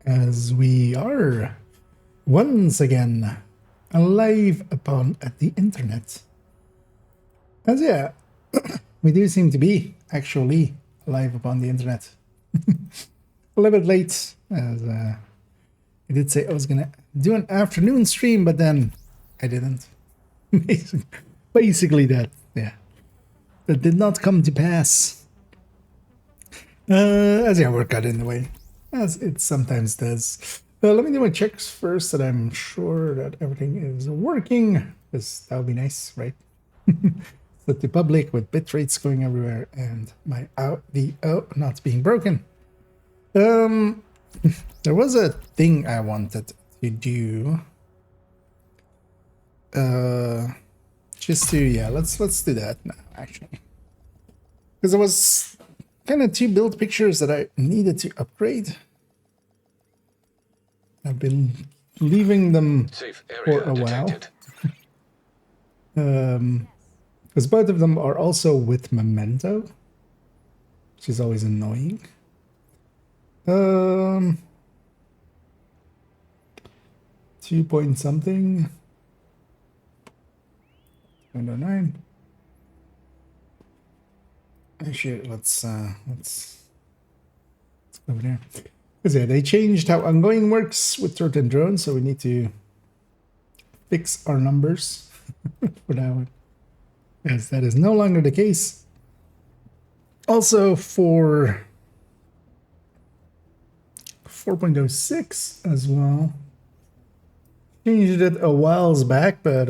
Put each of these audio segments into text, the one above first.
as we are once again live upon the internet. As yeah, we do seem to be actually live upon the internet. A little bit late, as I did say I was gonna do an afternoon stream, but then I didn't. Basically that, yeah. That did not come to pass. As yeah, work got in the way, as it sometimes does. Let me do my checks first, that I'm sure that everything is working, because that would be nice, right? Set to public with bit rates going everywhere and my audio not being broken. There was a thing I wanted to do. Just to let's do that now, actually, because there was kind of two build pictures that I needed to upgrade. I've been leaving them for a while. Because both of them are also with Memento, which is always annoying. 2 point something. 0.09. Actually, let's go over there. Because yeah, they changed how ongoing works with certain drones, so we need to fix our numbers for that one. Yes, that is no longer the case. Also for 4.06 as well. Changed it a whiles back, but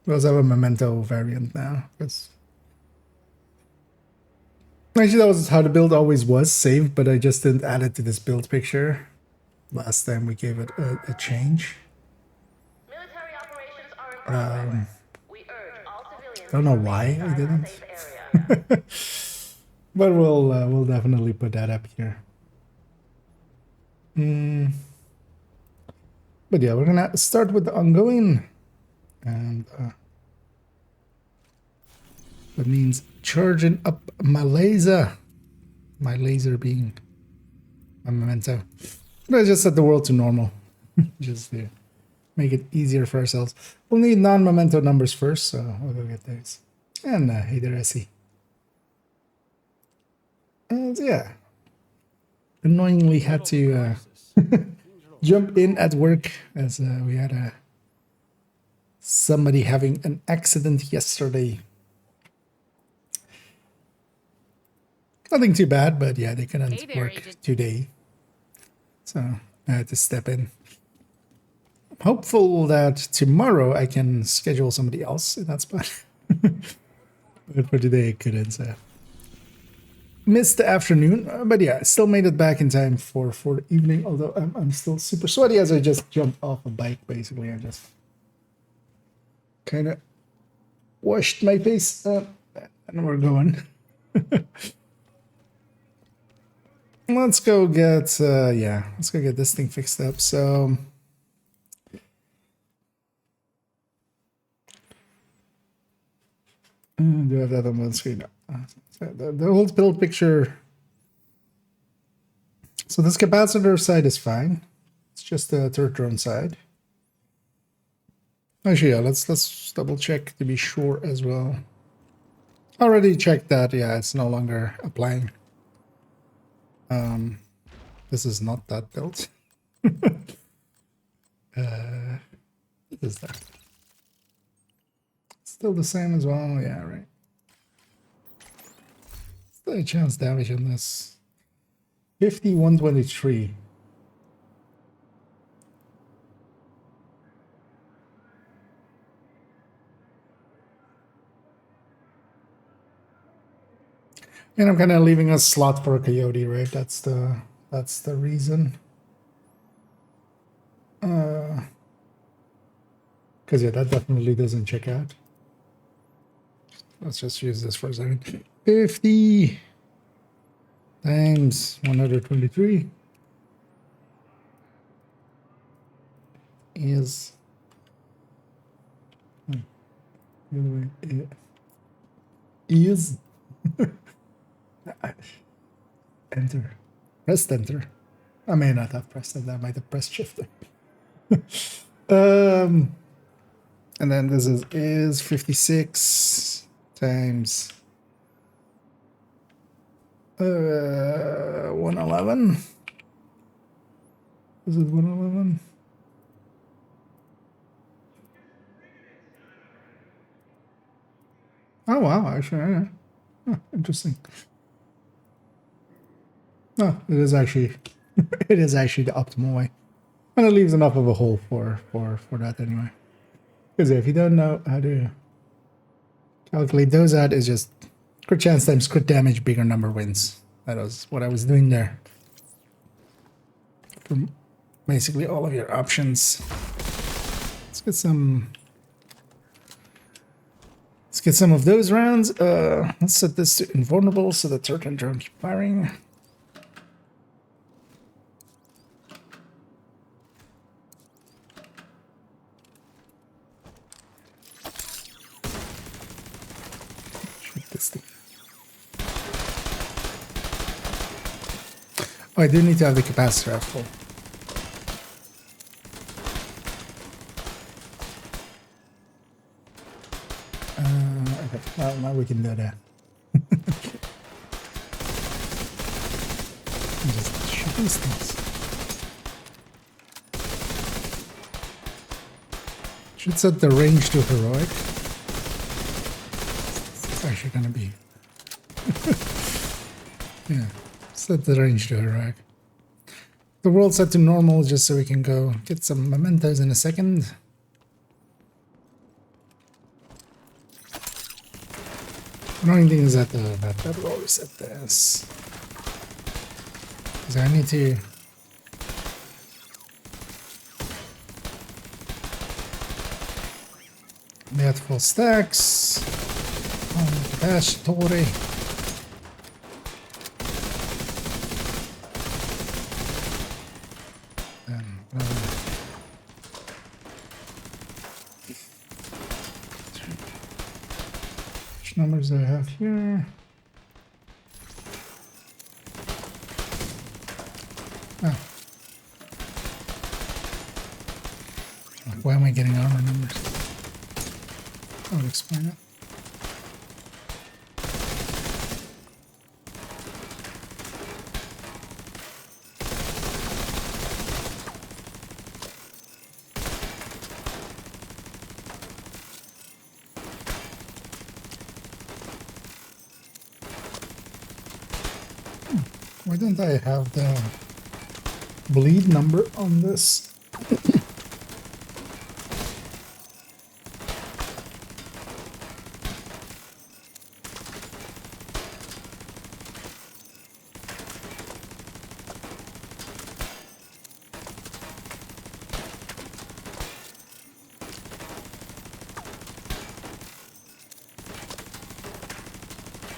we also have a Memento variant now. Because actually, that was how the build always was saved, but I just didn't add it to this build picture. Last time we gave it a change. Military operations are in progress. We urge all civilians I don't know why I didn't. But we'll definitely put that up here. But yeah, we're gonna start with the ongoing, and that means charging up my laser. My laser being my Memento. But I just set the world to normal, just to make it easier for ourselves. We'll need non-Memento numbers first, so we'll go get those. And hey there, Essie. And yeah, annoyingly had to jump in at work, as we had somebody having an accident yesterday. Nothing too bad, but yeah, they couldn't work today, so I had to step in. I'm hopeful that tomorrow I can schedule somebody else in that spot. But for today I couldn't, so missed the afternoon, but yeah, still made it back in time for the evening, although I'm still super sweaty as I just jumped off a bike. Basically, I just kind of washed my face and we're going. Let's go get let's go get this thing fixed up. So do I have that on one screen? The old build picture. So this capacitor side is fine. It's just the third drone side. Actually, yeah, let's double check to be sure as well. Already checked that. Yeah, it's no longer applying. This is not that built. What is that? Still the same as well. Yeah, right. Still a chance damage on this. 5123. And I'm kind of leaving a slot for a coyote, right? That's the reason. Because yeah, that definitely doesn't check out. Let's just use this for a second. 50 times 123 is enter. Press enter. I may not have pressed it. I might have pressed shifter. And then this is 56 times 111. Is it 111? Oh wow, actually, yeah. Oh, interesting. No, it is actually it is actually the optimal way. And it leaves enough of a hole for that anyway. Because if you don't know how to calculate those out, it's just crit chance times crit damage, bigger number wins. That was what I was doing there. For basically all of your options. Let's get some of those rounds. Let's set this to invulnerable so the turret and drone keep firing. Shoot this thing. Oh, I do need to have the capacitor at full. Okay, well, now we can do that. Just shoot these things. Should set the range to heroic. It's actually gonna be. Yeah, set the range to heroic. The world set to normal just so we can go get some mementos in a second. Annoying thing is that that will always set this. Because I need to get full stacks on the capacitor. Which numbers do I have here? Oh. Why am I getting armor numbers? I'll explain it. Why don't I have the bleed number on this?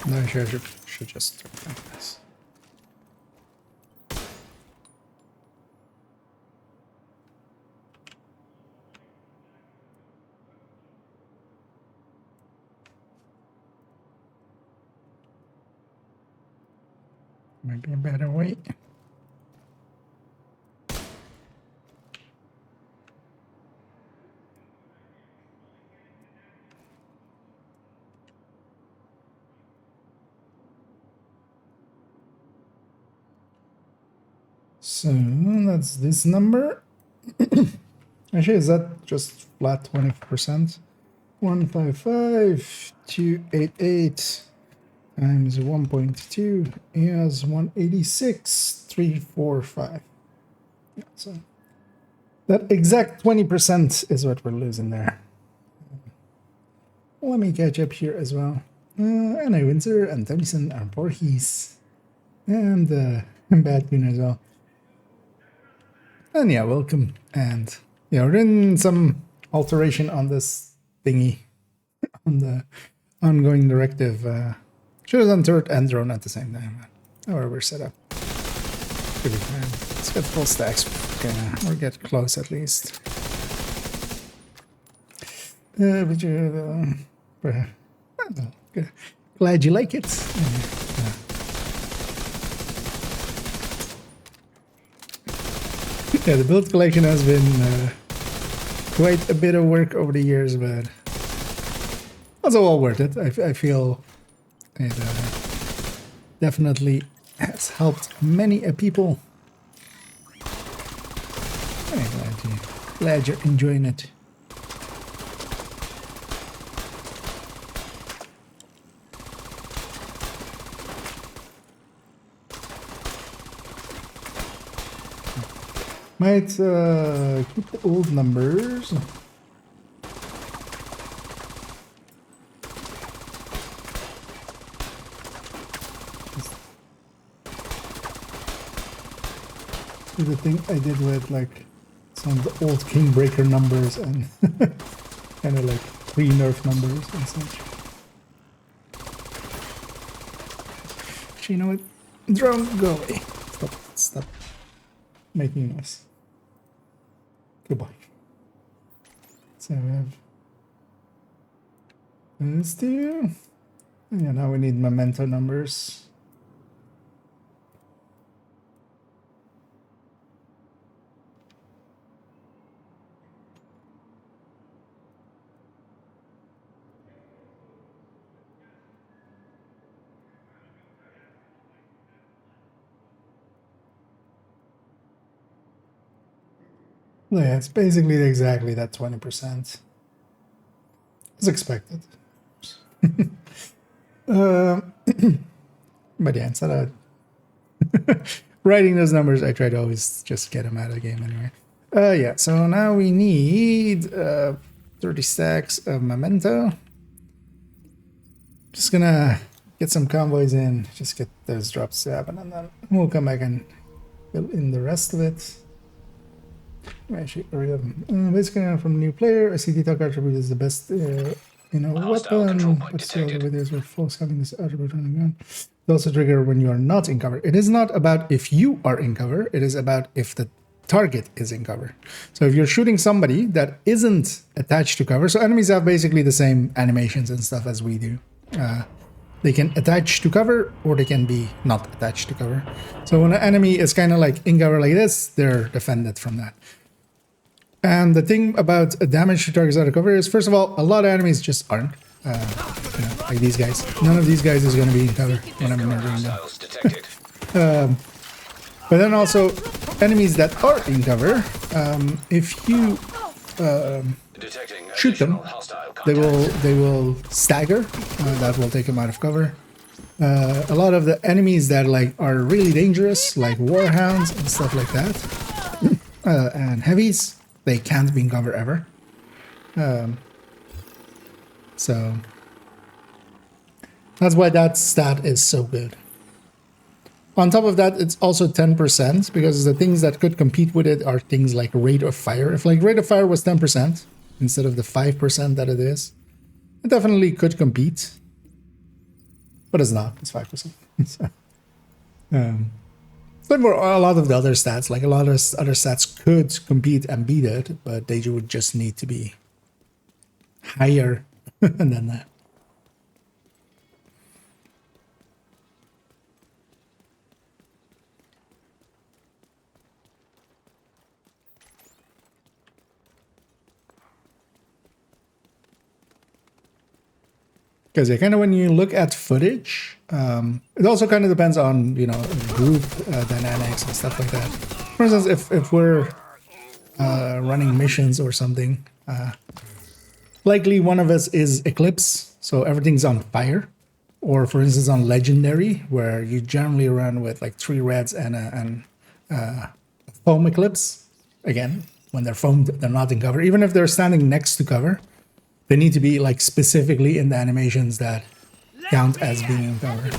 No, I should just do it like this. Might be a better way. So that's this number. Actually, is that just flat 20%? 155,288 times 1.2 is 186,345. Yeah, so that exact 20% is what we're losing there. Let me catch up here as well. And I Windsor and Tennyson and Voorhees and Bad Goon as well. And yeah, welcome. And yeah, we're in some alteration on this thingy on the ongoing directive. Should have done turret and drone at the same time. However, we're set up. Should be fine. Let's get full stacks. Or get close at least. Glad you like it. Yeah, the build collection has been quite a bit of work over the years, but also all worth it. I feel it definitely has helped many people. I'm glad you're enjoying it. Might keep the old numbers. Do the thing I did with like some of the old Kingbreaker numbers and kind of like pre-nerf numbers and such. Actually, you know what? Drone, go away. Stop making noise. Goodbye. So we have this two. Yeah, now we need memento numbers. Yeah, it's basically exactly that 20%. As expected. But yeah, instead of writing those numbers, I try to always just get them out of the game anyway. Yeah, so now we need 30 stacks of memento. Just gonna get some convoys in, just get those drops to happen, and then we'll come back and fill in the rest of it. Actually, basically, from new player, a CT talk attribute is the best, weapon. But still, the videos were full scouting this attribute on the gun. It also trigger when you are not in cover. It is not about if you are in cover. It is about if the target is in cover. So if you're shooting somebody that isn't attached to cover, so enemies have basically the same animations and stuff as we do. They can attach to cover or they can be not attached to cover. So when an enemy is kind of like in cover like this, they're defended from that. And the thing about damage to targets out of cover is, first of all, a lot of enemies just aren't. Like these guys. None of these guys is going to be in cover when I'm murdering them. But then also, enemies that are in cover, if you shoot them, they will stagger. That will take them out of cover. A lot of the enemies that like are really dangerous, like warhounds and stuff like that, and heavies, they can't be in cover ever. So that's why that stat is so good. On top of that, it's also 10% because the things that could compete with it are things like rate of fire. If like rate of fire was 10% instead of the 5% that it is, it definitely could compete. But it's not. It's 5%. So, but for a lot of the other stats, like a lot of other stats could compete and beat it, but they would just need to be higher than that. Because yeah, kind of when you look at footage, it also kind of depends on, group dynamics and stuff like that. For instance, if we're running missions or something, likely one of us is Eclipse, so everything's on fire. Or for instance on Legendary, where you generally run with like 3 reds and a foam Eclipse. Again, when they're foamed, they're not in cover. Even if they're standing next to cover, they need to be like specifically in the animations that count as being in cover.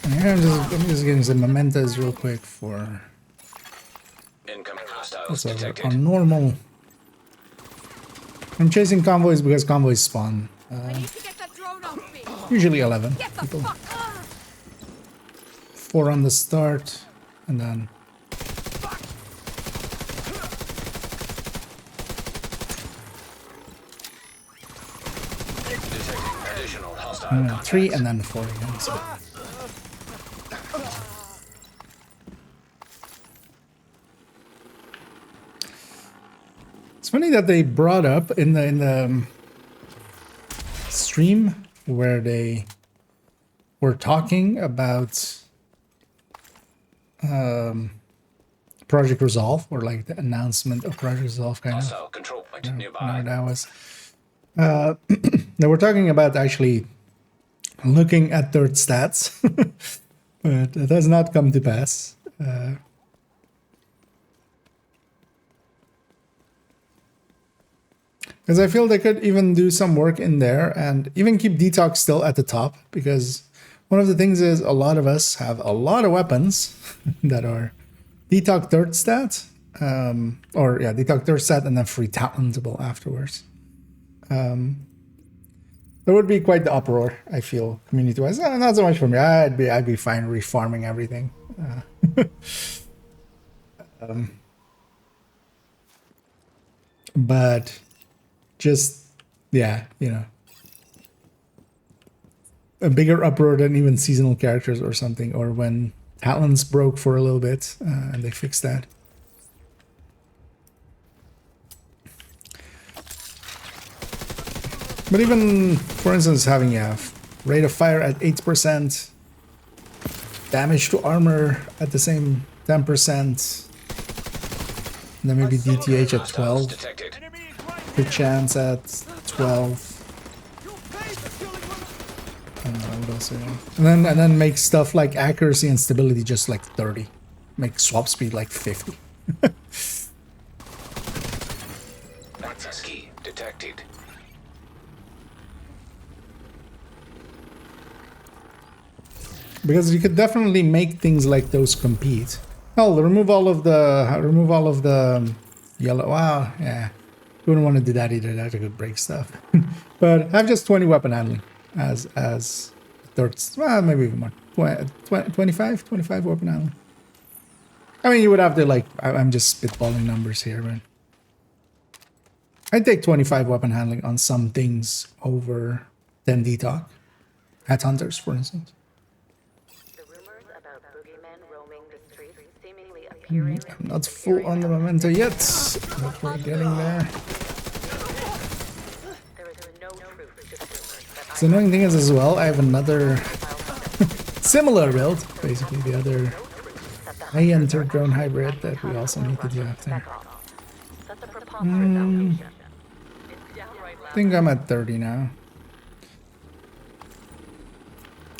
I'm just getting some mementos real quick for on normal. I'm chasing convoys because convoys spawn. Usually 11 people. 4 on the start, and then 3 and then 4 again. So. funny that they brought up in the stream where they were talking about Project Resolve, or like the announcement of Project Resolve, kind of. Also, control point No, nearby. that was. They were talking about actually looking at third stats, but it has not come to pass. Because I feel they could even do some work in there and even keep detox still at the top, because one of the things is a lot of us have a lot of weapons that are detox third stat, or yeah, detox third stat and then free talentable afterwards. There would be quite the uproar, I feel, community-wise. Not so much for me. I'd be fine refarming everything. But just, yeah, you know, a bigger uproar than even seasonal characters or something, or when talents broke for a little bit and they fixed that. But even, for instance, having a rate of fire at 8%, damage to armor at the same 10%, and then maybe DTH at 12, crit chance at 12. What else? And then make stuff like accuracy and stability just like 30. Make swap speed like 50. Access key detected. Because you could definitely make things like those compete. Oh, remove all of the yellow. Wow, yeah. You wouldn't want to do that either. That could break stuff. But have just 20 weapon handling as third. Well, maybe even more. 25 weapon handling. I mean, you would have to like. I'm just spitballing numbers here, man. I'd take 25 weapon handling on some things over 10 detox. At hunters, for instance. I'm not full on the memento yet, but we're getting there. The annoying thing is as well, I have another similar build, basically the other high-end drone hybrid that we also need to do after. I think I'm at 30 now.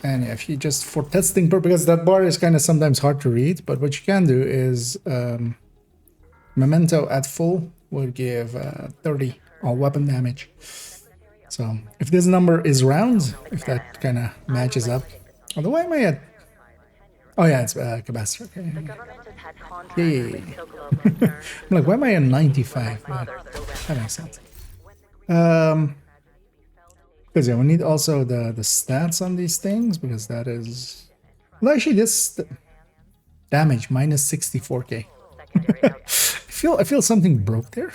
And yeah, if you just, for testing purposes, because that bar is kind of sometimes hard to read, but what you can do is memento at full will give 30 all weapon damage. So if this number is round, if that kind of matches up. Although why am I at... Oh yeah, it's capacitor. Okay. Yeah. I'm like, why am I at 95? But that makes sense. Because yeah, we need also the stats on these things, because that is... Well, actually, this damage minus 64k. I feel something broke there.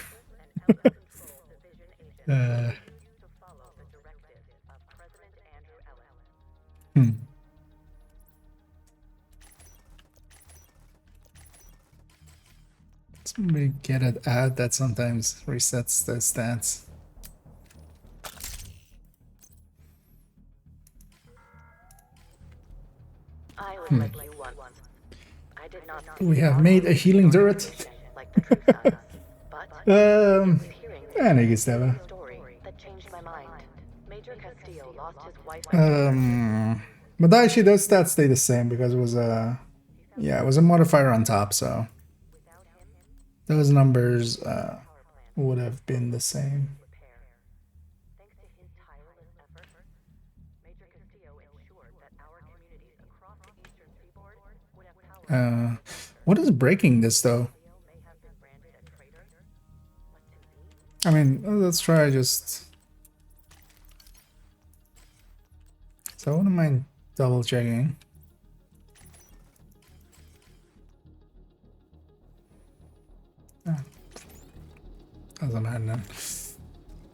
Let's maybe get an ad that sometimes resets the stats. We have made a healing turret. And I guess that. But actually, those stats stay the same because it was a, yeah, it was a modifier on top, so those numbers would have been the same. What is breaking this though? I mean, let's try just... So I wouldn't mind double checking. Doesn't matter then.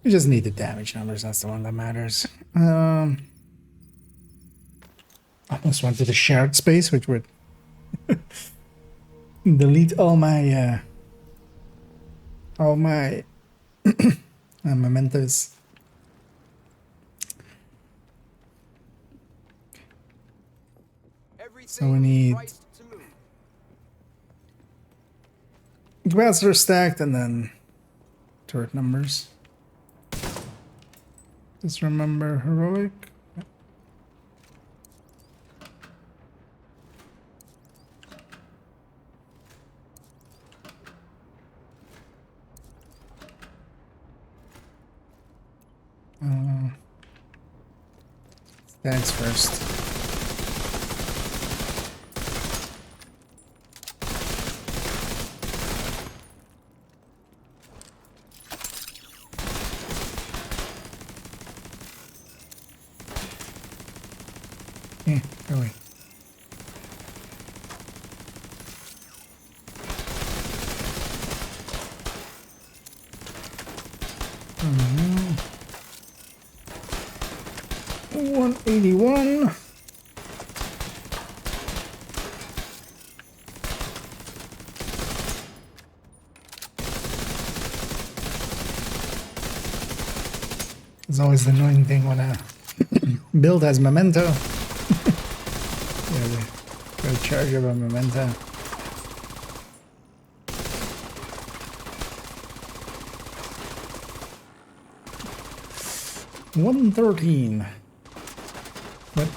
We just need the damage numbers, that's the one that matters. Almost went to the shared space, which would delete all my Mementos. So we need capacitor stacked and then turret numbers. Just remember heroic. Stacks first. Yeah, go away. Mm-hmm. 181. It's always the annoying thing when a build has memento. Yeah, go charge of a memento. $113. What?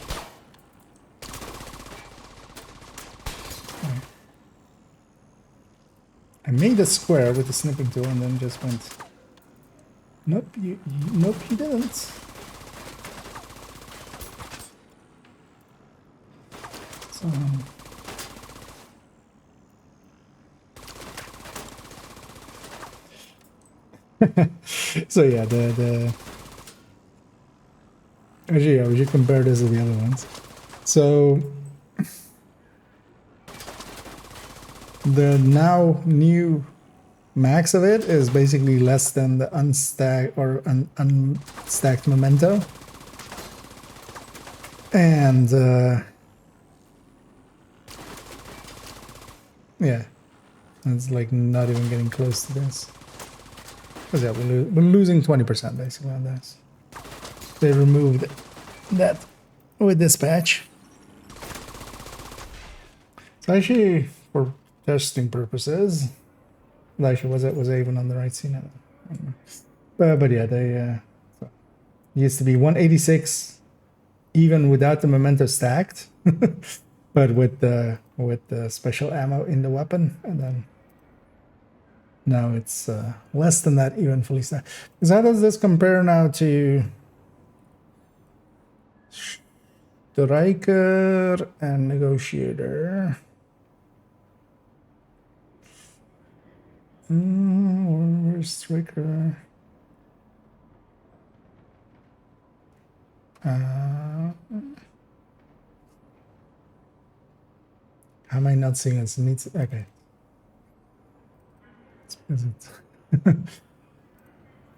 I made a square with the snipping tool and then just went. Nope, nope, you didn't. So. So yeah, actually, yeah, we should compare this to the other ones. So the now new max of it is basically less than the unstacked or unstacked memento, and yeah, it's like not even getting close to this. Because yeah, we're losing 20% basically on this. They removed that with this patch. So actually, for testing purposes, actually was I even on the right scene? I don't know. But yeah, they so used to be 186 even without the memento stacked, but with the special ammo in the weapon, and then now it's less than that even fully stacked. Because how does this compare now to Striker and Negotiator? Where's Striker? How am I not seeing it? Okay. Is it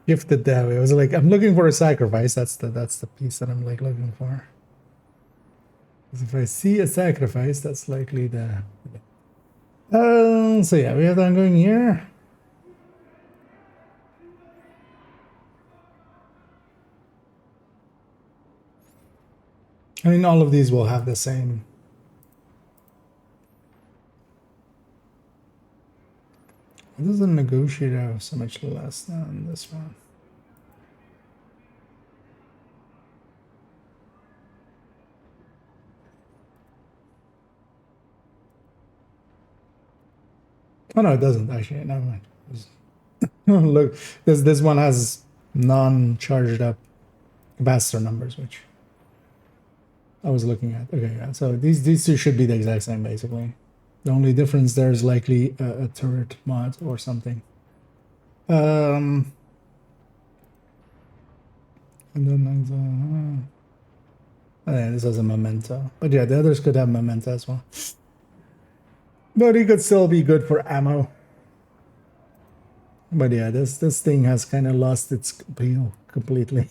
gifted that way? I was like, I'm looking for a sacrifice. That's the piece that I'm like looking for. Because if I see a sacrifice, that's likely the. So yeah, we have the ongoing here. I mean, all of these will have the same. Why does the negotiator have so much less than this one? Oh no, it doesn't actually. Never mind. Look, this one has non-charged up capacitor numbers, which I was looking at. Okay, yeah. So these two should be the exact same basically. The only difference there is likely a turret mod or something. And then yeah, this has a memento, but yeah, the others could have memento as well. But it could still be good for ammo. But yeah, this thing has kind of lost its appeal completely.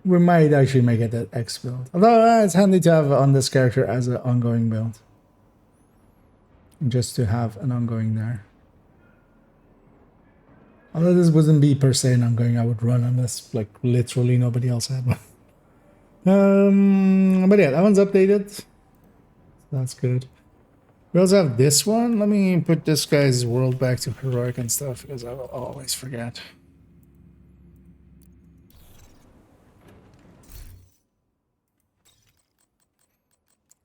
We might actually make it an X build. Although it's handy to have on this character as an ongoing build. Just to have an ongoing there. Although this wouldn't be per se an ongoing, I would run unless like literally nobody else had one. But yeah, that one's updated. That's good. We also have this one. Let me put this guy's world back to heroic and stuff because I will always forget.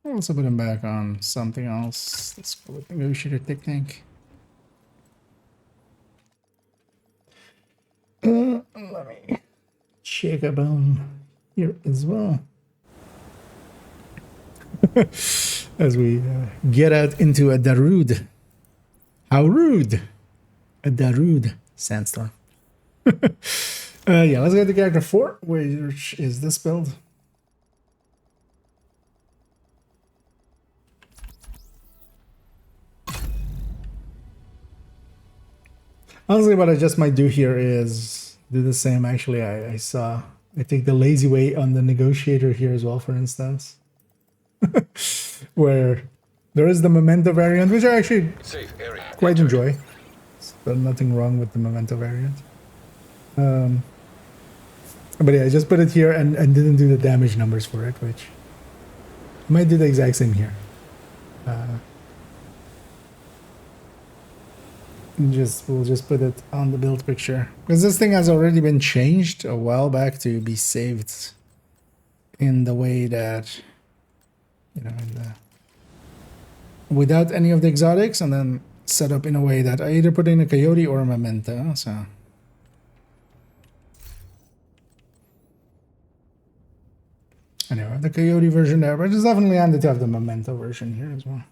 I'll also put him back on something else. Let's go with negotiator technique. Let me check a bone here as well. As we get out into a Darude. How rude! A Darude sandstorm. Yeah, let's go to character 4, which is this build. Honestly, what I just might do here is do the same. Actually, I take the lazy way on the negotiator here as well, for instance. Where there is the memento variant, which I actually quite enjoy. There's nothing wrong with the memento variant. But yeah, I just put it here and didn't do the damage numbers for it, which I might do the exact same here. We'll just put it on the build picture because this thing has already been changed a while back to be saved in the way that, you know, without any of the exotics, and then set up in a way that I either put in a coyote or a memento. So anyway, the coyote version there, but it's definitely handy to have the memento version here as well.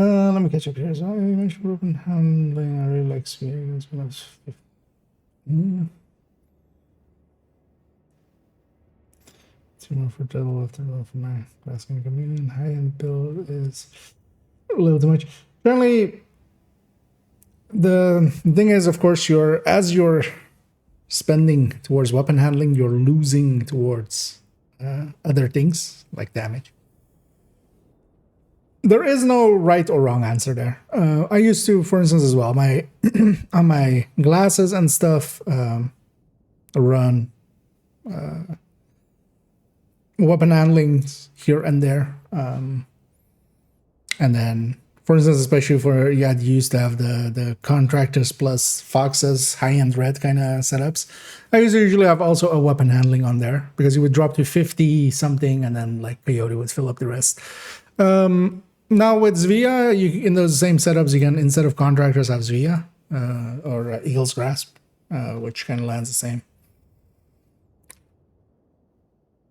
Let me catch up here. So you mentioned open handling. I really like Sphere. Two more for double after all for my asking chameleon. High end build is a little too much. Apparently, the thing is, of course, as you're spending towards weapon handling, you're losing towards other things like damage. There is no right or wrong answer there. I used to, for instance, as well, my on my glasses and stuff, run weapon handling here and there, and then, for instance, especially for you had used to have the contractors plus foxes, high-end red kind of setups. I used to usually have also a weapon handling on there because you would drop to 50 something, and then like peyote would fill up the rest. Now with Zvia, in those same setups, you can, instead of contractors, have Zvia or Eagle's Grasp, which kind of lands the same.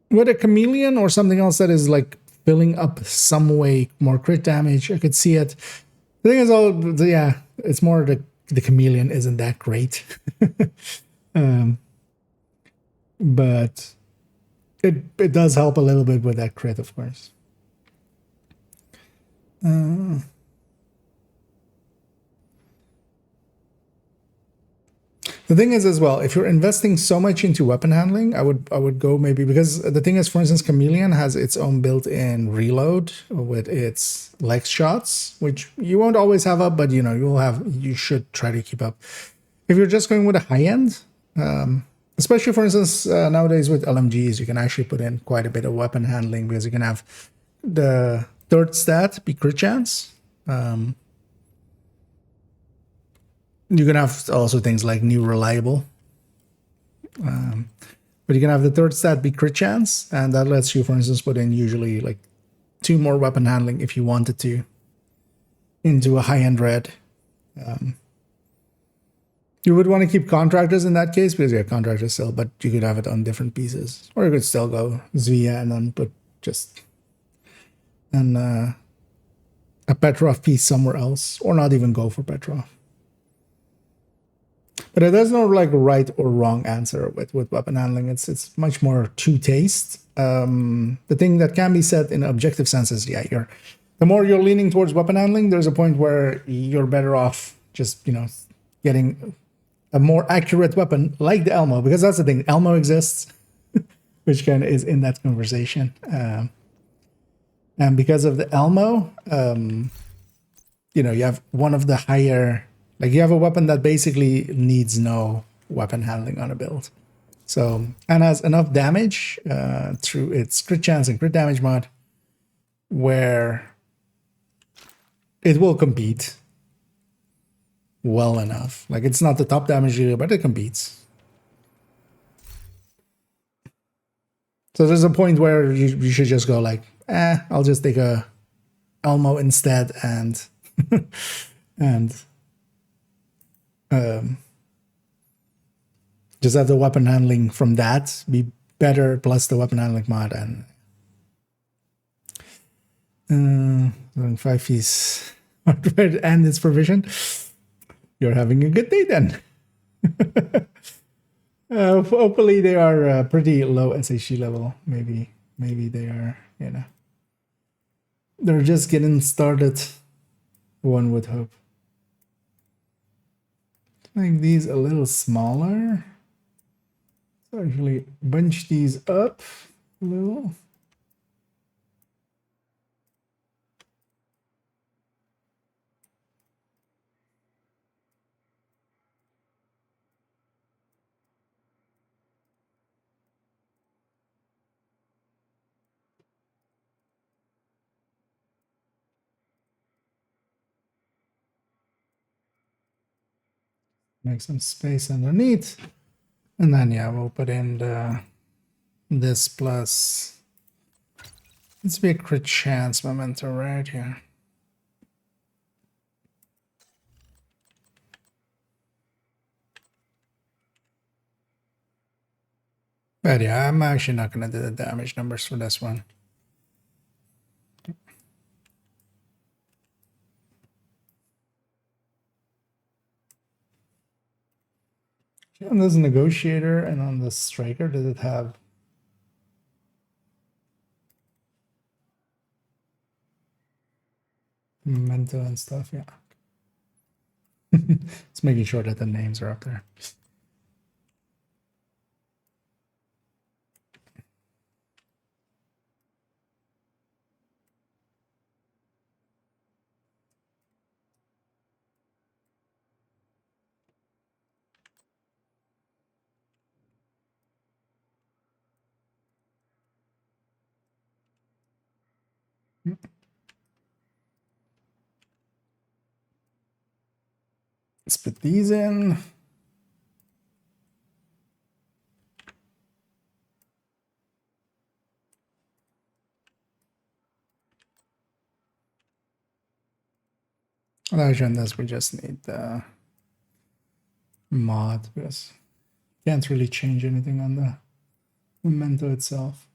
With a chameleon or something else that is like filling up some way more crit damage, I could see it. The thing is, yeah, it's more the chameleon isn't that great, but it does help a little bit with that crit, of course. The thing is as well, if you're investing so much into weapon handling, I would go maybe, because the thing is, for instance, Chameleon has its own built-in reload with its leg shots, which you won't always have up, but you know, you should try to keep up. If you're just going with a high end, especially for instance, nowadays with LMGs, you can actually put in quite a bit of weapon handling because you can have the third stat be crit chance. You can have also things like new reliable, but you can have the third stat be crit chance, and that lets you, for instance, put in usually like 2 more weapon handling if you wanted to into a high-end red. You would want to keep contractors in that case because you have contractors still, but you could have it on different pieces, or you could still go Zvia and then put just a Petrov piece somewhere else, or not even go for Petrov. But there's no like right or wrong answer with weapon handling. It's much more to taste. The thing that can be said in objective sense is, yeah, the more you're leaning towards weapon handling, there's a point where you're better off just, you know, getting a more accurate weapon like the Elmo, because that's the thing. Elmo exists, which kind of is in that conversation. And because of the Elmo, you know, you have one of the higher Like you have a weapon that basically needs no weapon handling on a build. So, and has enough damage through its crit chance and crit damage mod where it will compete well enough. Like it's not the top damage dealer, but it competes. So there's a point where you should just go like, I'll just take a Elmo instead and and just have the weapon handling from that be better plus the weapon handling mod and 5 fees hardware and its provision. You're having a good day then. Hopefully they are pretty low SHG level. Maybe they are, you know, they're just getting started, one would hope. Make these a little smaller. So actually bunch these up a little. Make some space underneath. And then, yeah, we'll put in this plus. Let's be a crit chance memento right here. But yeah, I'm actually not going to do the damage numbers for this one. On this negotiator and on the striker, did it have memento and stuff? Yeah. It's making sure that the names are up there. Let's put these in. Well, actually, on this, we just need the mod because you can't really change anything on the memento itself.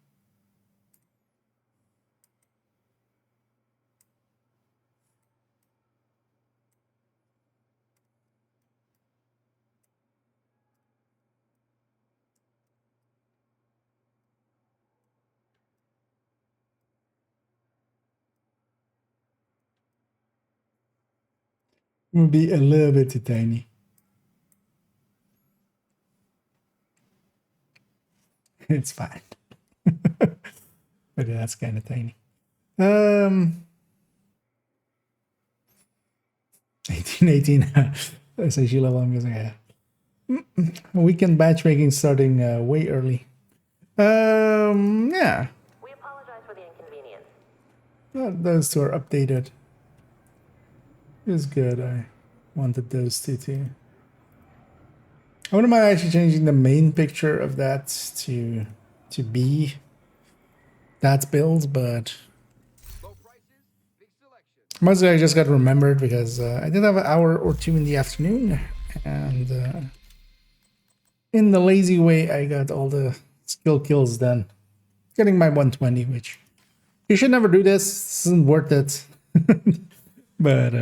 It would be a little bit too tiny. It's fine. But yeah, that's kind of tiny. 18 SAG level, I'm using a weekend matchmaking starting way early. Yeah. We apologize for the inconvenience. Those two are updated. It's good. I wanted those two too. I wouldn't mind actually changing the main picture of that to be that build, but mostly I just got remembered because I did have an hour or two in the afternoon, and in the lazy way I got all the skill kills done, getting my 120, which you should never do this. This isn't worth it. But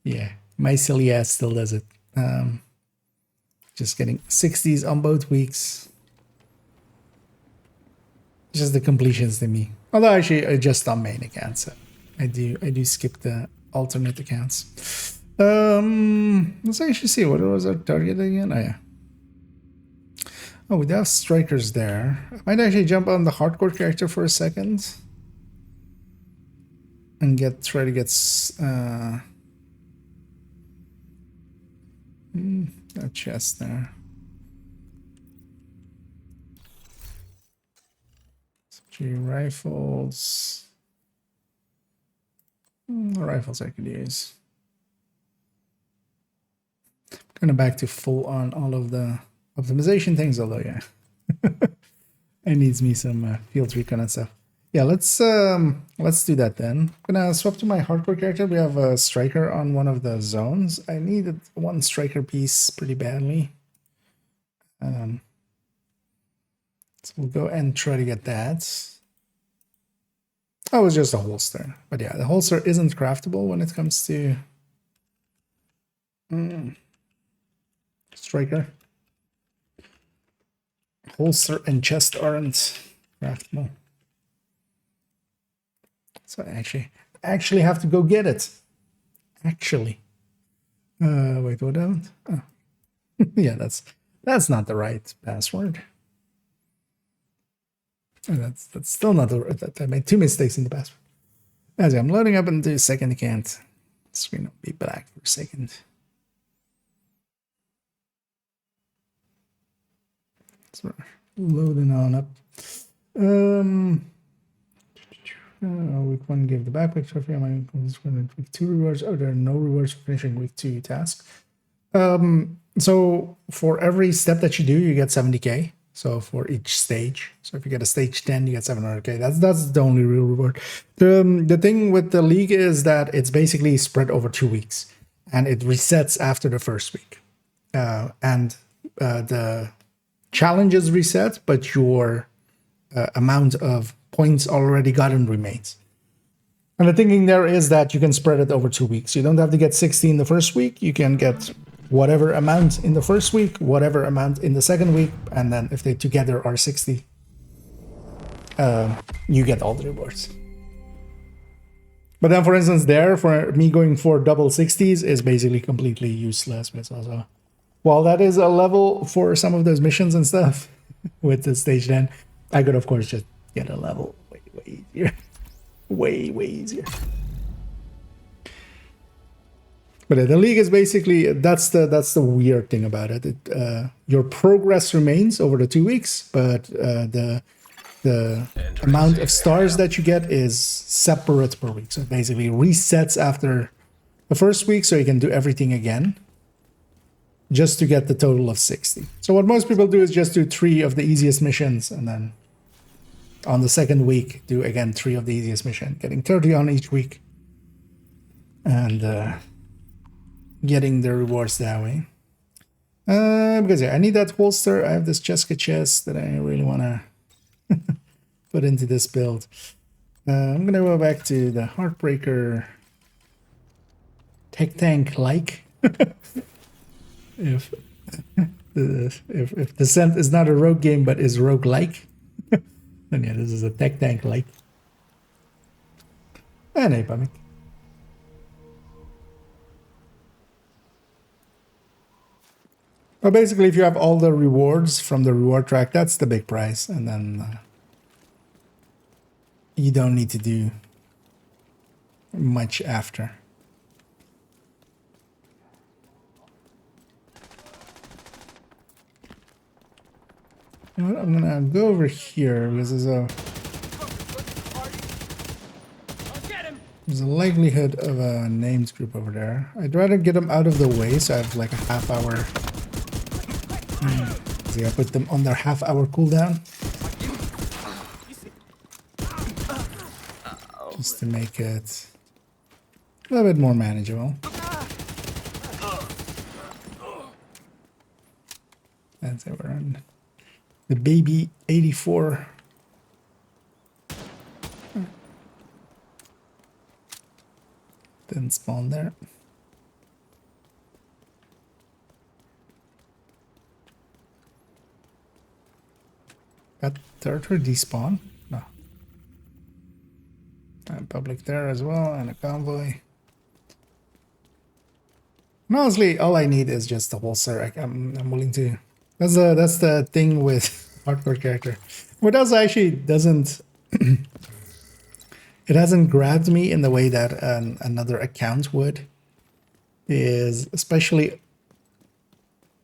yeah, my silly ass still does it. Just getting 60s on both weeks. Just the completions to me. Although actually I just on main accounts, so I do skip the alternate accounts. Let's actually see, what was our target again? Oh yeah. Oh, we do have strikers there. I might actually jump on the hardcore character for a second. And try to get A chest there. G rifles. The rifles I could use. Kind of back to full on all of the optimization things, although yeah, it needs me some field recon and stuff. Yeah, let's do that then. I'm gonna swap to my hardcore character. We have a striker on one of the zones. I needed one striker piece pretty badly. So we'll go and try to get that. Oh, it was just a holster. But yeah, the holster isn't craftable when it comes to striker. Holster and chest aren't craftable. So I actually have to go get it. Actually. Wait, what don't? Oh. Yeah, that's not the right password. Oh, that's still not the right. I made 2 mistakes in the password. As I'm loading up into a second, I can't. Screen will be black for a second. So loading on up. Week 1 gave the backpack trophy. Week 2 rewards. Oh, there are no rewards for finishing week 2 task. So for every step that you do, you get 70k. So for each stage. So if you get a stage 10, you get 700k. That's the only real reward. The thing with the league is that it's basically spread over 2 weeks, and it resets after the first week. And the challenges reset, but your amount of points already gotten remains. And the thinking there is that you can spread it over 2 weeks. You don't have to get 60 in the first week. You can get whatever amount in the first week, whatever amount in the second week, and then if they together are 60, you get all the rewards. But then, for instance, there, for me going for double 60s is basically completely useless. But it's also, while that is a level for some of those missions and stuff with the stage 10, I could, of course, just get a level way easier. way easier. But the league is basically, that's the weird thing about it. Your progress remains over the 2 weeks, but the amount of stars that you get is separate per week. So it basically resets after the first week, so you can do everything again, just to get the total of 60. So what most people do is just do 3 of the easiest missions, and then on the second week, do again 3 of the easiest mission, getting 30 on each week. And getting the rewards that way. Because yeah, I need that holster. I have this Cheska chest that I really want to put into this build. I'm going to go back to the Heartbreaker Tech Tank like. if Descent is not a rogue game but is rogue like, then yeah, this is a Tech Tank like. And hey, Pamik. Well, basically, if you have all the rewards from the reward track, that's the big prize. And then you don't need to do much after. You know what? I'm going to go over here because there's a likelihood of a named group over there. I'd rather get them out of the way so I have like a half-hour... See, I put them on their half-hour cooldown. Just to make it a little bit more manageable. That's it, we're on the baby 84. Didn't spawn there. Got territory despawn? No. And public there as well, and a convoy. And honestly, all I need is just a holster. I'm willing to. That's the thing with hardcore character. What else actually doesn't. It hasn't grabbed me in the way that another account would. Is especially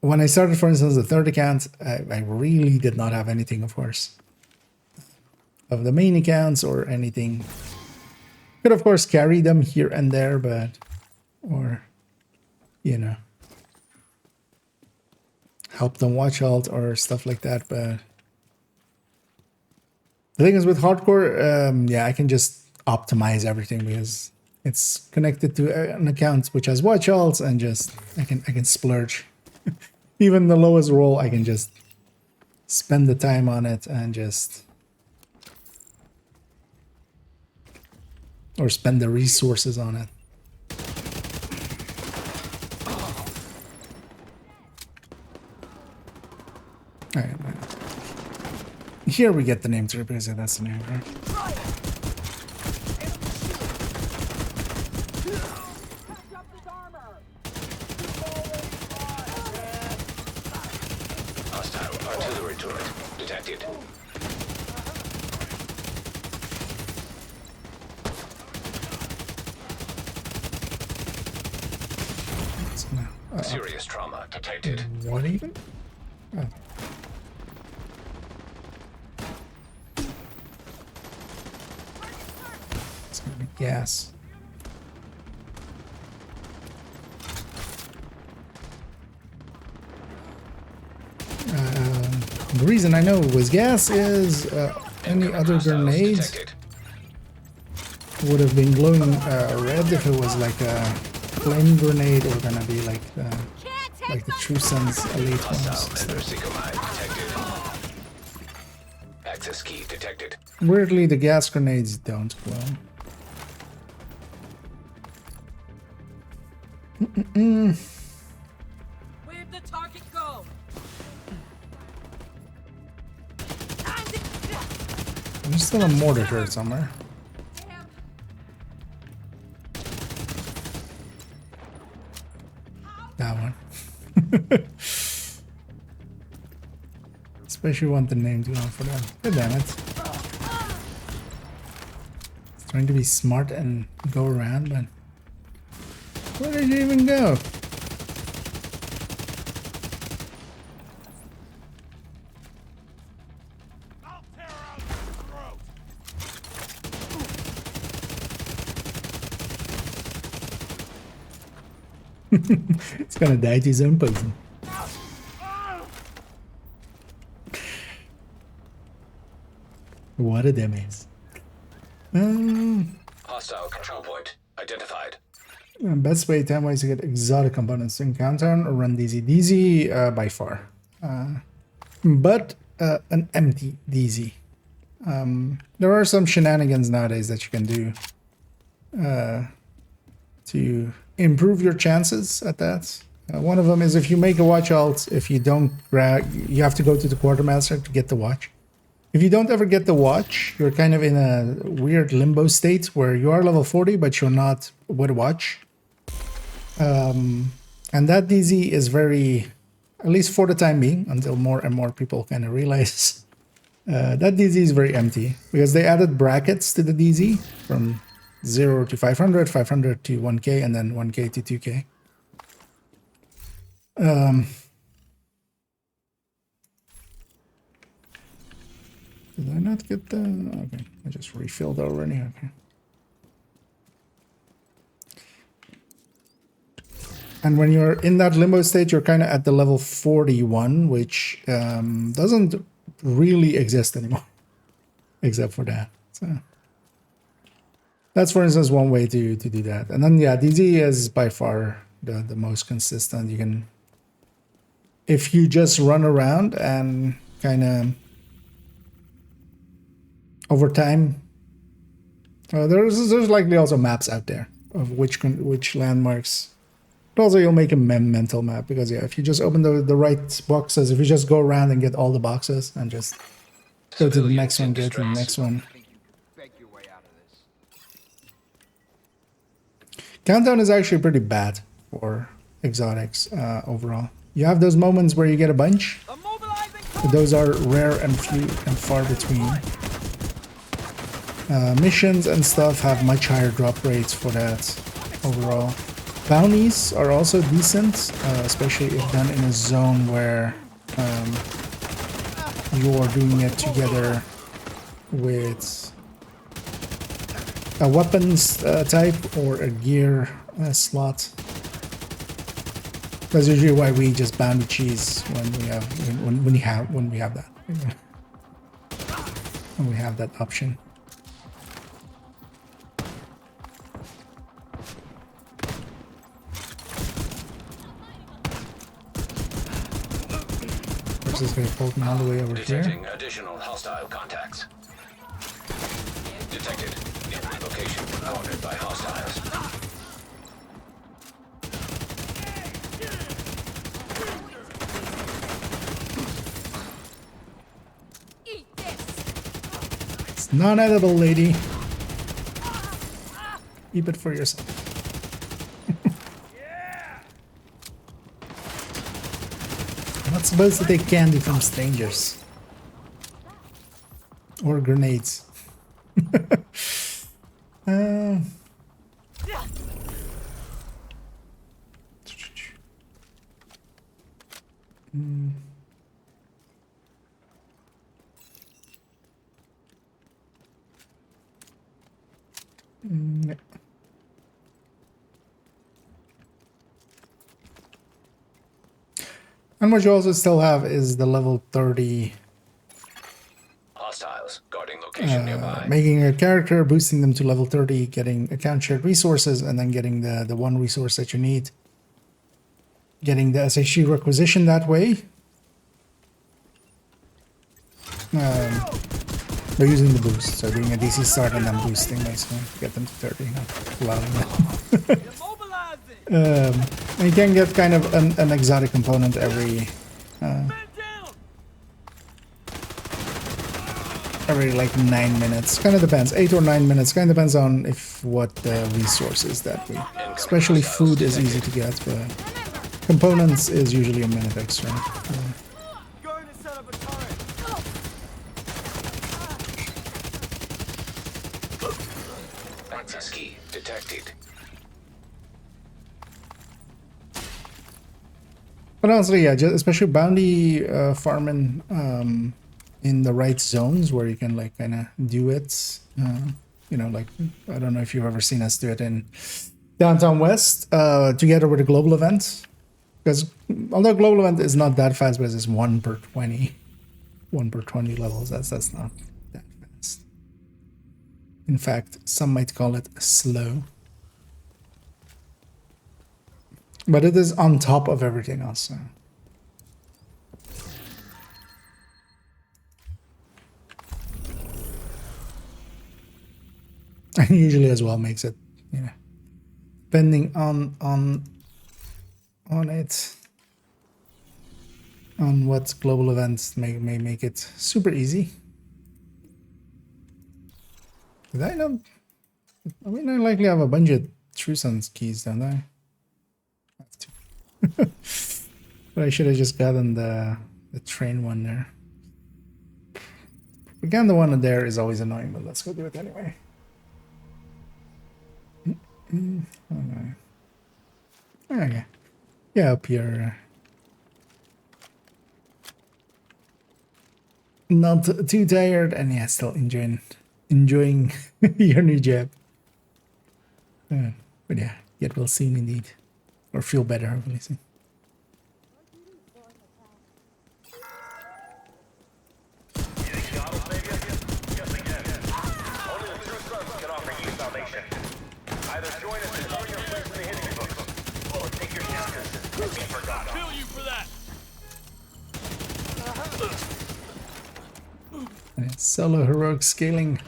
when I started, for instance, the third account, I really did not have anything, of course, of the main accounts or anything. Could, of course, carry them here and there, but, or, you know, help them watch alt or stuff like that. But the thing is with hardcore, yeah, I can just optimize everything because it's connected to an account which has watch alts, and just I can splurge. Even the lowest roll, I can just spend the time on it and just, or spend the resources on it. All right. Here we get the name to represent. That's the name, right? Hostile artillery turret detected. Serious trauma detected. What even? Oh. It's gonna be gas. The reason I know it was gas is any other grenades would have been glowing red if it was like a flame grenade, or gonna be like the True Sense Elite ones. Access key detected. Weirdly, the gas grenades don't glow. Where'd the target go? There's still a mortar turret somewhere. That one. Especially want the name to go for them. God damn it. It's trying to be smart and go around, but where did you even go? It's gonna die to his own poison. What a dumbass. Hostile control point identified. Best way 10 ways to get exotic components in Countdown or run DZ. DZ by far. But an empty DZ. There are some shenanigans nowadays that you can do to improve your chances at that. One of them is if you make a watch alt, if you don't grab, you have to go to the quartermaster to get the watch. If you don't ever get the watch, you're kind of in a weird limbo state where you are level 40, but you're not with a watch. And that DZ is very, at least for the time being, until more and more people kind of realize, that DZ is very empty because they added brackets to the DZ from 0 to 500, 500 to 1k, and then 1k to 2k. Did I not get the... Okay, I just refilled already, okay. And when you're in that limbo state, you're kind of at the level 41, which doesn't really exist anymore, except for that. So that's, for instance, one way to do that. And then, yeah, DZ is by far the most consistent. You can... If you just run around and kind of... Over time, there's likely also maps out there of which landmarks. But also, you'll make a mental map because, yeah, if you just open the right boxes, if you just go around and get all the boxes and just go to the next one, go to the next one. Countdown is actually pretty bad for exotics overall. You have those moments where you get a bunch, but those are rare and few and far between. Missions and stuff have much higher drop rates for that overall. Bounties are also decent, especially if done in a zone where you're doing it together with a weapons type or a gear slot. That's usually why we just bounty cheese when we have when we have that when we have that option. This is going to pull me all the way over Detecting here. additional hostile contacts. Detected. Location cornered by hostiles. Eat this. It's non-edible, lady. Keep it for yourself. I'm not supposed to take candy from strangers. Or grenades. uh, yeah. And what you also still have is the level 30 Hostiles guarding location nearby. making a character, boosting them to level 30, getting account shared resources, and then getting the one resource that you need. Getting the SHG requisition that way. By using the boost. So doing a DC start and then boosting basically to get them to 30, not allowing them. And you can get kind of an exotic component every like 9 minutes. Kind of depends, 8 or 9 minutes. Kind of depends on if what the resource is that week. Especially food is easy to get, but components is usually a minute extra. Access key detected. But honestly, yeah, just especially bounty farming in the right zones where you can like kind of do it. You know, like I don't know if you've ever seen us do it in Downtown West together with a global event. Because although global event is not that fast, but it's 1 per 20 levels. That's not that fast. In fact, some might call it slow. But it is on top of everything else. So. And usually as well makes it, you know, depending on it, on what global events may make it super easy. Did I not? I mean, I likely have a bunch of True Sons keys, don't I? But I should have just gotten the train one there. Again, the one there is always annoying, but let's go do it anyway. Okay. Okay. Yeah, up here. Not too tired, and yeah, still enjoying your new job. But yeah, get well soon indeed, or feel better, hopefully soon. Solo heroic scaling,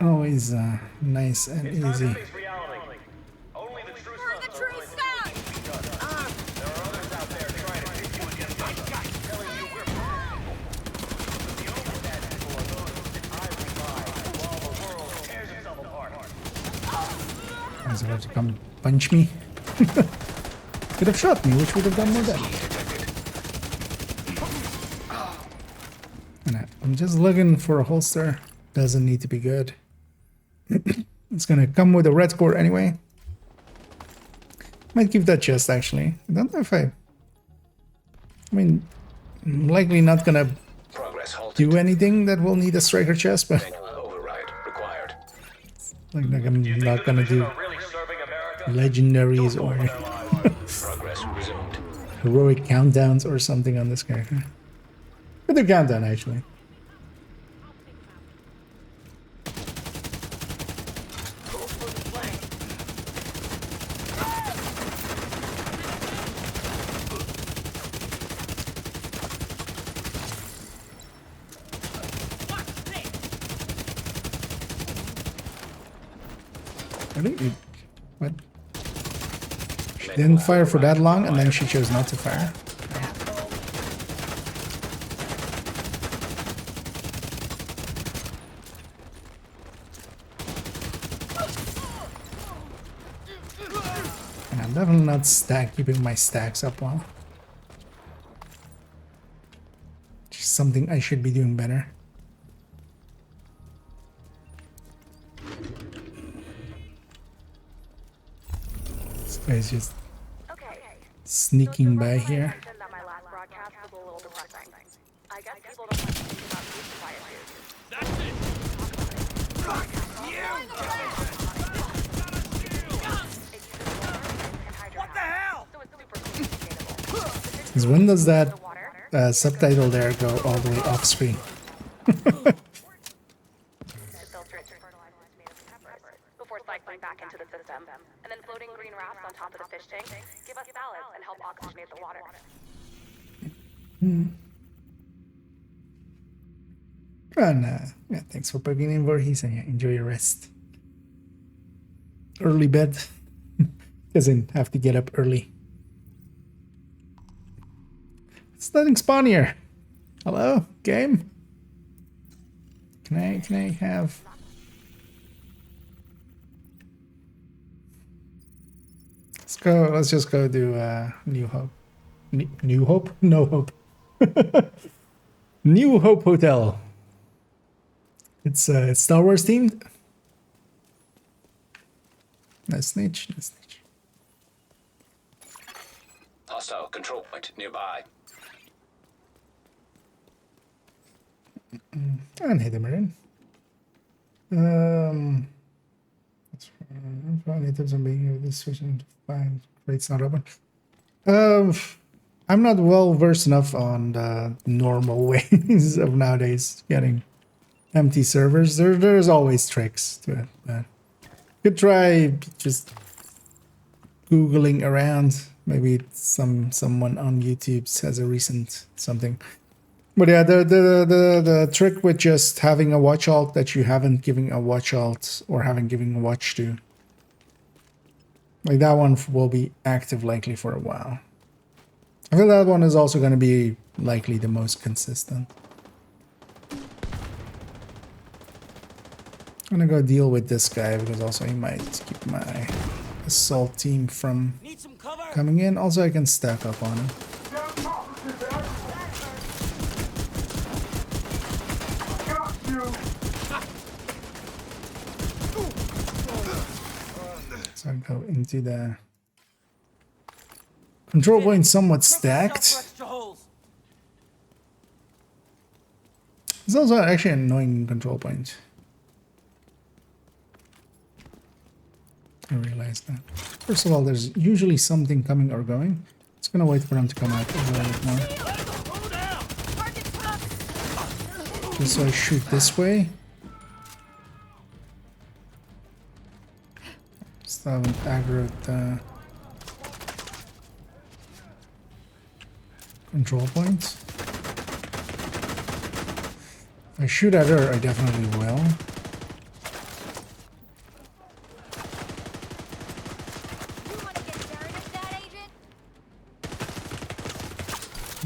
always nice and easy. He's about to come punch me. Could have shot me, which would have done more damage. And I'm just looking for a holster. Doesn't need to be good. It's gonna come with a red score anyway. Might keep that chest actually. I don't know if I mean, I'm likely not gonna Progress halted. do anything that will need a striker chest, but Manual override required. like I'm not gonna do Really serving America? legendaries or Progress resumed. heroic countdowns or something on this character. But the countdown actually. Really? What? She didn't fire for that long and then she chose not to fire. And I'm definitely not keeping my stacks up well. Just something I should be doing better. This guy's just Okay. sneaking by here. Mentioned that my last broadcast was a little depressing. I guess people don't like to think about these issues. What the hell? So it's super sustainable. Because when does that The water subtitle there go all the way off screen? to filter it to fertilize the tomatoes and peppers before cycling back into the system. And then floating green rafts on top of the fish tank give us salads and help oxygenate the water. And yeah, thanks for poking in, Voorhees, and yeah, enjoy your rest. Early bed. Doesn't have to get up early. It's nothing spawn here. Hello, game? Can I have... Let's just go do New Hope. New Hope? No Hope. New Hope Hotel. It's Star Wars themed. Nice snitch, nice snitch. Hostile control point nearby. And hit him in. That's fine. Items on being here. This switching to find crates not open. I'm not well versed enough on the normal ways of nowadays getting empty servers. There's always tricks to it. But could try just googling around. Maybe someone on YouTube has a recent something. But yeah, the trick with just having a watch alt that you haven't given a watch alt or haven't given a watch to, like that one will be active likely for a while. I feel that one is also going to be likely the most consistent. I'm gonna go deal with this guy because also he might keep my assault team from Need some cover? coming in. Also, I can stack up on him. So I go into the control point somewhat stacked. Extra holes. It's also actually an annoying control point. I realized that. First of all, there's usually something coming or going. It's gonna wait for them to come out a little bit more. Just so I shoot this way. Still haven't aggroed the control points. If I shoot at her, I definitely will.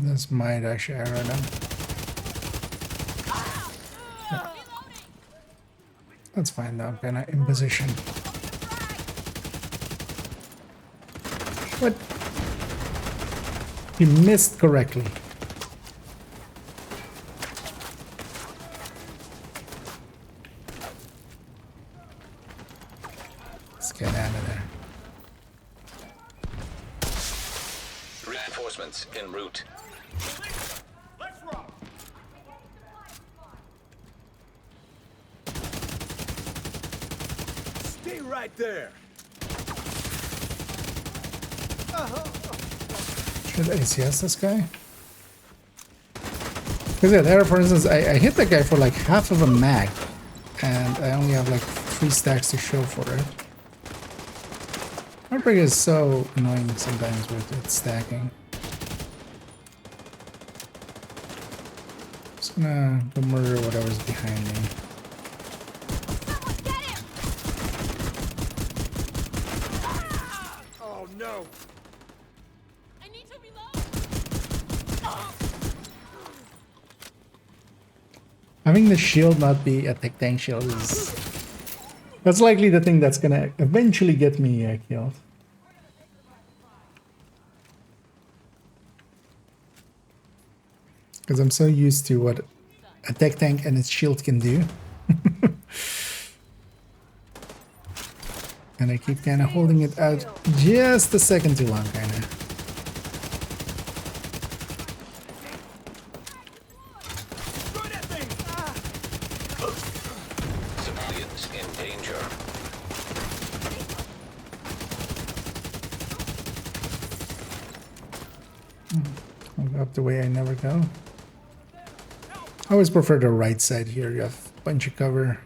This might actually arrow them. Yeah. That's fine though, I'm kinda in position. What? You missed correctly. Let's get out of there. Reinforcements en route. Let's rock. Stay right there. Should ACS this guy? Because yeah, there, for instance, I hit that guy for like half of a mag, and I only have like 3 stacks to show for it. Heartbreak is so annoying sometimes with its stacking. Just gonna go murder whatever's behind me. Someone get him! Oh no. I need to reload! Having the shield not be a tech tank shield is... That's likely the thing that's gonna eventually get me killed. Because I'm so used to what a tech tank and its shield can do. And I keep kind of holding it out just a second too long, kind of. Civilians in danger. I'll go up the way I never go. I always prefer the right side here. You have a bunch of cover.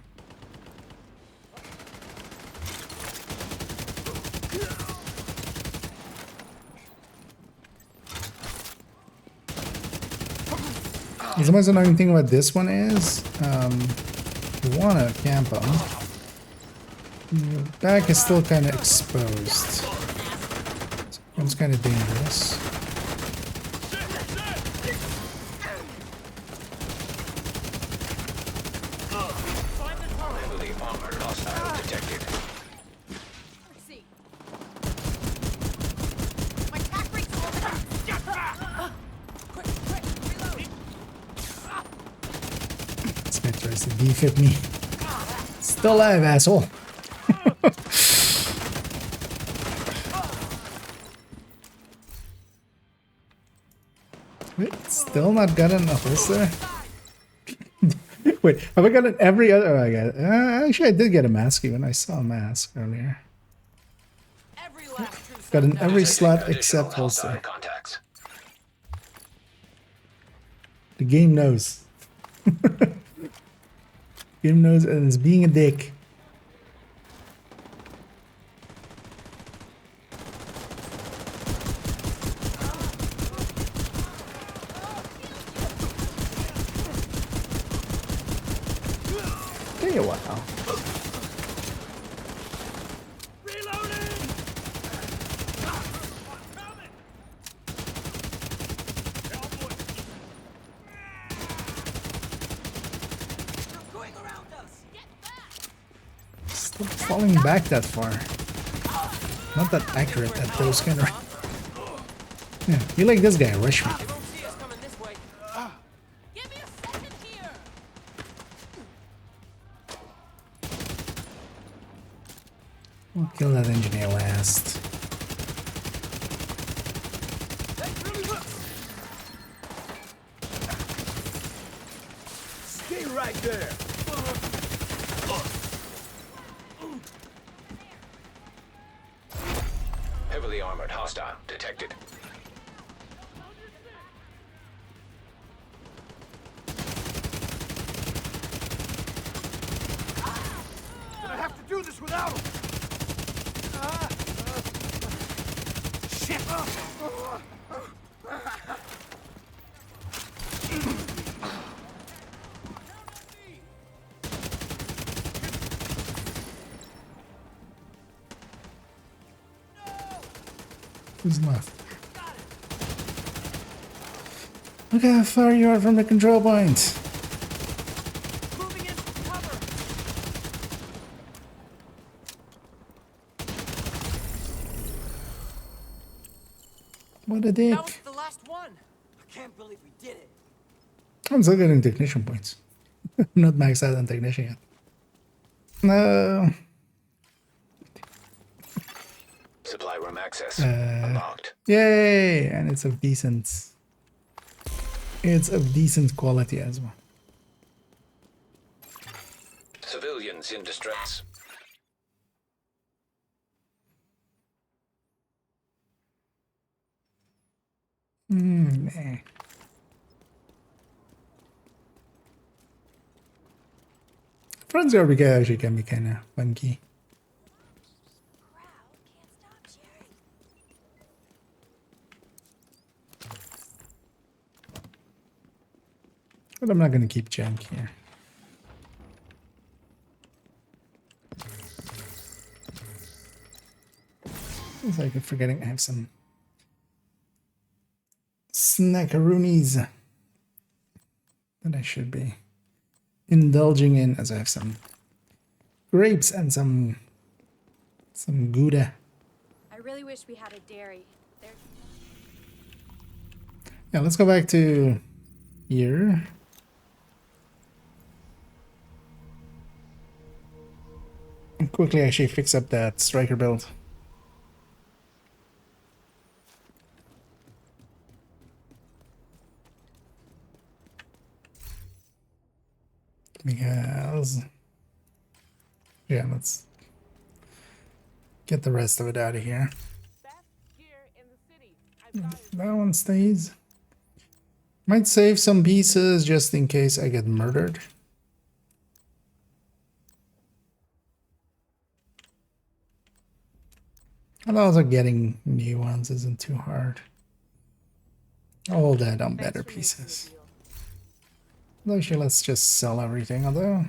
The most annoying thing about this one is, you want to camp them. Your back is still kind of exposed. So it's kind of dangerous. Heavily armored hostile detected. Let's see. My tack brakes are over. Get back! Quick, reload! This guy tries to defib me. Still alive, asshole. Wait, still not gotten a holster? Wait, have I gotten every other? Oh, I got it. Actually, I did get a mask even. I saw a mask earlier. Every last true Got in son every dies. slot Additional except hostile holster. contacts. The game knows. Game knows and is being a dick. Take a while. Stop falling back that far. Not that accurate at those kind of. Yeah, you like this guy, rush me. They won't see us coming this way. Give me a second here. We'll kill that engineer last. Stay right there. Heavily armored hostile detected. I have to do this without him. Shit. Who's left? Look how far you are from the control point. Moving in from cover. What a dick. That was the last one. I can't believe we did it. I'm still getting technician points. I'm not maxed out on technician yet. No. access unlocked. Yay! And it's of decent quality as well. Civilians in distress. Nah. Frenzy RPK actually can be kind of funky. Crowd can't stop cheering. But I'm not going to keep junk here. It's like I'm forgetting I have some snackaroonies that I should be indulging in, as I have some grapes and some Gouda. I really wish we had a dairy. There's Yeah, let's go back to here. And quickly actually fix up that striker build. Because yeah, let's get the rest of it out of here. Best gear in the city. I've got it. That one stays. Might save some pieces just in case I get murdered. And also getting new ones isn't too hard. All that on better pieces. Actually, let's just sell everything, although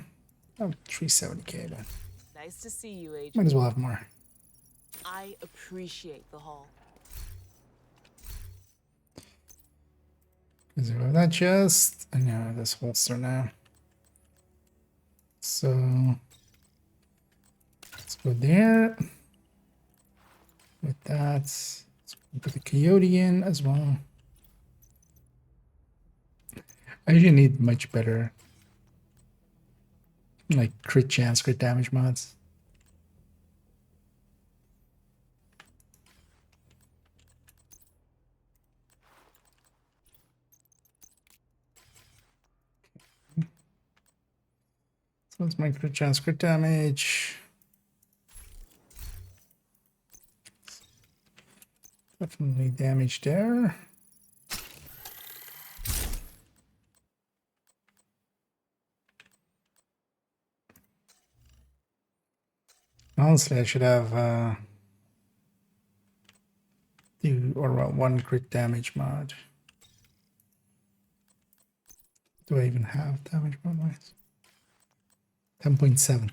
I have 370k, but Nice to see you, Agent. might as well have more. I appreciate the haul. Because we have that chest, and now this holster now. So let's go there. With that, let's put the coyote in as well. I usually need much better, like crit chance, crit damage mods. So let's make crit chance, crit damage. Definitely damage there. Honestly, I should have one crit damage mod. Do I even have damage mod wise? 10.7.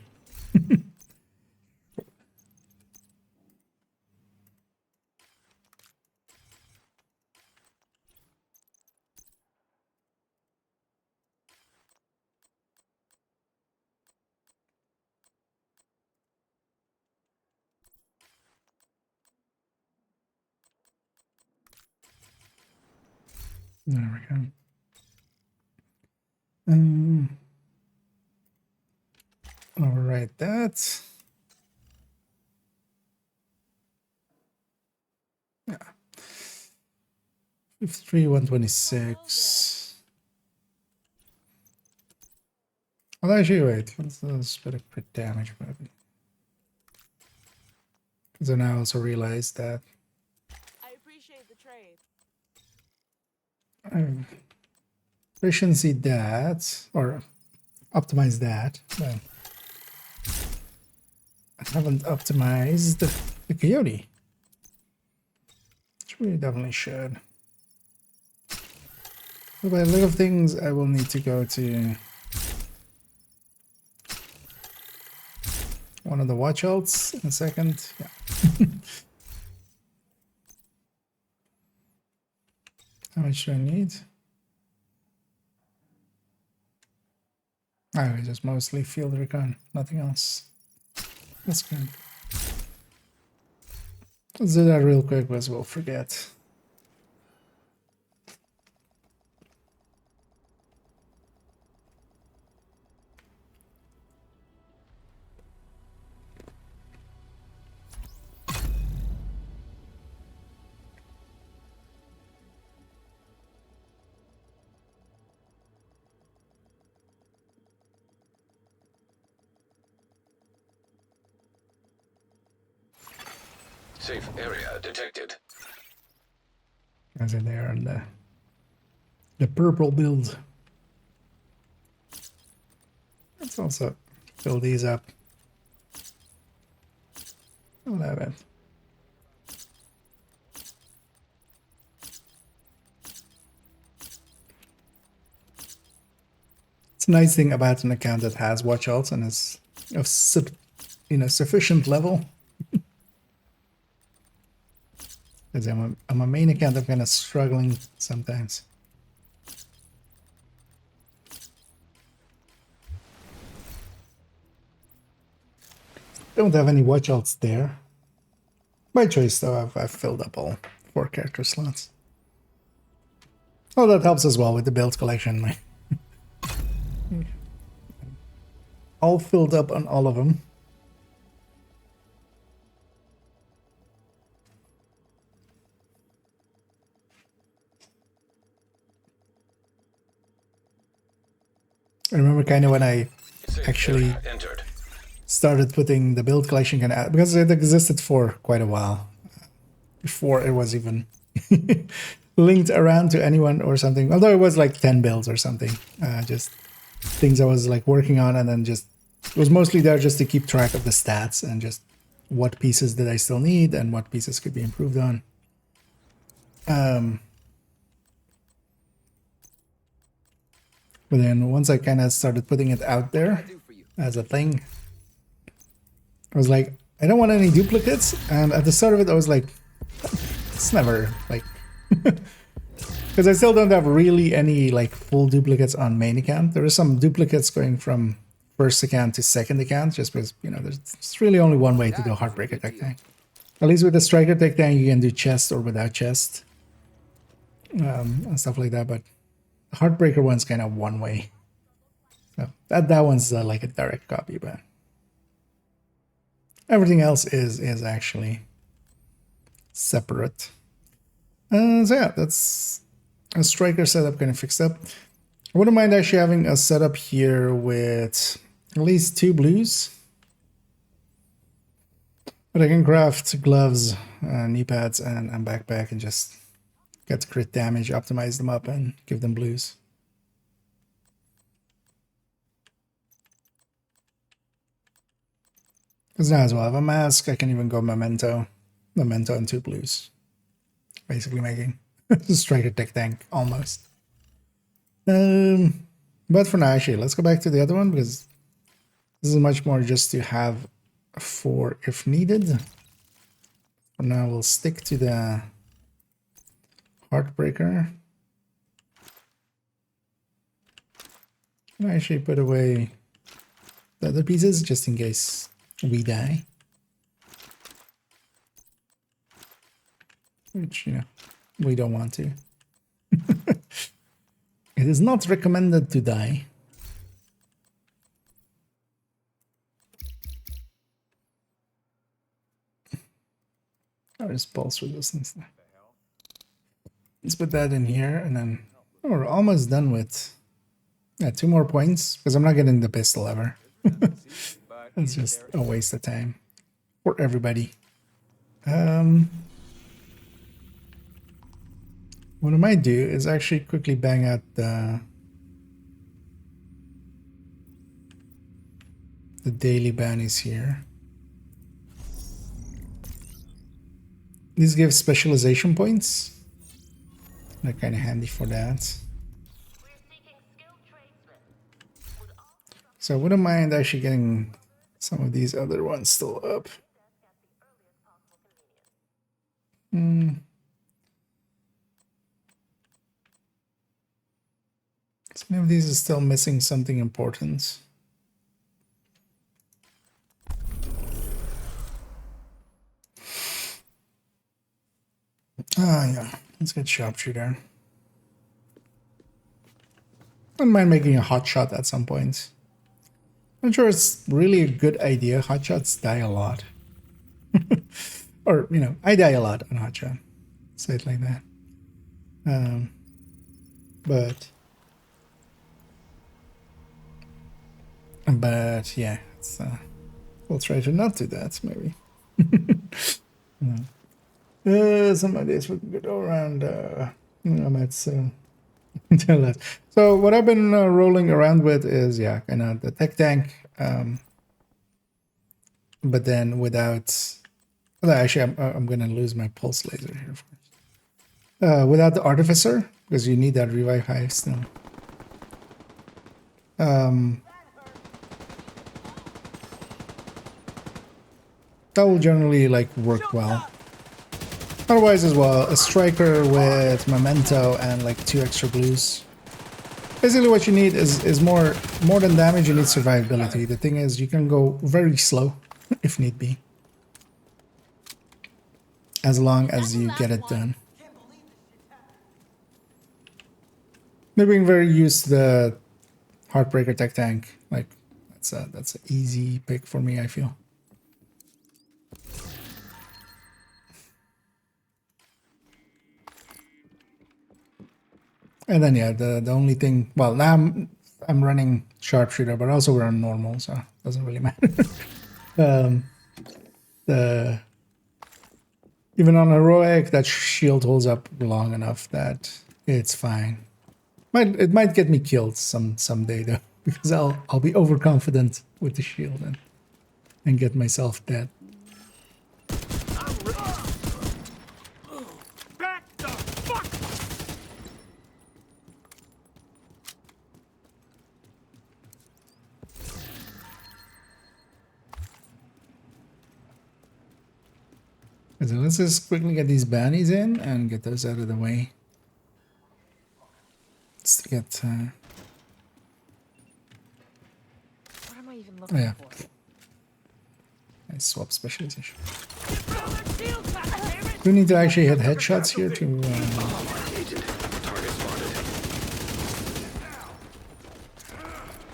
There we go. All right, that's yeah. 53, 126. Well, actually, wait. Let's put a crit damage maybe. Because then I also realized that I appreciate the trade. efficiency that, or optimize that, but I haven't optimized the coyote, which we definitely should. But by the look of things, I will need to go to one of the watch outs in a second. Yeah. How much do I need? I just mostly field recon, nothing else. That's good. Let's do that real quick, because we'll forget. Safe area detected. Guys are there on the purple build. Let's also fill these up. 11. It's a nice thing about an account that has watch outs and is of sufficient level. Because I'm a main account, I'm kind of struggling sometimes. Don't have any watch outs there. By choice, though, I've filled up all 4 character slots. Oh, that helps as well with the build collection. All filled up on all of them. I remember kind of when I Safe actually area entered. started putting the build collection kind of, because it existed for quite a while before it was even linked around to anyone or something. Although it was like 10 builds or something, just things I was like working on, and then just it was mostly there just to keep track of the stats and just what pieces did I still need and what pieces could be improved on. But then once I kind of started putting it out there as a thing, I was like, I don't want any duplicates. And at the start of it, I was like, it's never like, because I still don't have really any like full duplicates on main account. There are some duplicates going from first account to second account, just because, you know, there's really only one way to do Heartbreaker Tech Tank. At least with the Striker Tech Tank, you can do chest or without chest. And stuff like that, but the Heartbreaker one's kind of one way. So that one's like a direct copy, but everything else is actually separate. So yeah, that's a Striker setup kind of fixed up. I wouldn't mind actually having a setup here with at least 2 blues. But I can craft gloves, knee pads, and backpack and just get crit damage, optimize them up, and give them blues. Because now as well, I have a mask, I can even go memento and 2 blues. Basically making a Striker Tech Tank, almost. But for now, actually, let's go back to the other one, because this is much more just to have 4 if needed. For now, we'll stick to the Heartbreaker. I actually put away the other pieces just in case we die. Which, you know, we don't want to. It is not recommended to die. There's pulse resistance there. Let's put that in here, and then we're almost done with 2 more points, because I'm not getting the pistol ever. It's just a waste of time for everybody. What I might do is actually quickly bang out the daily bounties here. These give specialization points. They're kind of handy for that. So I wouldn't mind actually getting some of these other ones still up. Some of these are still missing something important. Ah, yeah. Let's get Sharpshooter. I don't mind making a hot shot at some point. I'm not sure it's really a good idea. Hot shots die a lot. Or, you know, I die a lot on hot shot. Say it like that. But yeah, it's, we'll try to not do that, maybe. Some ideas we could go around. I'm at tell that. So what I've been rolling around with is kind of the tech tank, but then without. Well, actually, I'm gonna lose my pulse laser here first. Without the artificer, because you need that revive hive still. That will generally like work well. Otherwise as well, a striker with memento and like 2 extra blues. Basically what you need is more than damage, you need survivability. The thing is you can go very slow if need be. As long as you get it done. Maybe being very used to the Heartbreaker tech tank. Like that's an easy pick for me, I feel. And then the only thing, well, now I'm running sharpshooter, but also we're on normal, so it doesn't really matter. Even on heroic, that shield holds up long enough that it's fine. It might get me killed someday though, because I'll be overconfident with the shield and get myself dead. Back the fuck! So let's just quickly get these bannies in and get those out of the way. Let's get. What am I even looking Oh, yeah. for? I swap specialization. We need to actually hit headshots here to. Agent. Target spotted.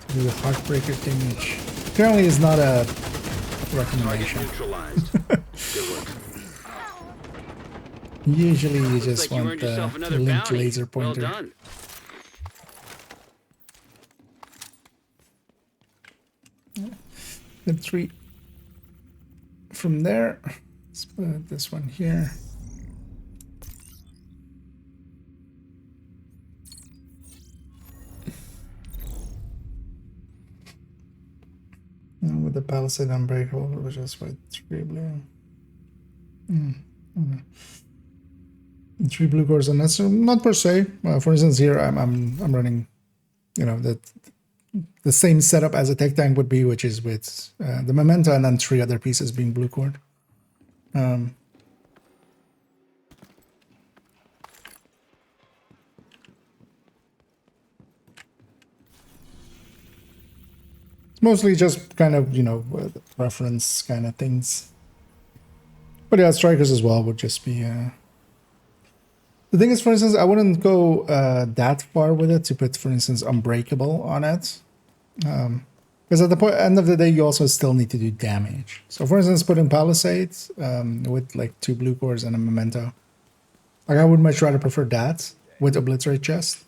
To do the heartbreaker thing, which apparently is not a recommendation. Neutralized. Good work. Usually you Looks just like you want earned the yourself another linked bounty. laser pointer. Well done. Get 3 from there. Let's put this one here. And with the Palisade Unbreakable, which is with 3 blue. 3 blue cores, and that's not per se. For instance, here I'm running, the same setup as a tech tank would be, which is with the memento and then 3 other pieces being blue cord. It's mostly just kind of reference kind of things. But yeah, strikers as well would just be. The thing is, for instance, I wouldn't go that far with it to put, for instance, Unbreakable on it. Because at the end of the day, you also still need to do damage. So, for instance, put in Palisades with like 2 blue cores and a memento. Like, I would much rather prefer that with Obliterate Chest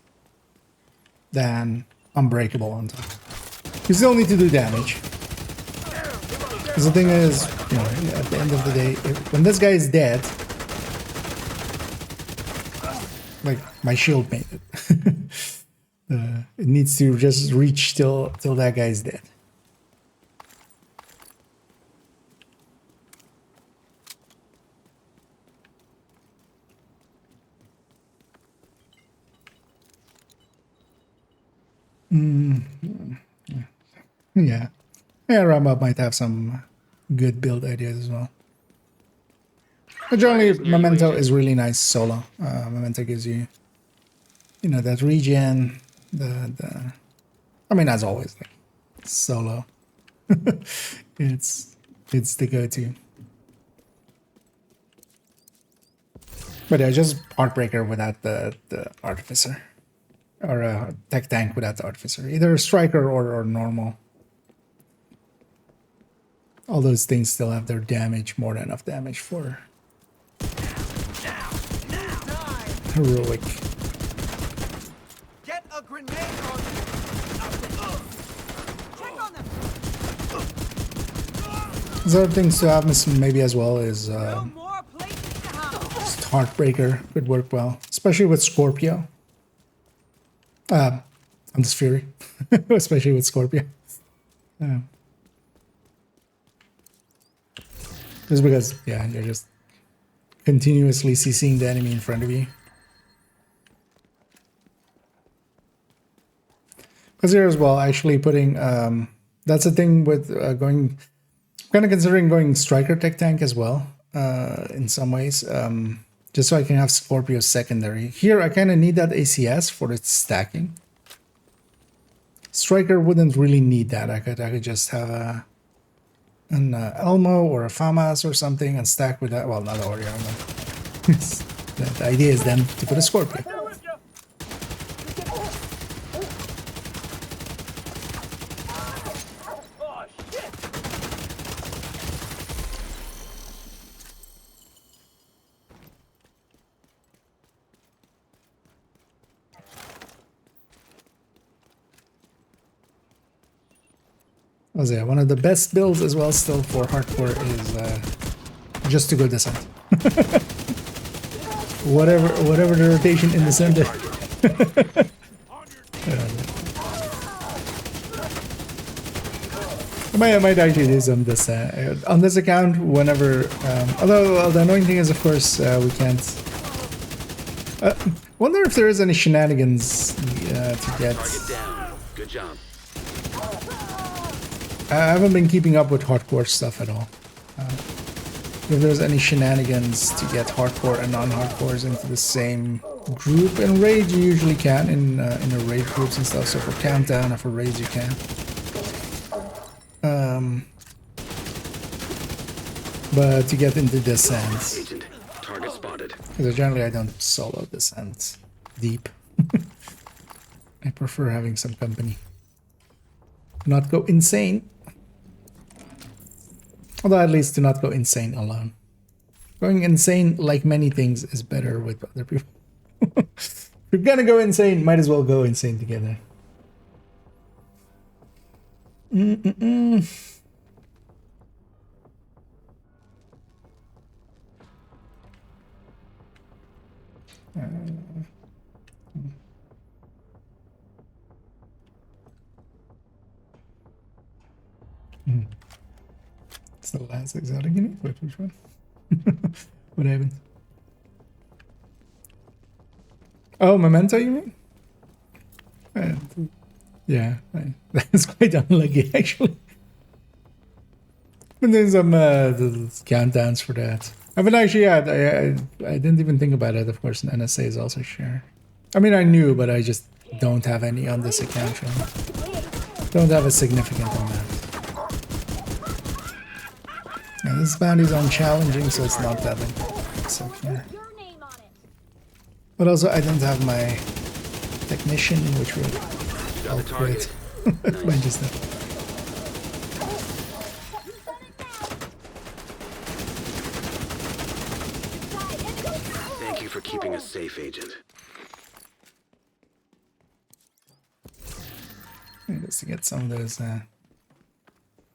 than Unbreakable on top. You still need to do damage. Because the thing is, at the end of the day, when this guy is dead, like, my shield made it. It needs to just reach till that guy is dead. Yeah. Rama might have some good build ideas as well. But generally, Memento is really nice solo. Memento gives you, that regen. I mean, as always, like, solo. it's the go-to. But yeah, just Heartbreaker without the Artificer. Or a tech tank without the Artificer. Either Striker or normal. All those things still have their damage, more than enough damage for heroic. Get a grenade on you! Check on them! There's other things to have maybe as well is No more places to hide. Heartbreaker could work well, especially with Scorpio. On this Fury, especially with Scorpio. Just because, yeah, you're just continuously CCing the enemy in front of you. Because here as well, actually putting, that's the thing with going, kind of considering going Striker Tech Tank as well, in some ways, just so I can have Scorpio secondary. Here, I kind of need that ACS for its stacking. Striker wouldn't really need that. I could just have an Elmo or a FAMAS or something and stack with that. Well, not Oreo. The idea is then to put a Scorpio. Oh yeah, one of the best builds as well still for hardcore is just to go descent. whatever the rotation in the center. I might actually do some descent on this account whenever. Although the annoying thing is, of course, we can't. Wonder if there is any shenanigans to get. Target down. Good job. I haven't been keeping up with hardcore stuff at all. If there's any shenanigans to get hardcore and non-hardcores into the same group, in raid you usually can in the raid groups and stuff. So for countdown or for raids you can. But to get into descent, Agent. Target spotted. because generally I don't solo descent deep. I prefer having some company. Not go insane. Although at least do not go insane alone. Going insane, like many things, is better with other people. If you're gonna go insane, might as well go insane together. It's the last exotic unit? Wait, which one? What happened? Oh, Memento, you mean? Yeah, that's quite unlucky, actually. But there's some countdowns for that. I mean, actually, yeah, I didn't even think about it. Of course, NSA is also shared. I mean, I knew, but I just don't have any on this account. Don't have a significant on that. Yeah, this bounty is unchallenging, so it's not that big. So, yeah. But also, I don't have my technician, which would help target. with my just that. Thank you for keeping us safe, Agent. Just to get some of those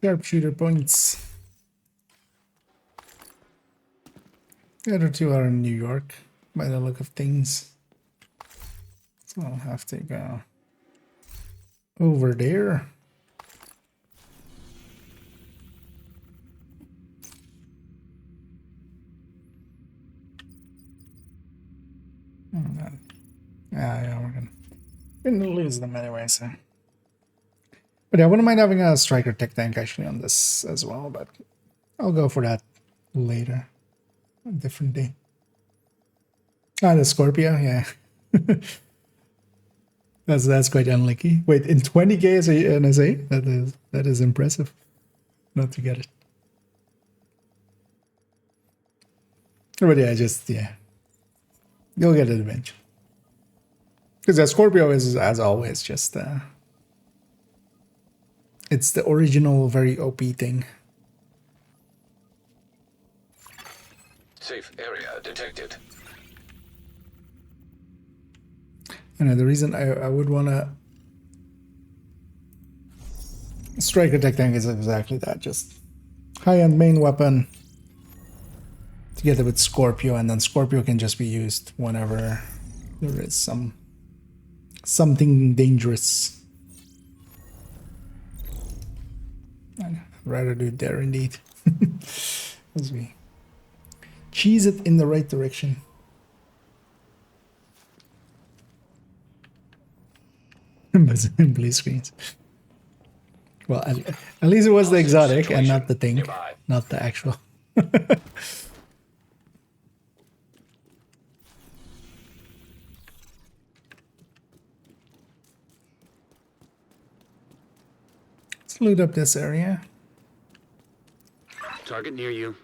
sharpshooter points. The other two are in New York, by the look of things. So I'll have to go over there. Yeah, we're gonna lose them anyway, so. But yeah, I wouldn't mind having a striker tech tank actually on this as well, but I'll go for that later. A different day. Ah, the Scorpio, yeah. That's quite unlucky. Wait, in 20k as a NSA? That is impressive. Not to get it. But yeah, you'll get it eventually. Because the Scorpio is, as always, just it's the original very OP thing. Safe area detected. And the reason I would want to strike a tech tank is exactly that. Just high-end main weapon. together with Scorpio, and then Scorpio can just be used whenever there is something dangerous. I'd rather do there indeed. As we cheese it in the right direction. Blue screens. Well, at least it was the exotic and not the thing, not the actual. Let's loot up this area. Target near you.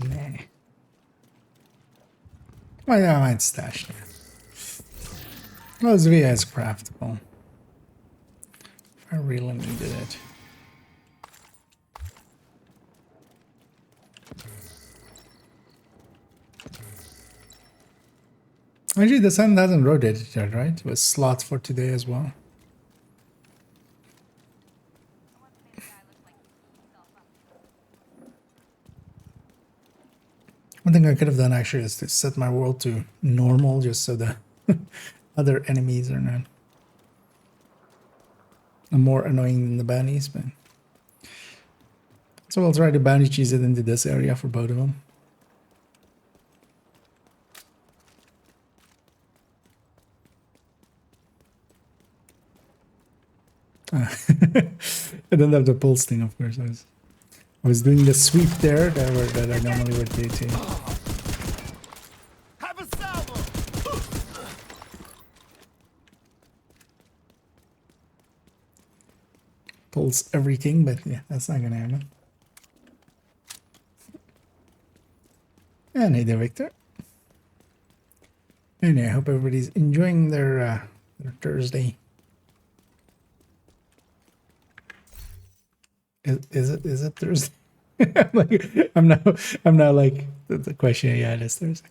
Nah. Well, I might stash there. Well, this VI is craftable. If I really needed it. Actually, the sun hasn't rotated yet, right? It was slots for today as well. One thing I could have done actually is to set my world to normal just so the other enemies are not more annoying than the bounties, but so I'll try to bounty cheese it into this area for both of them. I don't have the pulse thing, of course. I was doing the sweep there that I normally would do too. Have a salvo. Pulse everything, but yeah, that's not gonna happen. And hey there, Victor. And I hope everybody's enjoying their Thursday. Is it Thursday? I'm not like the question. Yeah, it is Thursday.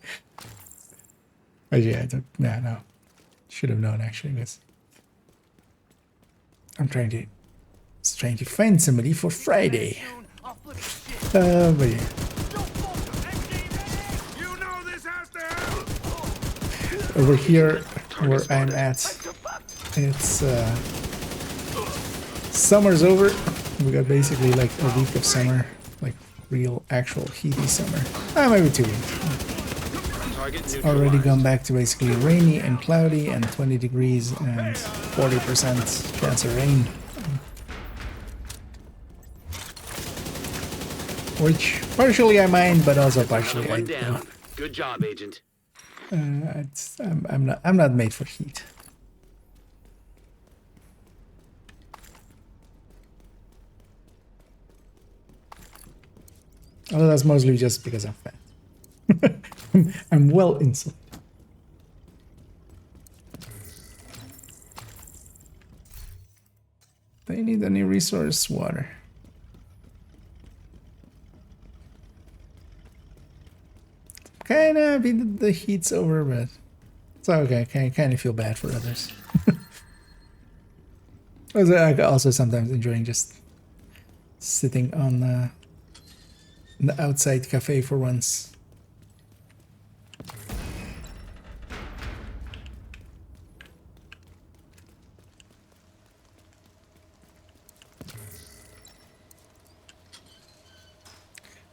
Actually, I don't. Yeah, no. Should have known actually. Because I'm trying to find somebody for Friday. But yeah. You know this has to happen. Over here where I'm at, it's summer's over. We got basically like a week of summer, like real actual heaty summer. Maybe 2 weeks. Already gone back to basically rainy and cloudy and 20 degrees and 40% chance of rain. Which partially I mind, but also partially I down. Good job, Agent. I'm not made for heat. Although that's mostly just because I'm fat. I'm well insulated. They need a new resource, water. Kinda, the heat's over, but it's okay. I kind of feel bad for others. I also sometimes enjoying just sitting on the outside cafe for once.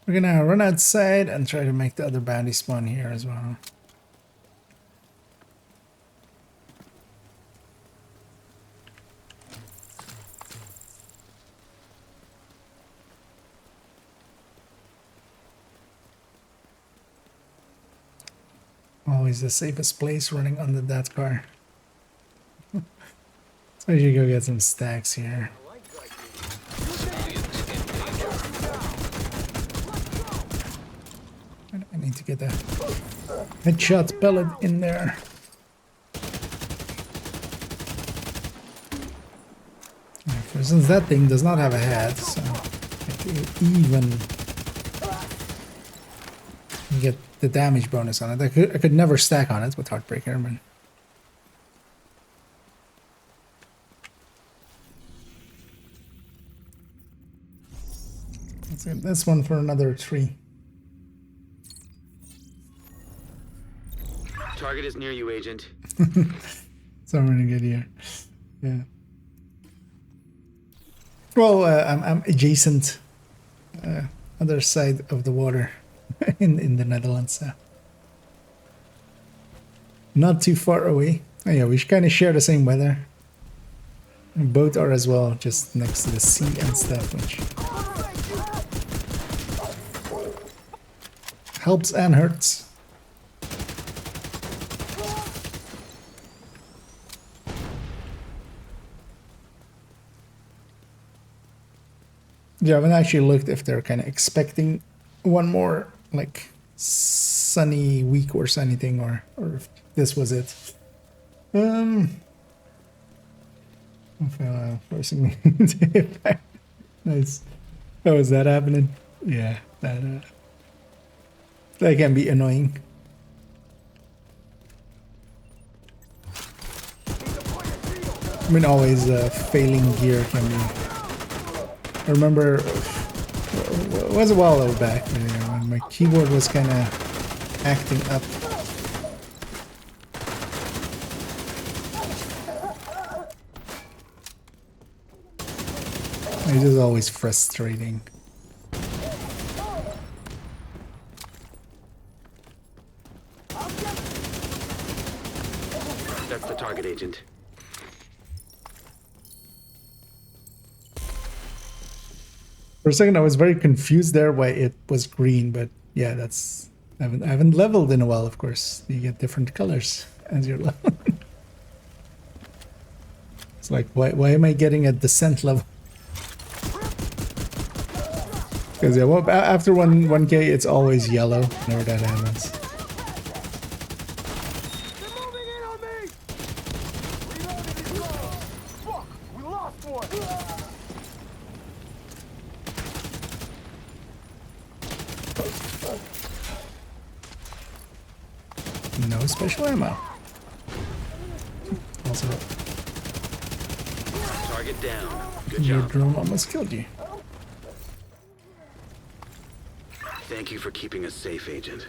We're gonna run outside and try to make the other bounty spawn here as well. Always the safest place running under that car. So I should go get some stacks here. I need to get a headshot pellet in there. So since that thing does not have a head, so I could even get the damage bonus on it. I could never stack on it with Heartbreaker, but let's get this one for another 3. Target is near you, Agent. So really good here. Yeah. Well, I'm adjacent, other side of the water, in the Netherlands. So. Not too far away. Oh yeah, we kind of share the same weather. Both are as well, just next to the sea and stuff, which helps and hurts. Yeah, I haven't actually looked if they're kind of expecting one more like sunny week or sunny thing, or if this was it. Forcing me to hit back. Nice. Oh, is that happening? Yeah, that can be annoying. I mean, always failing gear can be. I remember it was a while back when my keyboard was kind of acting up. It is always frustrating. That's the target, Agent. For a second, I was very confused there why it was green, but yeah, that's I haven't leveled in a while. Of course, you get different colors as you're leveling. It's like why am I getting a descent level? Because yeah, well, after 1K, it's always yellow. Whenever that happens. They're moving in on me! Reloading is low! Fuck! We lost one! No special ammo. Also, Target down. Good your job. drone almost killed you. Thank you for keeping us safe, Agent.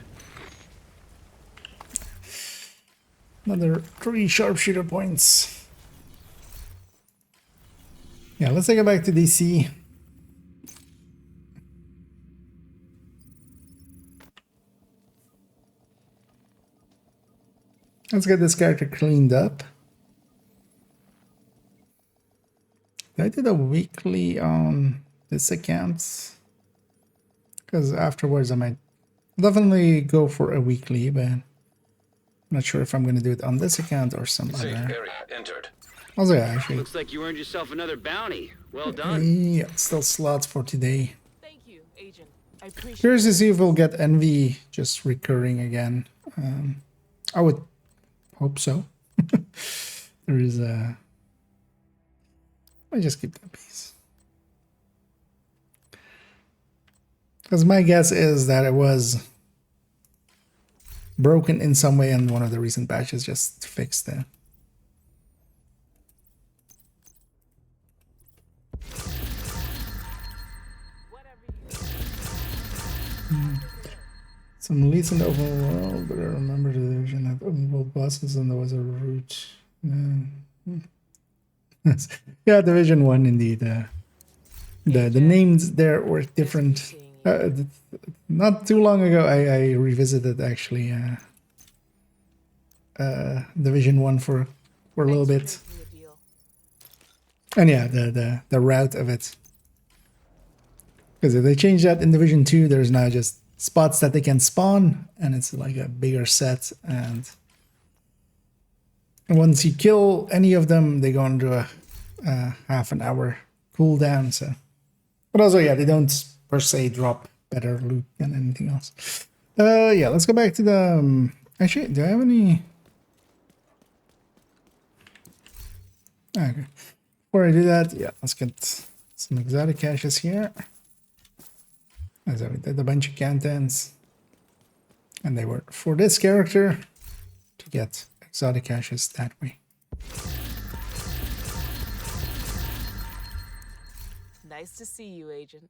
Another 3 sharpshooter points. Yeah, let's take it back to DC. Let's get this character cleaned up. I did a weekly on this account, because afterwards I might definitely go for a weekly, but I'm not sure if I'm going to do it on this account or some Safe other. area entered. Also, yeah, actually, Looks like you earned yourself another bounty. Well done. yeah, still slots for today. Thank you, Agent. I appreciate Curious to see if we'll get Envy just recurring again. I would hope so. There is a... I just keep that piece. Because my guess is that it was broken in some way and one of the recent patches just fixed it. Some elites in the open world, but I remember the division had open world bosses and there was a route. Yeah, Division 1 indeed. The names there were different. Not too long ago, I revisited actually Division 1 for a little bit. And yeah, the route of it. Because if they change that in Division 2, there's now just spots that they can spawn, and it's like a bigger set. And once you kill any of them, they go into a half an hour cooldown. So, but also, yeah, they don't per se drop better loot than anything else. Yeah, let's go back to the. Actually, do I have any? Okay. Before I do that, yeah, let's get some exotic caches here. As I did a bunch of cantons. And they were for this character to get exotic caches that way. Nice to see you, Agent.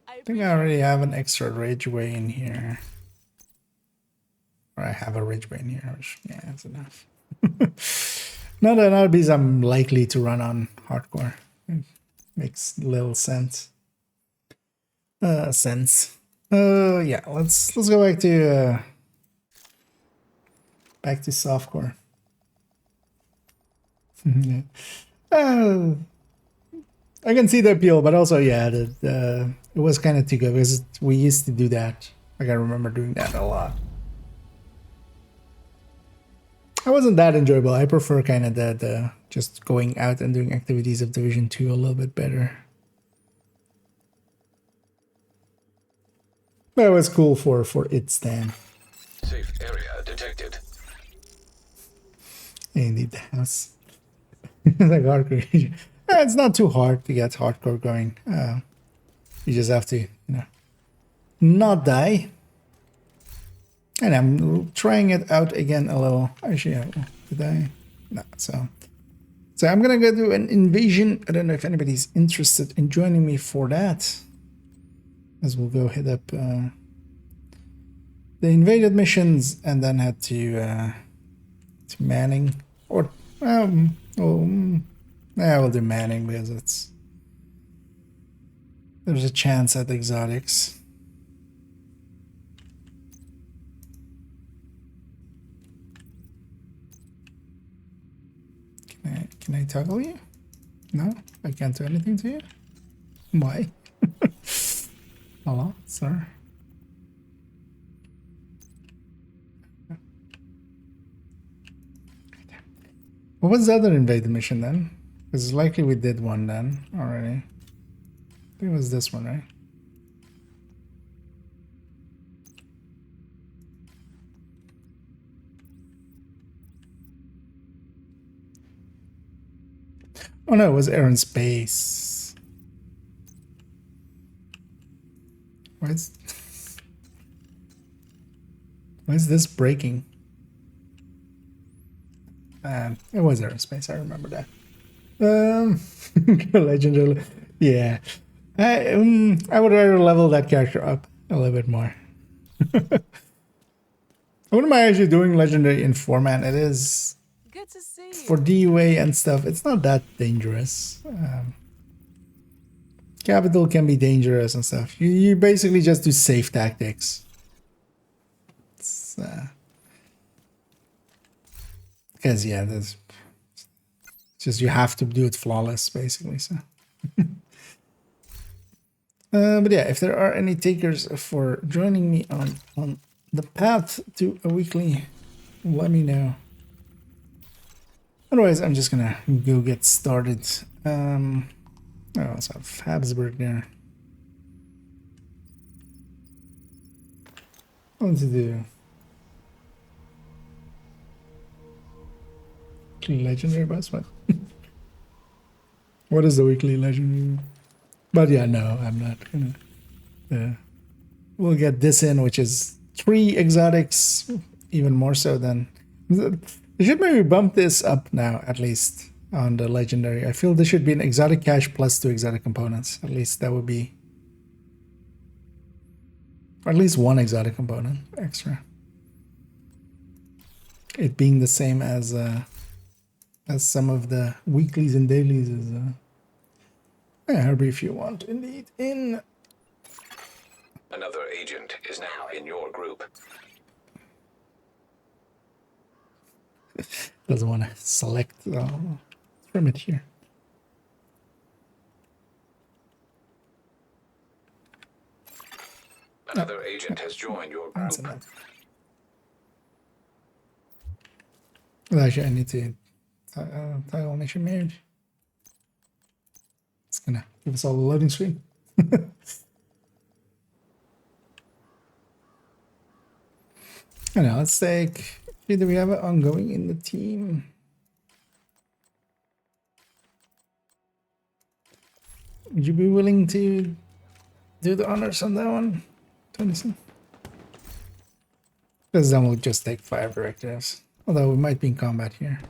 I think I already have an extra ridgeway in here. Or I have a ridgeway in here, which, yeah, that's enough. Not because I'm likely to run on hardcore. It makes little sense. Yeah, let's go back to softcore. Yeah. I can see the appeal, but also, yeah, it was kind of too good because we used to do that. Like, I remember doing that a lot. It wasn't that enjoyable. I prefer kind of the just going out and doing activities of Division 2 a little bit better. But it was cool for its stand. Safe area detected. Indeed, the house. Like hardcore. It's not too hard to get hardcore going. You just have to, you know, not die. And I'm trying it out again a little. Actually, did I? No, so I'm gonna go do an invasion. I don't know if anybody's interested in joining me for that. As we'll go hit up the invaded missions and then head to Manning. Or yeah, we'll do Manning because there's a chance at exotics. Can I toggle you? No, I can't do anything to you. Why? Hello, sir. What was the other invaded mission then? Because it's likely we did one then already. I think it was this one, right? Oh no, it was air and space. Why is this breaking? It was air and space, I remember that. Legendary. Yeah. I would rather level that character up a little bit more. I wouldn't mind actually doing legendary in 4-man. It is Good to see you. for DUA and stuff. It's not that dangerous. Capital can be dangerous and stuff. You basically just do safe tactics. It's, because yeah, there's just you have to do it flawless basically. So. But yeah, if there are any takers for joining me on the path to a weekly, let me know. Otherwise, I'm just gonna go get started. I also have Habsburg there. I want to do legendary boss. What? What is the weekly legendary? But yeah, no, I'm not gonna. We'll get this in, which is 3 exotics, even more so than. They should maybe bump this up now, at least on the legendary. I feel this should be an exotic cache plus 2 exotic components. At least that would be. Or at least 1 exotic component extra. It being the same as some of the weeklies and dailies is. Yeah, Herbie, if you want, indeed. Another agent is now in your group. Doesn't want to select. Trim it here. Another agent has joined your That's group. enough. Well, actually, I need to title nation marriage. It's gonna give us all a loading screen. I know, let's take Okay, do we have it ongoing in the team? Would you be willing to do the honors on that one, Tennyson? Because then we'll just take 5 directives. Although we might be in combat here.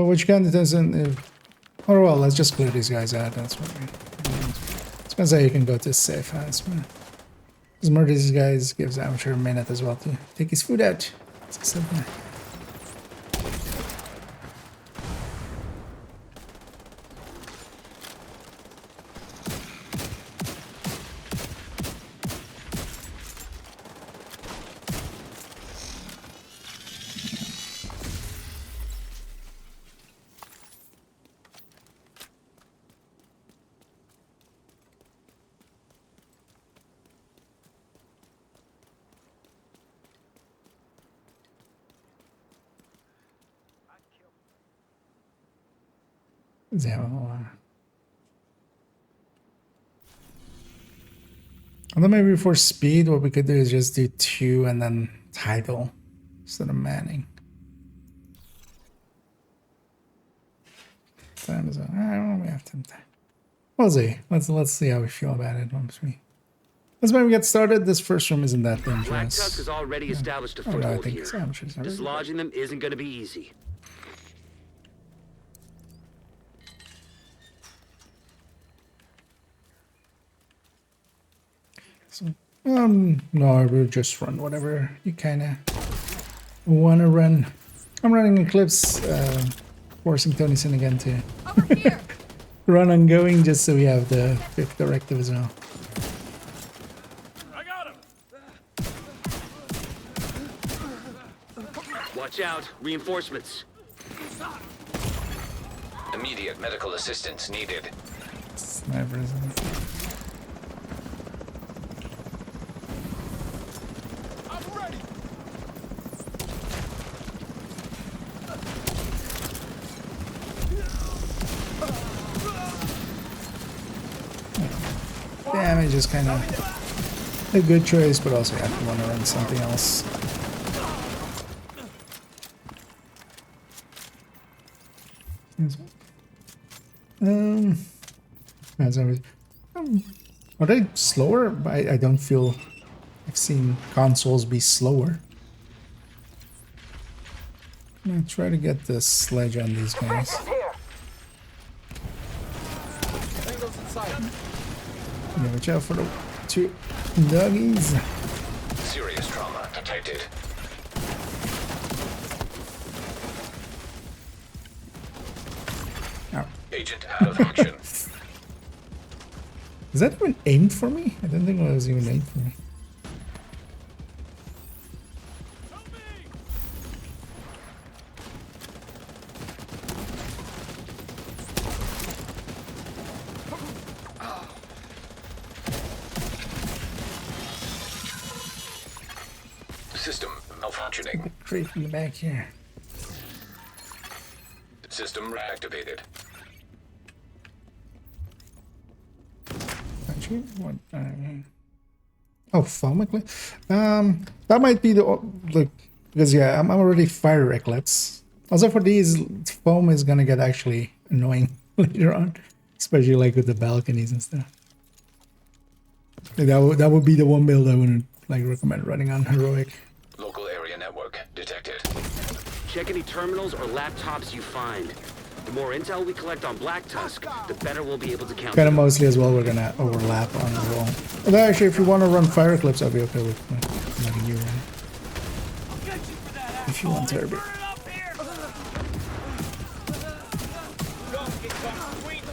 Which candidate doesn't? Oh well, let's just clear these guys out. That's what I was gonna say. You can go to safe house, man. Because murder these guys gives amateur a minute as well to take his food out. It's simple. Although maybe for speed, what we could do is just do 2 and then title instead of manning. Time is up. I don't know. We have time. We'll see. Let's see how we feel about it once we get started. This first room isn't that dangerous. Black Tusk has already established a I foothold think here. it's amateurs. Dislodging them isn't going to be easy. So, no, we'll just run whatever you kind of want to run. I'm running Eclipse, forcing Tonyson again to Over here. run ongoing just so we have the 5th directive as well. I got him. Watch out, reinforcements. Immediate medical assistance needed. Snipers. I'm ready. Damage is kind of a good choice, but also have to want to run something else. As always, are they slower? I don't feel I've seen consoles be slower. I'm gonna try to get the sledge on these guys. Angles inside. Yeah, watch out for the 2 doggies. Serious trauma detected. Ow. Agent out of action. Is that even aimed for me? I don't think it was even aimed for me. System malfunctioning. Creepy back here. System reactivated. Actually, what? Oh, foamically. That might be the like because yeah, I'm already fire eclipse. Also for these, foam is gonna get actually annoying later on, especially like with the balconies and stuff. Like that would be the one build I wouldn't like recommend running on heroic. Local area network detected. Check any terminals or laptops you find. The more intel we collect on Black Tusk, the better we'll be able to count. Kind of mostly as well, we're gonna overlap on the wall. Although actually, if you want to run fire eclipse, I'll be okay with letting you run. I'll get you for that. If you want Herbie. Burn it up here. Don't get some sweet.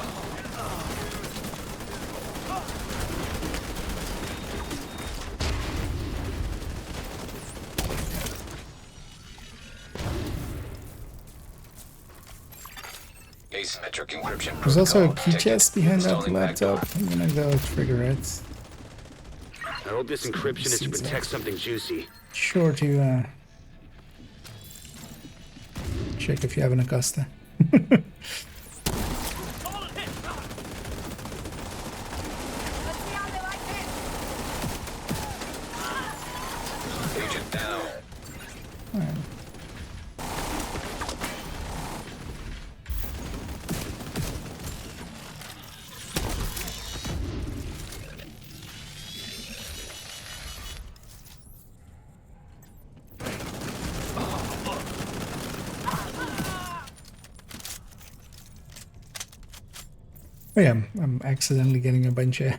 Asymmetric encryption. There's also a protocol key detected. chest behind that Installing laptop. I'm gonna go trigger it. I hope this encryption is to protect something juicy. Sure to check if you have an Acosta. Agent down. Oh yeah, I'm accidentally getting a bunch of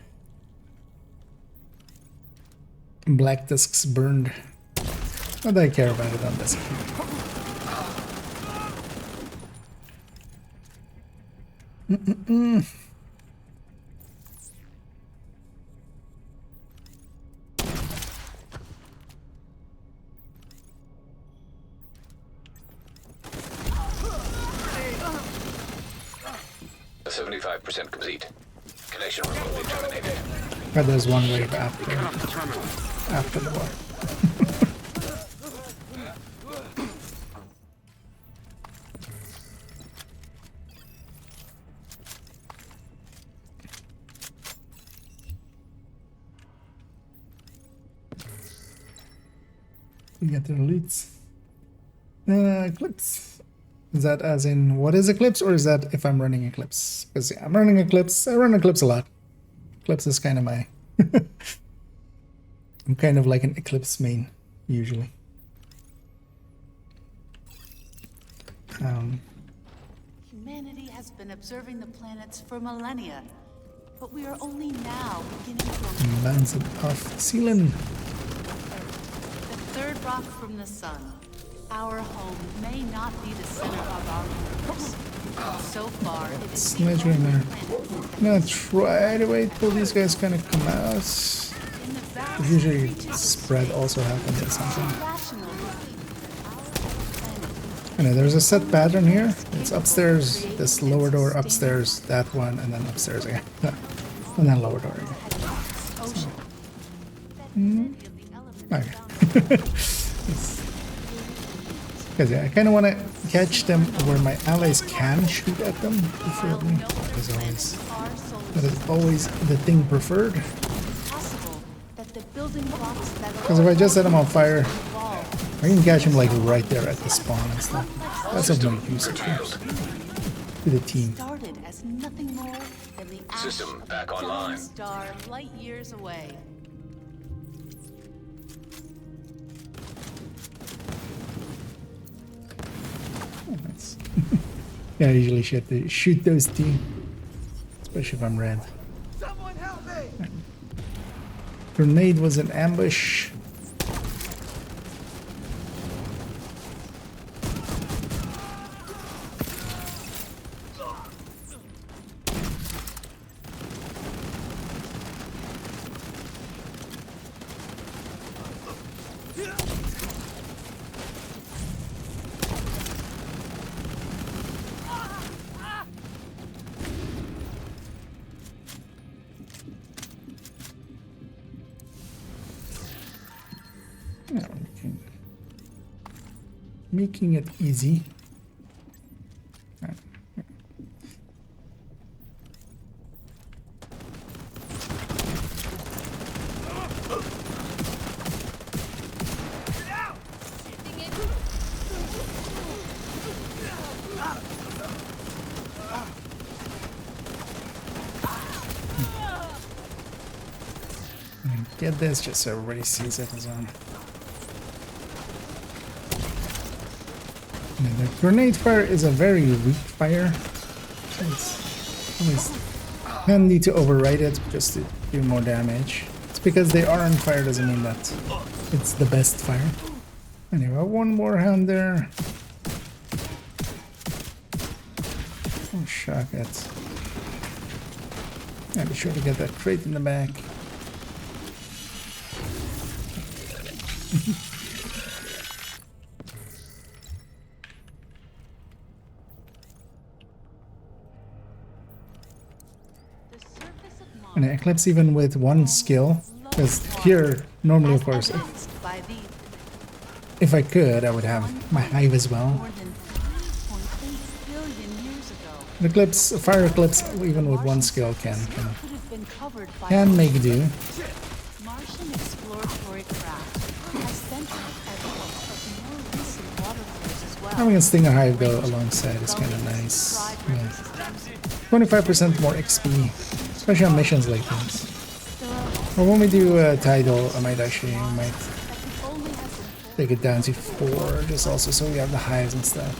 black discs burned. Not that I care about it on this. A 75% complete. Connection remotely terminated. But there's one wave Cut off the after terminal. the war. We get the elites. Eclipse. Is that as in what is Eclipse, or is that if I'm running Eclipse? Because yeah, I'm running Eclipse. I run Eclipse a lot. Eclipse is kind of my... I'm kind of like an Eclipse main, usually. Humanity has been observing the planets for millennia, but we are only now beginning to Bouncing off ceiling. the third rock from the sun. Our home may not be the center of our universe. So far, it is the Snitch right only there. planet I'm gonna try to wait till these guys kind of come out. in the vast Usually reaches of spread also happens or something. rational I know there's a set pattern here. It's upstairs, this lower door, upstairs, that one, and then upstairs again. And then lower door again. ocean. Okay. Because yeah, I kind of want to catch them where my allies can shoot at them, preferably. As always. That is always the thing preferred. Possible that the building blocks that Because if I just set them on fire, wall I can catch them like right there at the spawn and stuff. That's of no use, of course, to the team. started as nothing more than the ash System back of a online. dying star light years away. Nice. Yeah, I usually shoot those two, especially if I'm red. Someone help me! Grenade was an ambush. Yeah, making it easy. Get this just so everybody sees it as well. And the grenade fire is a very weak fire. So it's always handy to override it just to do more damage. It's because they are on fire doesn't mean that it's the best fire. Anyway, one more hand there. Oh, shock it. Yeah, be sure to get that crate in the back. And Eclipse, even with one skill, Because here, normally, of course, evidenced by the if I could, I would have my hive as well. more than 3.8 billion years ago. The clips, fire eclipse, even with one skill, can Could have been covered by make do. Martian exploratory craft has centered at the of more recent water flows as well. Having a stinger hive go alongside is kind of nice. Yeah. 25% more XP, especially on missions like this. Or when we do tidal, I might take it down to 4, just also so we have the hives and stuff.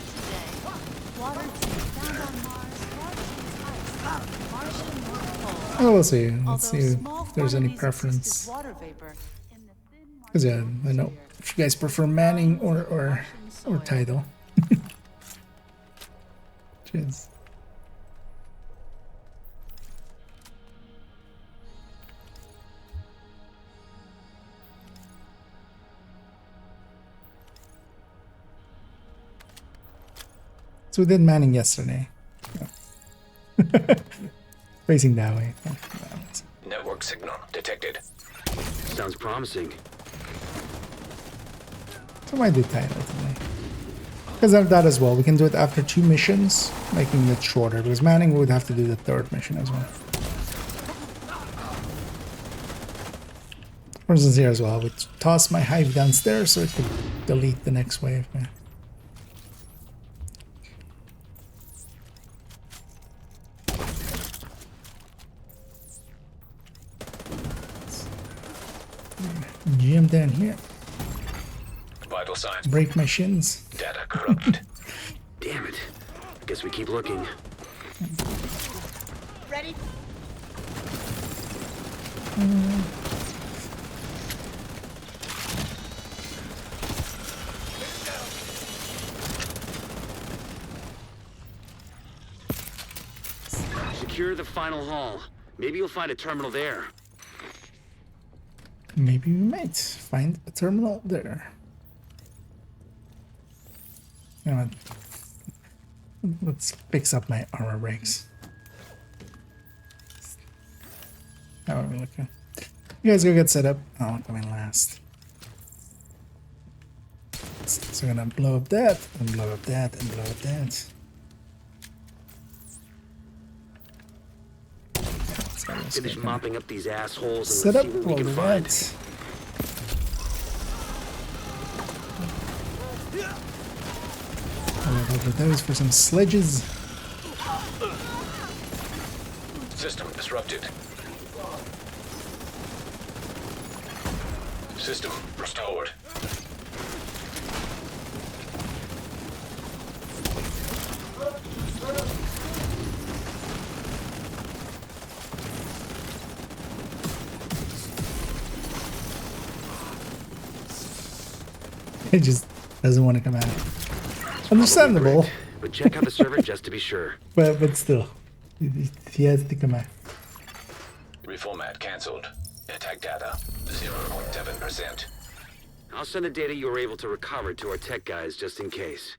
Oh, we'll see. Let's see if there's any preference. Because yeah, I know if you guys prefer Manning or tidal. Cheers. So we did Manning yesterday. Yeah. Facing that way. Network signal detected. Sounds promising. So I might do title today. Because of that as well, we can do it after 2 missions, making it shorter. Because Manning would have to do the 3rd mission as well. For instance, here as well, I would toss my hive downstairs so it could delete the next wave. Yeah. Jam down here. Vital signs. Break my shins. Data corrupted. Damn it. I guess we keep looking. Ready? Secure the final hall. Maybe you'll find a terminal there. Maybe we might find a terminal there. You know what? Let's fix up my armor breaks. How are we looking? You guys go get set up. I'll come in last. So we're gonna blow up that, and blow up that, and blow up that. Finish mopping up these assholes and Set let's up see what we all can of find. that. I'll over those for some sledges. System disrupted. System restored. It just doesn't want to come out. Understandable, Correct. But check out the server just to be sure. but still, he has to come out. Reformat cancelled. Attack data 0.7%. I'll send the data you were able to recover to our tech guys just in case.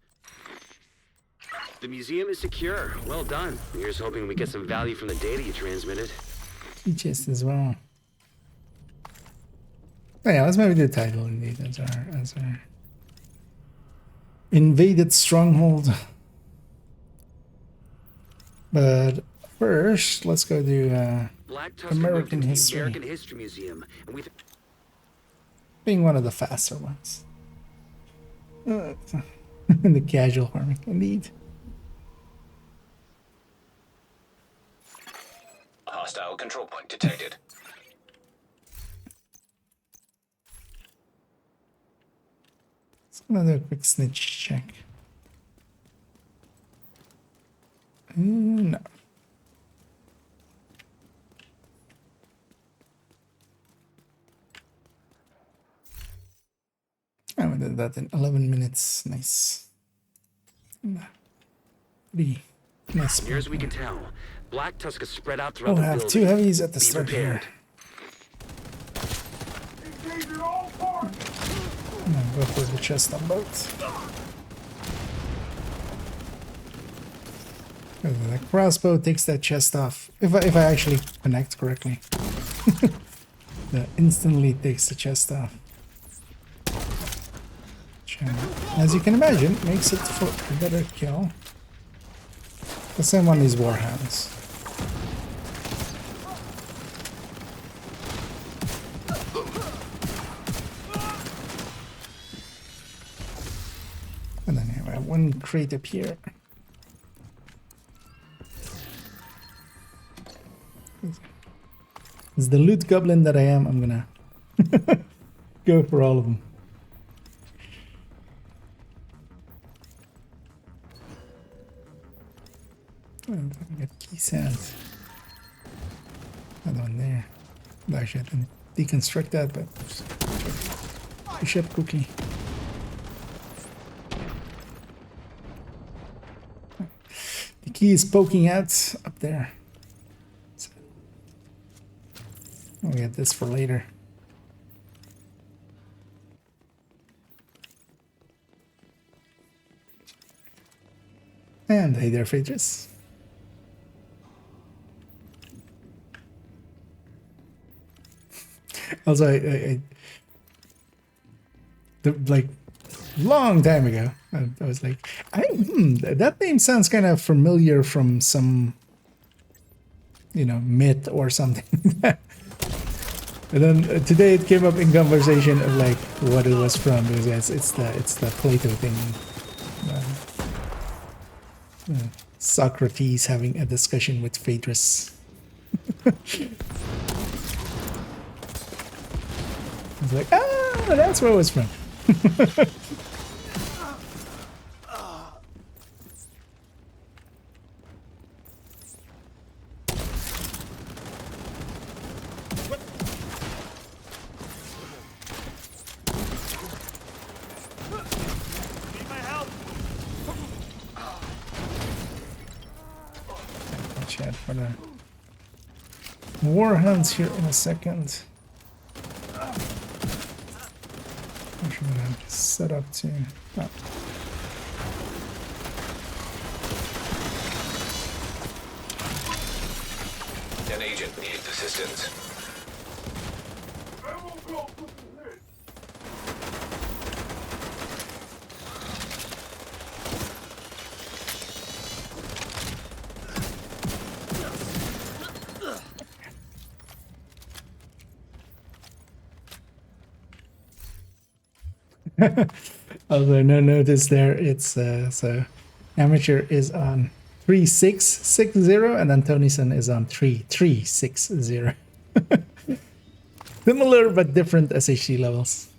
The museum is secure. Well done. Here's hoping we get some value from the data you transmitted. Key chest as well. Oh yeah, let's maybe do the title indeed as our invaded stronghold. But first, let's go do Black Tusk American moved into history. the American History Museum, and we being one of the faster ones. The casual farming, indeed. Hostile control point detected. Let's do a quick snitch check. No. I did that in 11 minutes. Nice. Pretty nice. near as we can tell, Black Tusk is spread out throughout We'll the have building. 2 heavies at the Be start here. prepared. Engage at all parts. Go for the chest on both. The crossbow takes that chest off. If I actually connect correctly. that instantly takes the chest off. Which, as you can imagine, makes it for a better kill. The same on these warhounds. And then I have one crate up here. As the loot goblin that I am, I'm gonna go for all of them. Oh, I got key sands. Another one there. Actually, I didn't deconstruct that, but bishop cookie. The key is poking out up there. So, we'll get this for later. And hey there, Phaedrus. Also, like long time ago, I was like, that name sounds kind of familiar from some, you know, myth or something. And then today it came up in conversation of like what it was from. Because it's the Plato thing. Socrates having a discussion with Phaedrus. I was like, ah, that's where it was from. Need my help? Chat for the warhounds here in a second. Actually, I'm gonna set up to. Oh. An agent needs assistance. Although no notice there, it's so amateur is on 3660 and then Tonyson is on 3360. Similar but different SHC levels.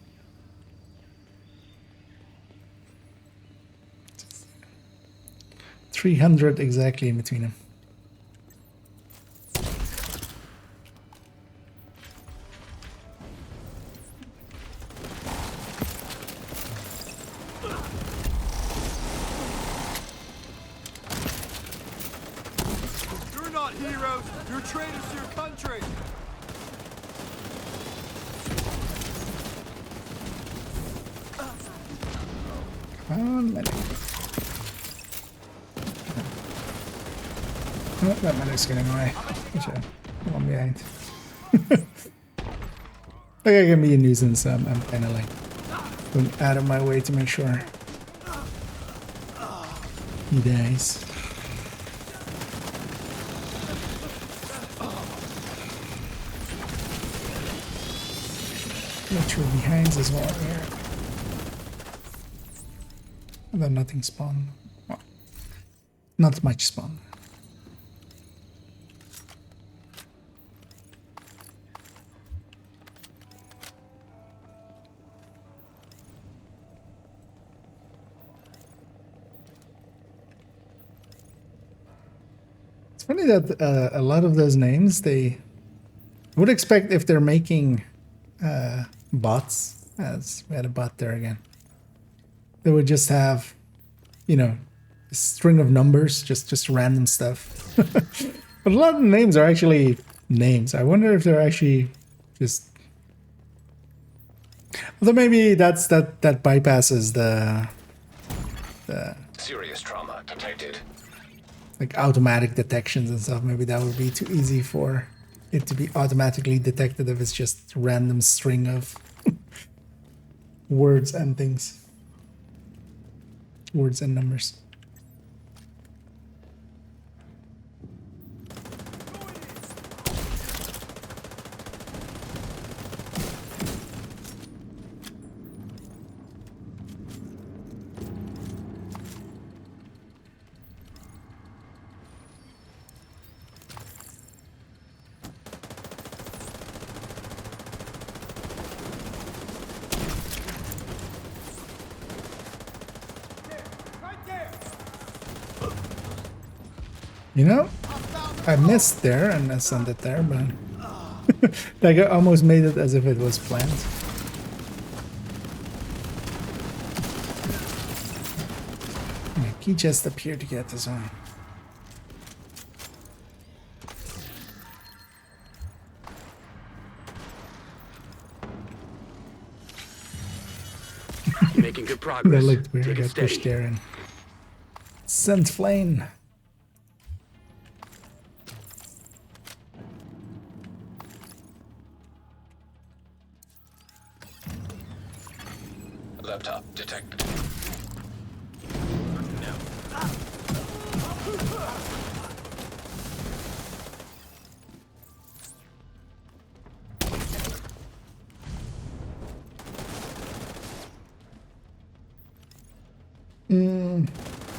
$300 exactly in between them. You're not heroes. You're traitors to your country. Come on, medic. Oh, that medic's getting away. Come on behind. Like I can be a nuisance, so I'm kind of like going out of my way to make sure he dies. Make sure behinds as well here. And then nothing spawned. Well, not much spawned. It's funny that a lot of those names, they would expect if they're making bots, as we had a bot there again, they would just have, you know, a string of numbers, just random stuff. But a lot of the names are actually names. I wonder if they're actually just, although maybe that bypasses the Serious trauma detected. like automatic detections and stuff. Maybe that would be too easy for it to be automatically detected if it's just a random string of words and things. Words and numbers. You know, I missed there and I sent it there, but like I almost made it as if it was planned. Yeah, key chest up here to get this on. You're making good That progress. looked weird. I Take it got pushed steady. there and sent flame. Laptop detected.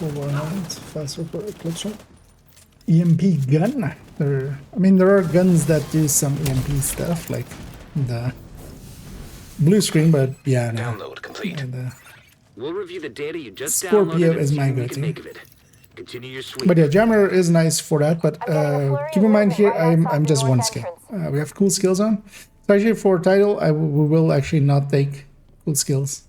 Overhand, faster for eclipse shot. EMP gun. There are guns that do some EMP stuff, like the blue screen, but yeah, no. Download complete. And, We'll review the data you just Scorpio downloaded and is see my what we can go-to. make of it. Continue your sweep. but yeah, jammer is nice for that. But keep in mind here, I'm just one skill. We have cool skills on. So actually, for title, we will actually not take cool skills.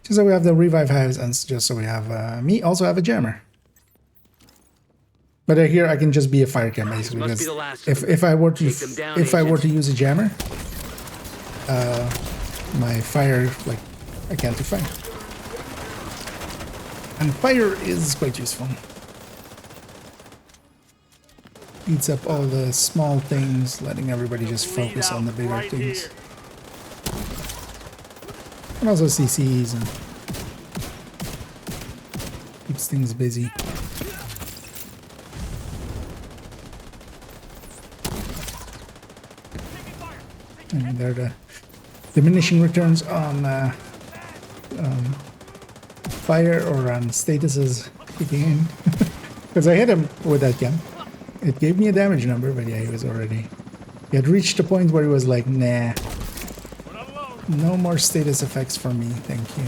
Just so we have the revive hives, and just so we have me also have a jammer. But here I can just be a fire cam basically, must be because the last of them. if I were to Take them down, if I were agent. to use a jammer, my fire, like, I can't do fire. And fire is quite useful. Eats up all the small things, letting everybody just focus on the bigger things. And also CCs and keeps things busy. And there are the diminishing returns on fire or on statuses kicking in. Because I hit him with that gun. It gave me a damage number, but yeah, he had reached a point where he was like, nah. No more status effects for me, thank you.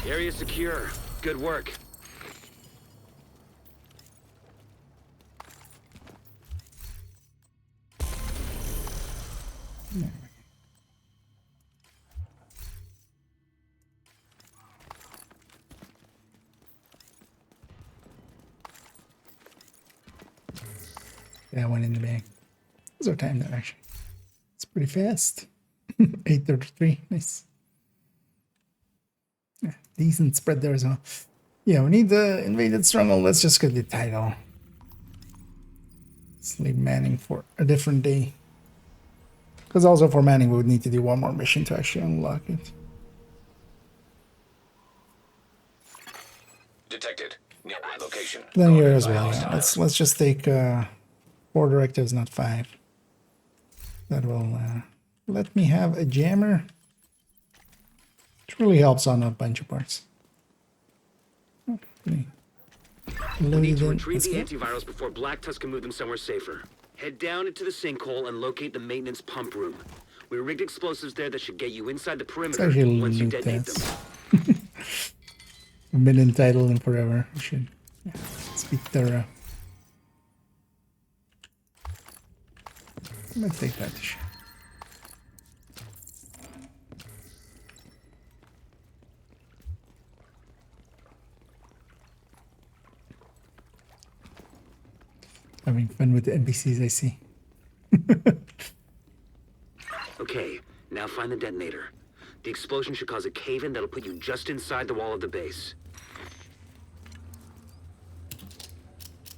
Area secure. Good work. That went in the bag. What's our time there, actually? It's pretty fast. 8:33, nice. Yeah, decent spread there as well. Yeah, we need the invaded stronghold. Let's just get the title. Let's leave Manning for a different day. Because also for Manning, we would need to do one more mission to actually unlock it. Detected. Nearby location. Then here Ordered as by well. hostile. Yeah. Let's just take 4 directives, not 5. That will let me have a jammer. It really helps on a bunch of parts. Okay. We need to retrieve Let's the go. antivirals before Black Tusk can move them somewhere safer. Head down into the sinkhole and locate the maintenance pump room. We rigged explosives there that should get you inside the perimeter Let's actually once you loot detonate that. them. I've been entitled in forever. We should, yeah, let's be thorough. I'm gonna take that. Having fun with the NPCs, I see. Okay, now find the detonator. The explosion should cause a cave-in that'll put you just inside the wall of the base.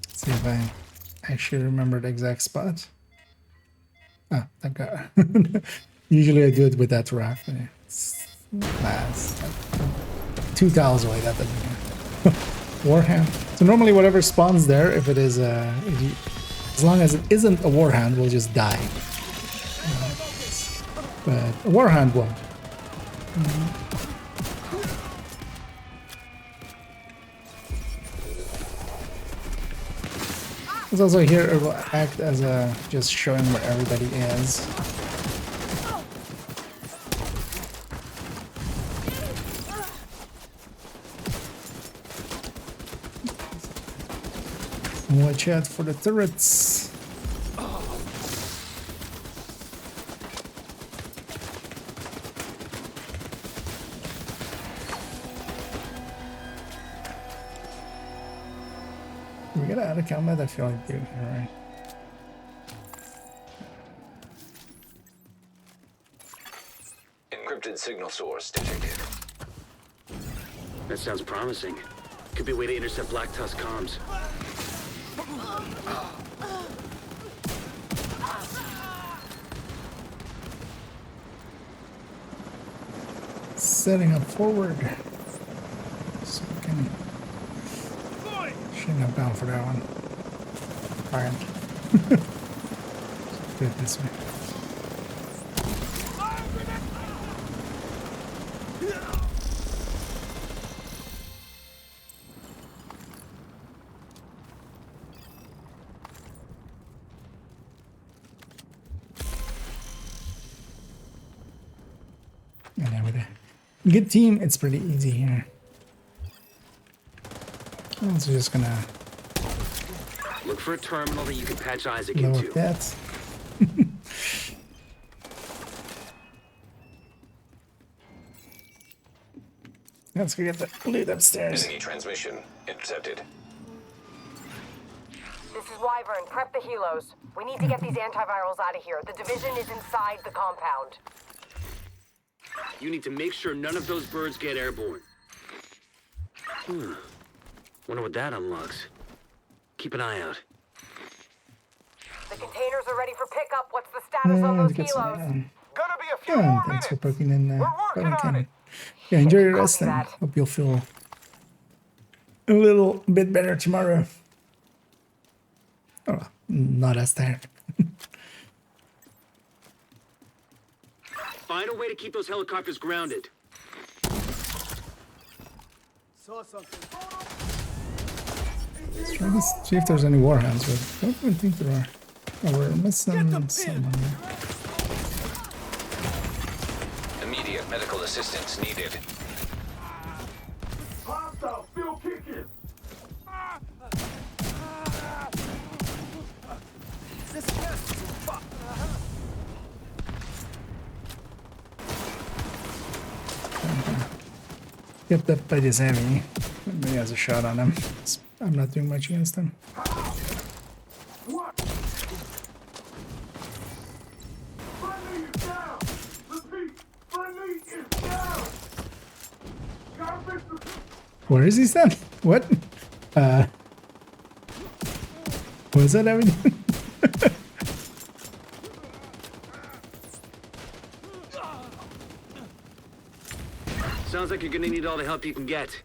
Let's see if I actually remember the exact spot. Ah, thank God. Usually I do it with that rack. But it's like 2 tiles away. That doesn't matter. Warhand. So normally whatever spawns there, if it is as long as it isn't a warhand, will just die. But a warhand won't. It's also here it will act as a just showing where everybody is. Watch out for the turrets. We gotta add a combat, I feel like, dude. Alright. Encrypted signal source detected. That sounds promising. Could be a way to intercept Black Tusk comms. Setting up forward. So we can... Shouldn't have gone for that one. Alright. Do it this way. And then with a good team, it's pretty easy here. I'm also just gonna Look for a terminal that you can patch Isaac load into. that. Let's go get the loot upstairs. Enemy transmission intercepted. This is Wyvern. Prep the helos. We need to get these antivirals out of here. The division is inside the compound. You need to make sure none of those birds get airborne. Wonder what that unlocks. Keep an eye out. The containers are ready for pickup. What's the status on those Get some, helos? Gonna be a few more thanks minutes. for poking in We're working on cannon. it. Yeah, enjoy your rest Copy and that. hope you'll feel a little bit better tomorrow. Oh, not as tired. Find a way to keep those helicopters grounded. Saw something. Let's try to see if there's any warhounds, but I don't even think there are. Oh, we're missing someone there. Immediate medical assistance needed. Hostile, still kicking. This test is fucked. Get up by this enemy. Maybe he has a shot on him. I'm not doing much against him. What? Friendly is down. Repeat, friendly is down. Gotta fix the... Where is he then? What? Was that everything? Sounds like you're gonna need all the help you can get.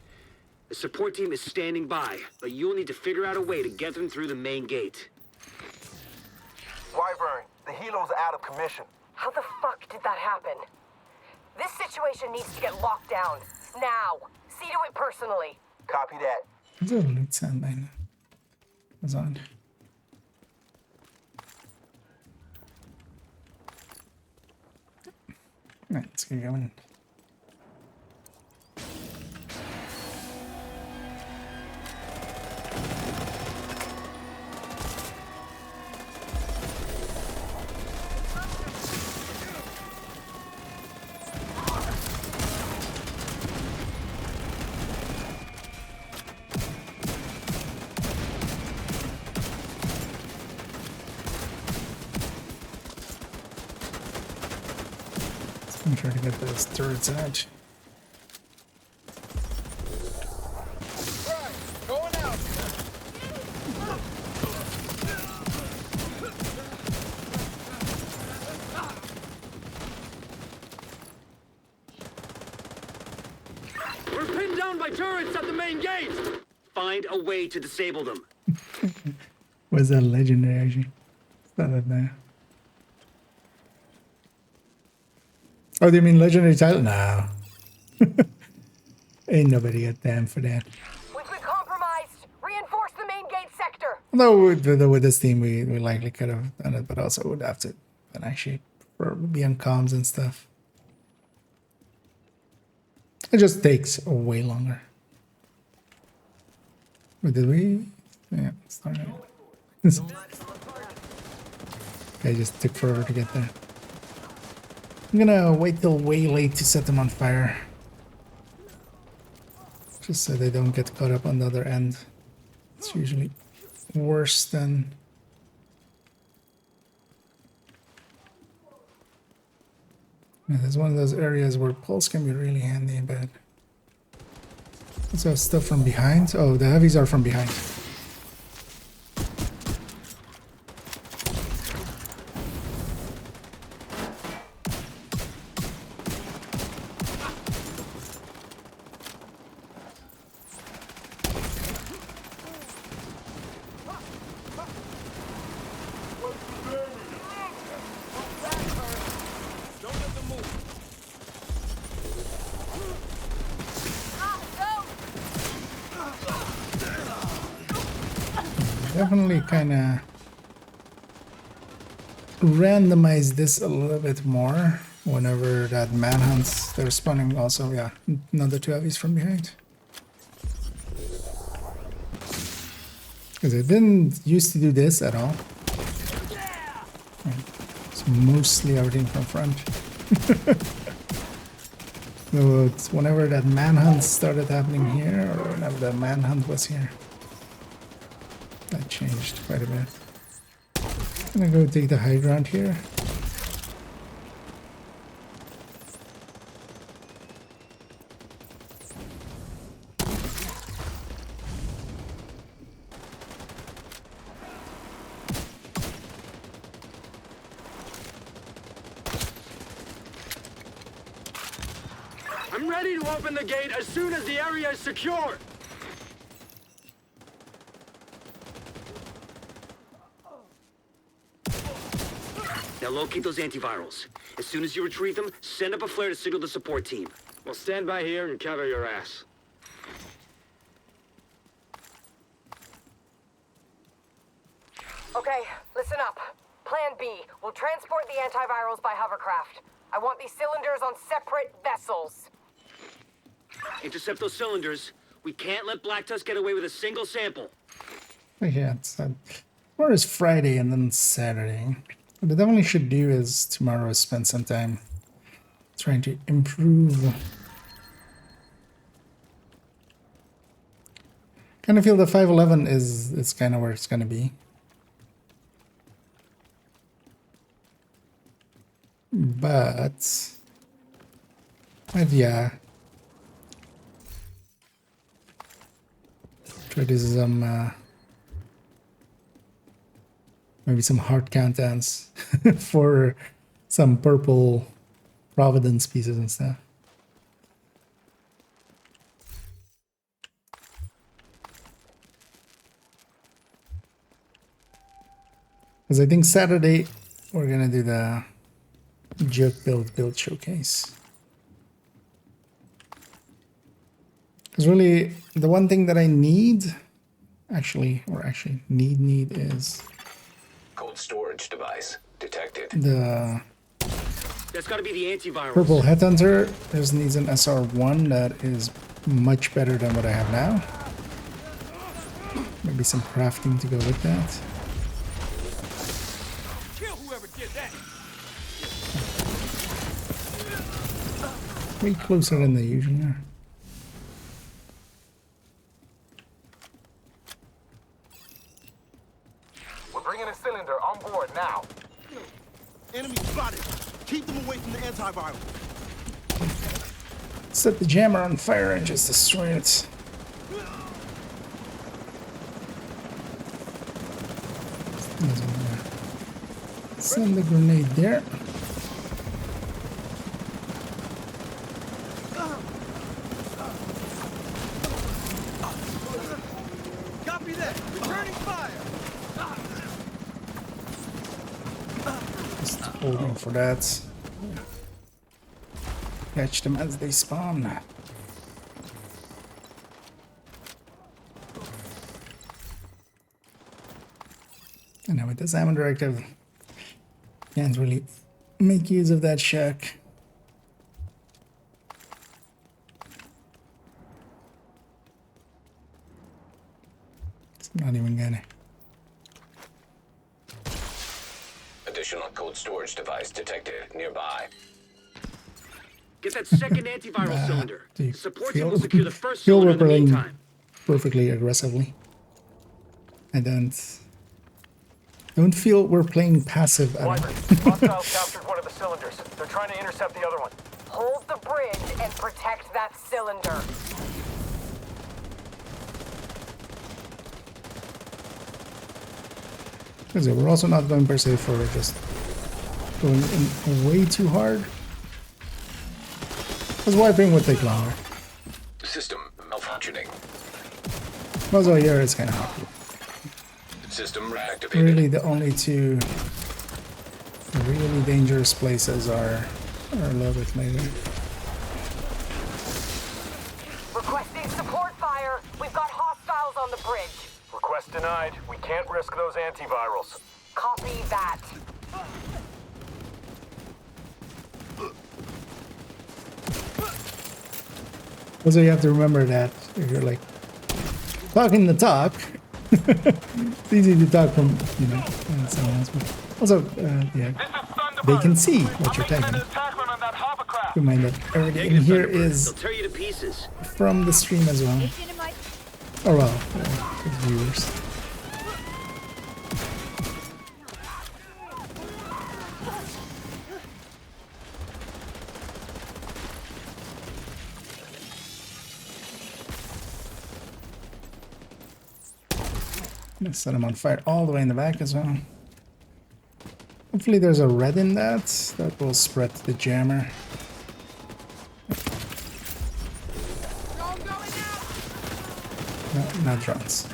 The support team is standing by, but you'll need to figure out a way to get them through the main gate. Wyvern, the helos are out of commission. How the fuck did that happen? This situation needs to get locked down. Now. See to it personally. Copy that. There's a loot sand by now. What's on? Alright, let's get going. I'm trying to get those turrets out. Going out. We're pinned down by turrets at the main gate! Find a way to disable them. Was that legendary actually? It's not that there. Oh, do you mean legendary title? No. Ain't nobody got time for that. We've been compromised. Reinforce the main gate sector. Although with this team, we likely could have done it, but also would have to and actually be on comms and stuff. It just takes way longer. But did we? Yeah, it's not right. I just took forever to get there. I'm gonna wait till way late to set them on fire. Just so they don't get caught up on the other end. It's usually worse than... Yeah, there's one of those areas where pulse can be really handy, but... Also stuff from behind. Oh, the heavies are from behind. Definitely kind of randomize this a little bit more whenever that manhunts. They're spawning also, yeah, another 2 heavies from behind. Because I didn't used to do this at all. It's mostly everything from front. So it's whenever that manhunt started happening here, or whenever the manhunt was here. That changed quite a bit. I'm gonna go take the high ground here. I'm ready to open the gate as soon as the area is secure! Now locate those antivirals. As soon as you retrieve them, send up a flare to signal the support team. We'll stand by here and cover your ass. Okay, listen up. Plan B. We'll transport the antivirals by hovercraft. I want these cylinders on separate vessels. Intercept those cylinders. We can't let Black Tusk get away with a single sample. Yeah, it's tomorrow is Friday and then Saturday. What I definitely should do is tomorrow spend some time trying to improve. Kind of feel the 511 is kind of where it's gonna be. But yeah. Try to do some maybe some hard countdowns for some purple Providence pieces and stuff. Because I think Saturday we're gonna do the joke build showcase. Because really the one thing that I need need is Cold storage device detected. the That's gotta be the antivirals. purple headhunter. This needs an SR1 that is much better than what I have now. Maybe some crafting to go with that. Kill whoever did that. Way closer than the usual. We're bringing a cylinder on board now. Enemy spotted. Keep them away from the antiviral. Set the jammer on fire and just destroy it. Send the grenade there. Copy that. Returning fire. Just holding for that. Catch them as they spawn. And now with this ammo directive, can't really make use of that shack. It's not even gonna. Additional cold storage device detected nearby. Get that second antiviral cylinder. Do you Support feel- team will secure the first feel cylinder in the we're playing meantime. perfectly aggressively? I don't feel we're playing passive at all. Hostiles captured one of the cylinders. They're trying to intercept the other one. Hold the bridge and protect that cylinder. Because we're also not going per se for just going in way too hard. Because wiping would take longer. System malfunctioning. Also here it's kind of hard. System reactivated. Really the only two really dangerous places are a little bit later. Requesting support fire. We've got hostiles on the bridge. Request denied. We can't risk those antivirals. Copy that. Also you have to remember that if you're like talking the talk, it's easy to talk from, you know, someone else. But also, yeah, they can see what you're taking. Remind that everything in here is They'll tear you to pieces. from the stream as well. Or well, the viewers. I'm gonna set them on fire all the way in the back as well. Hopefully there's a red in that will spread the jammer. No, not drones.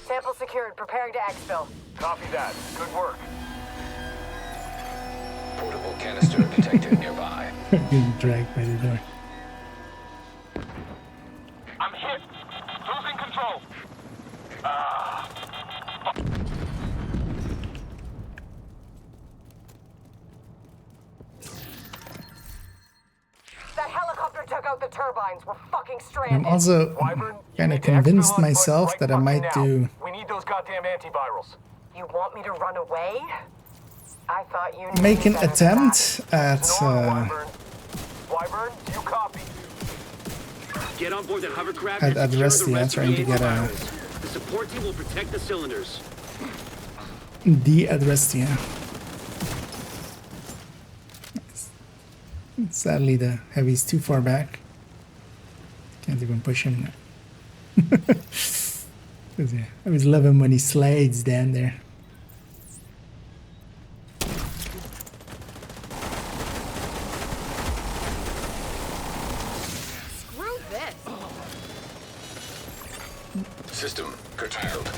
Sample secured. Preparing to exfil. Copy that. Good work. Portable canister detected nearby. Getting dragged by the door. I'm hit. Losing control. That helicopter took out the turbines. We're fucking stranded. I'm also Wyvern, you kind need of to convinced exfil on foot myself right that I fucking might now. do. We need those goddamn antivirals. You want me to run away? I thought you knew Make an better than attempt at Wyvern. Wyvern, you copy. Get on board that hovercraft At and secure rest, the yeah, rest of trying the to get a- antivirals. The support team will protect the cylinders. The Adrestia. Sadly, the heavy's too far back. Can't even push him. 'Cause, yeah, I always love him when he slides down there. Screw this. System curtailed.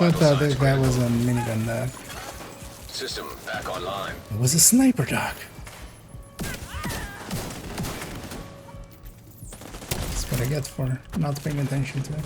I thought that guy was a minigun dog. System back online. It was a sniper dog. That's what I get for not paying attention to it.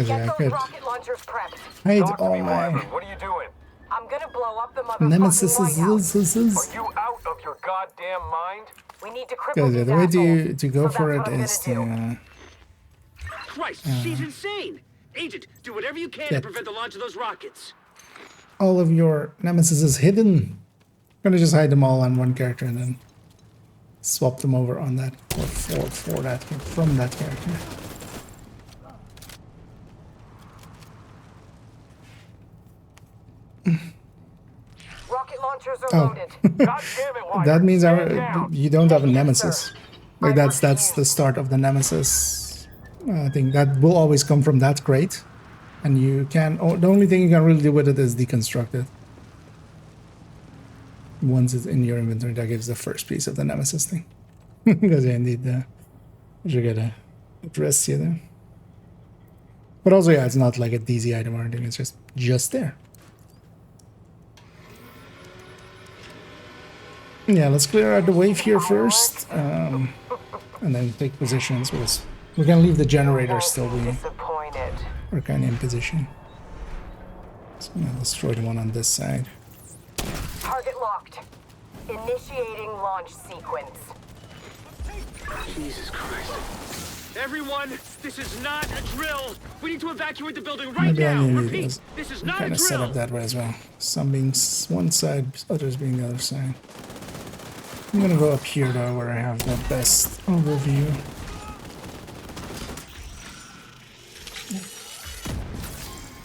Because Get I those could rocket launchers prepped. hide Talk to all me, my Wyvern. What are you doing? I'm gonna blow up the motherfucking nemesis. White House. Are you out of your goddamn mind? We need to cripple Because these the way assholes. to go So for that's it what I'm is gonna do. to Christ, she's insane! Agent, do whatever you can to Get- prevent the launch of those rockets. all of your nemesis is hidden. I'm gonna just hide them all on one character and then swap them over on that or for that from that character. Rocket launchers are Oh. loaded. God damn it, Wyvern. That means Stand down. you don't have a Yes, nemesis. sir. Like I that's refuse. the start of the nemesis. I think that will always come from that crate, and you can. Oh, the only thing you can really do with it is deconstruct it. Once it's in your inventory, that gives the first piece of the nemesis thing. Because you need the. You gotta address you there. But also, yeah, it's not like a DZ item or anything. It's just there. Yeah, let's clear out the wave here first, and then take positions because we can leave the generator still be Disappointed. we're kind of in position. So I'm gonna destroy the one on this side. Target locked. Initiating launch sequence. Jesus Christ. Everyone, this is not a drill! We need to evacuate the building right Maybe I now! need to Repeat, this is not a kind of set drill! up that way as well. Some being one side, others being the other side. I'm gonna go up here though, where I have the best overview.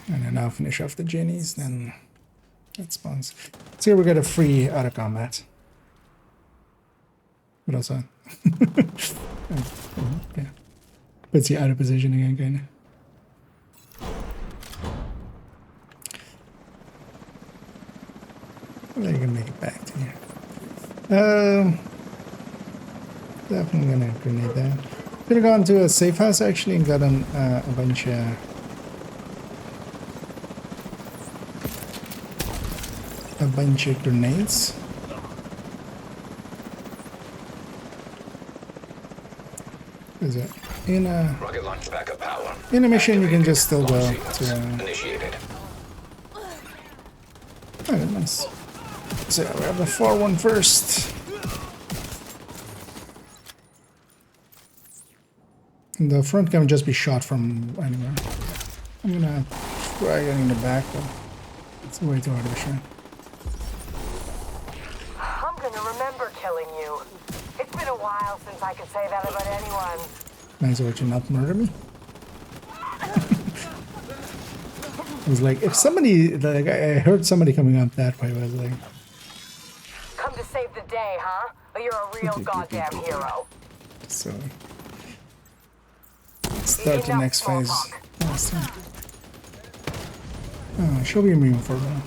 And then I'll finish off the Jennies, then that spawns. So here we got a free out of combat. But also, yeah, puts you out of position again, kind of. Well, you can make it back to here. Definitely gonna grenade that. Could have gone to a safe house actually and gotten a bunch of grenades. Is it in a Rocket launch backup power. in a mission? You can Activated. just still go Launch sequence to. Initiated. Oh, nice. So we have the 4-1 first. And the front can just be shot from anywhere. I'm gonna try getting the back, but it's way too hard of a shot. I'm gonna remember killing you. It's been a while since I could say that about anyone. Nice of you not murder me. I was like, if somebody, like, I heard somebody coming up that way, I was like, Come to save the day, huh? But you're a real goddamn hero. so. Let's start the next phase. Oh, she'll be immune for now.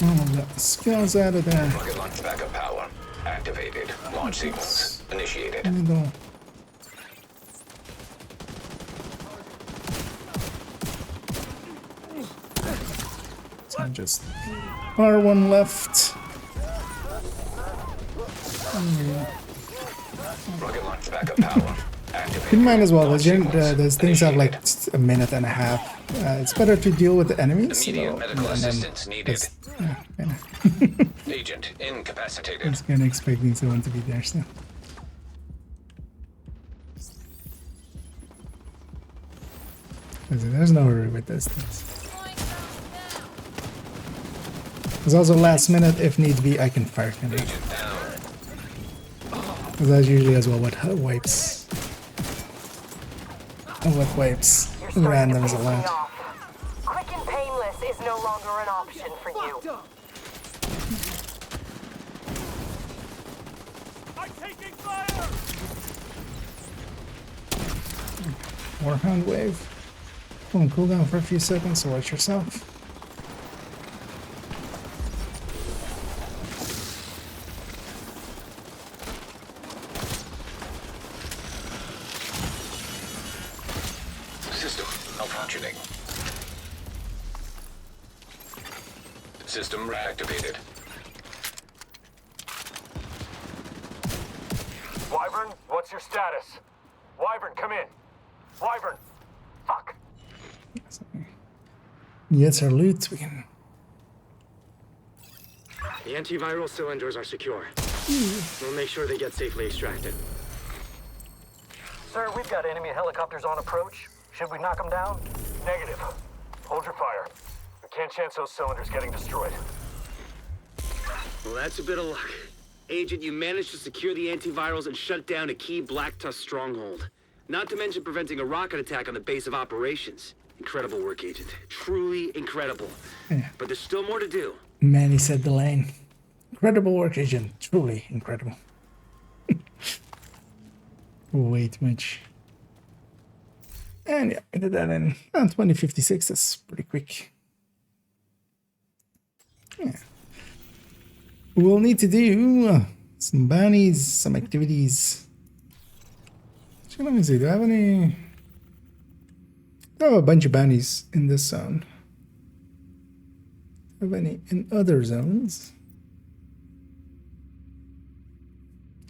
Oh, got the skills out of there. Rocket launch backup power activated. Launch sequence initiated. Middle. So just R1 left. Rocket launch backup power activated. Keep in mind as well, Launch sequence those things have like initiated. a minute and a half. It's better to deal with the enemies. Immediate though, medical and then assistance needed. it's, kinda, Agent incapacitated. it's kind of expecting someone to be there still. There's no hurry with this things. There's also last minute, if need be, I can fire him. Agent down. That's usually as well what wipes. What wipes You're starting to randoms piss a me lot. off. Quick and painless is no longer an option for you. I'm taking fire! Warhound wave. On cooldown for a few seconds, so watch yourself. System malfunctioning. System reactivated. Wyvern, what's your status? Wyvern, come in. Wyvern. Fuck. Yes, our loot. We can. The antiviral cylinders are secure. We'll make sure they get safely extracted. Sir, we've got enemy helicopters on approach. Should we knock them down? Negative. Hold your fire. We can't chance those cylinders getting destroyed. Well, that's a bit of luck. Agent, you managed to secure the antivirals and shut down a key Black Tusk stronghold. Not to mention preventing a rocket attack on the base of operations. Incredible work, Agent. Truly incredible. Yeah. But there's still more to do. Manny said the lane. Incredible work, Agent. Truly incredible. Way too much. And yeah, I did that in 2056. That's pretty quick. Yeah. We'll need to do some bounties, some activities. So let me see. Do I have any? I have a bunch of bounties in this zone. Do I have any in other zones?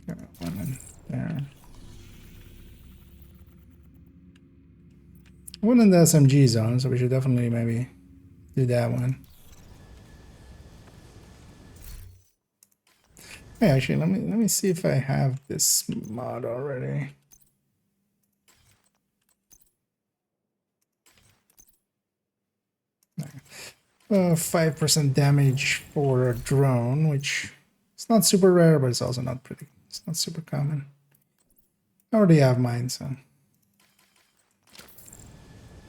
Got one in there. One in the SMG zone, so we should definitely maybe do that one. Hey, actually, let me see if I have this mod already. No. 5% damage for a drone, which is not super rare, but it's also not pretty. It's not super common. I already have mine, so.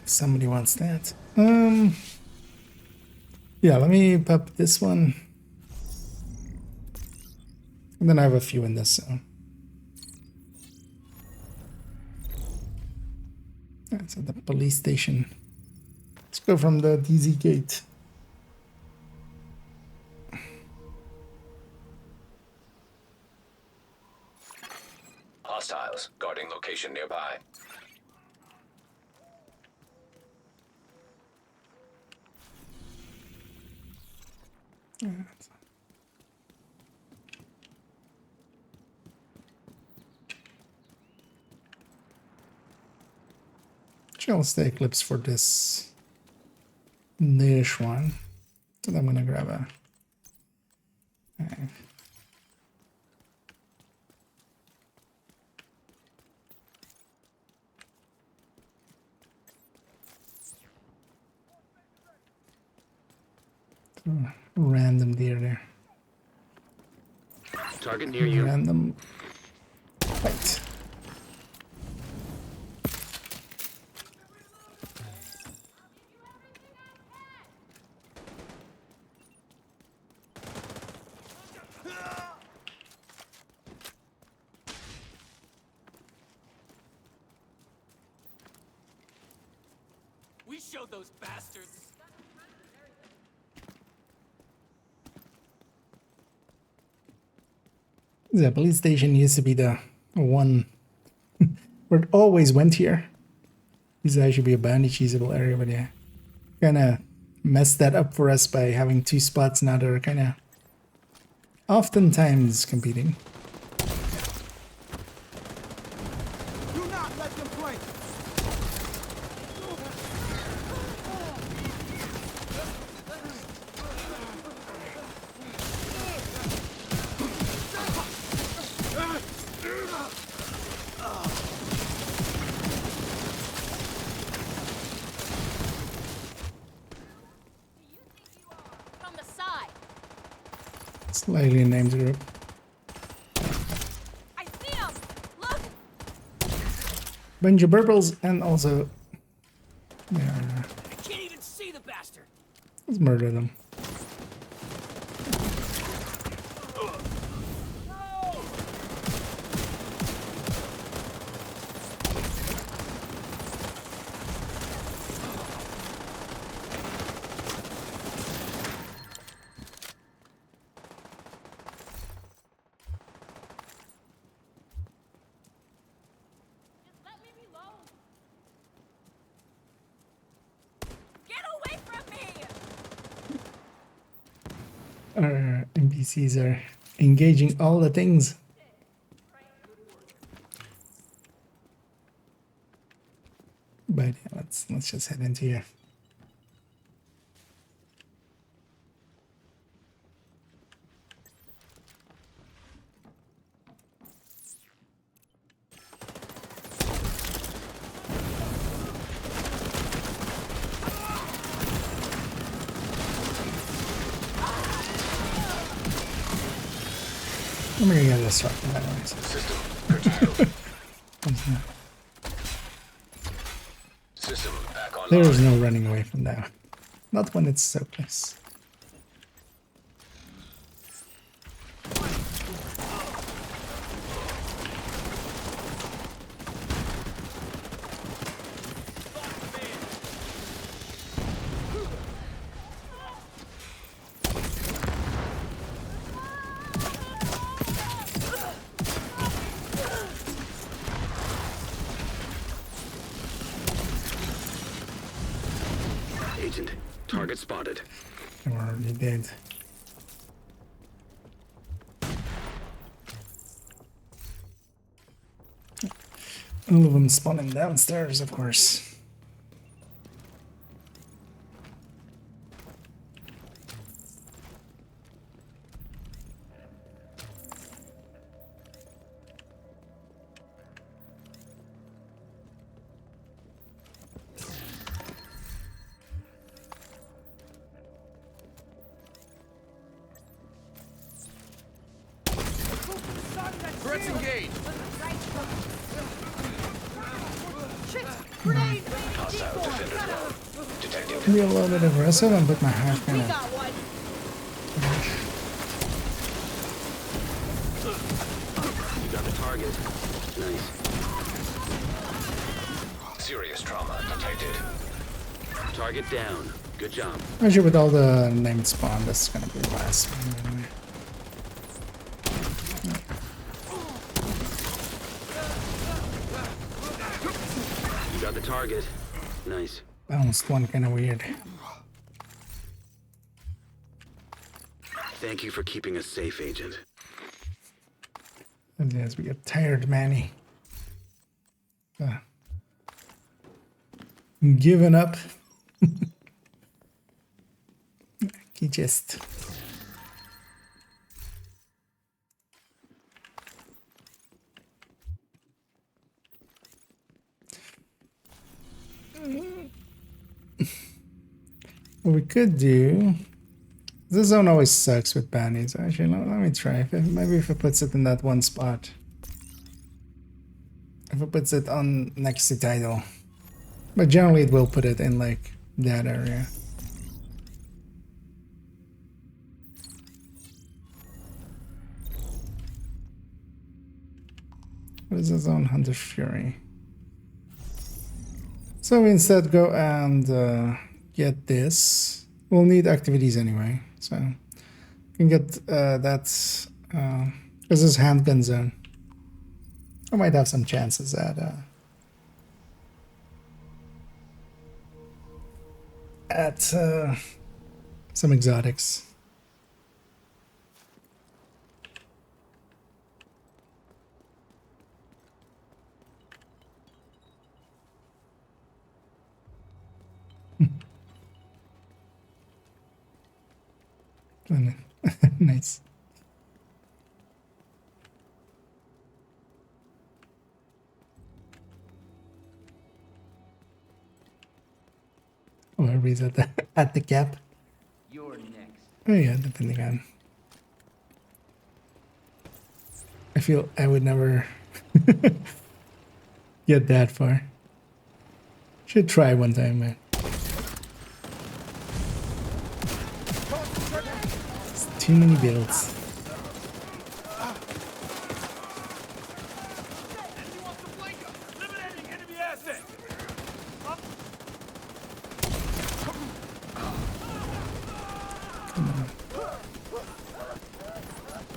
Somebody wants that. Yeah, let me pop this one. And then I have a few in this zone. That's at the police station. Let's go from the DZ gate. Hostiles guarding location nearby. I'll stay Eclipse for this niche one. So I'm gonna grab a. Random deer there. Target near you. Random. Right. We showed those bastards. The police station used to be the one where it always went here. This actually be a bounty cheesable area, but yeah. Kinda messed that up for us by having two spots now that are kinda oftentimes competing. Do not let them play. From the side. Slightly named group. I see him. Look. Bunch of burbles and also yeah, I can't even see the bastard. let's murder them. Just let me be alone. Get away from me. Our NPCs are engaging all the things. let's just head into here. I'm gonna get this rock by the way. System curtailed. System back online. There is no running away from that. Not when it's so close. Agent, target spotted. I'm already dead. All of them spawning downstairs, of course. Threats engaged. Hostile defender drone. Detected. Can be a little bit aggressive and put my half gun in. You got the target. Nice. Serious trauma detected. Target down. Good job. Actually, with all the named spawn, this is gonna be the last one anyway. You got the target. Nice. Bounced one kind of weird. Thank you for keeping us safe, Agent. And as we get tired, Manny. Giving up. He just. What we could do. This zone always sucks with bannies. Actually, let me try. Maybe if it puts it in that one spot. If it puts it on next to title. But generally it will put it in like that area. What is the zone? Hunter Fury. So we instead go and get this. We'll need activities anyway, so we can get that. This is handgun zone. I might have some chances at some exotics. Nice. Oh, everybody's at the cap. You're next. Oh yeah, depending on. I feel I would never get that far. Should try one time, man. It's too many builds.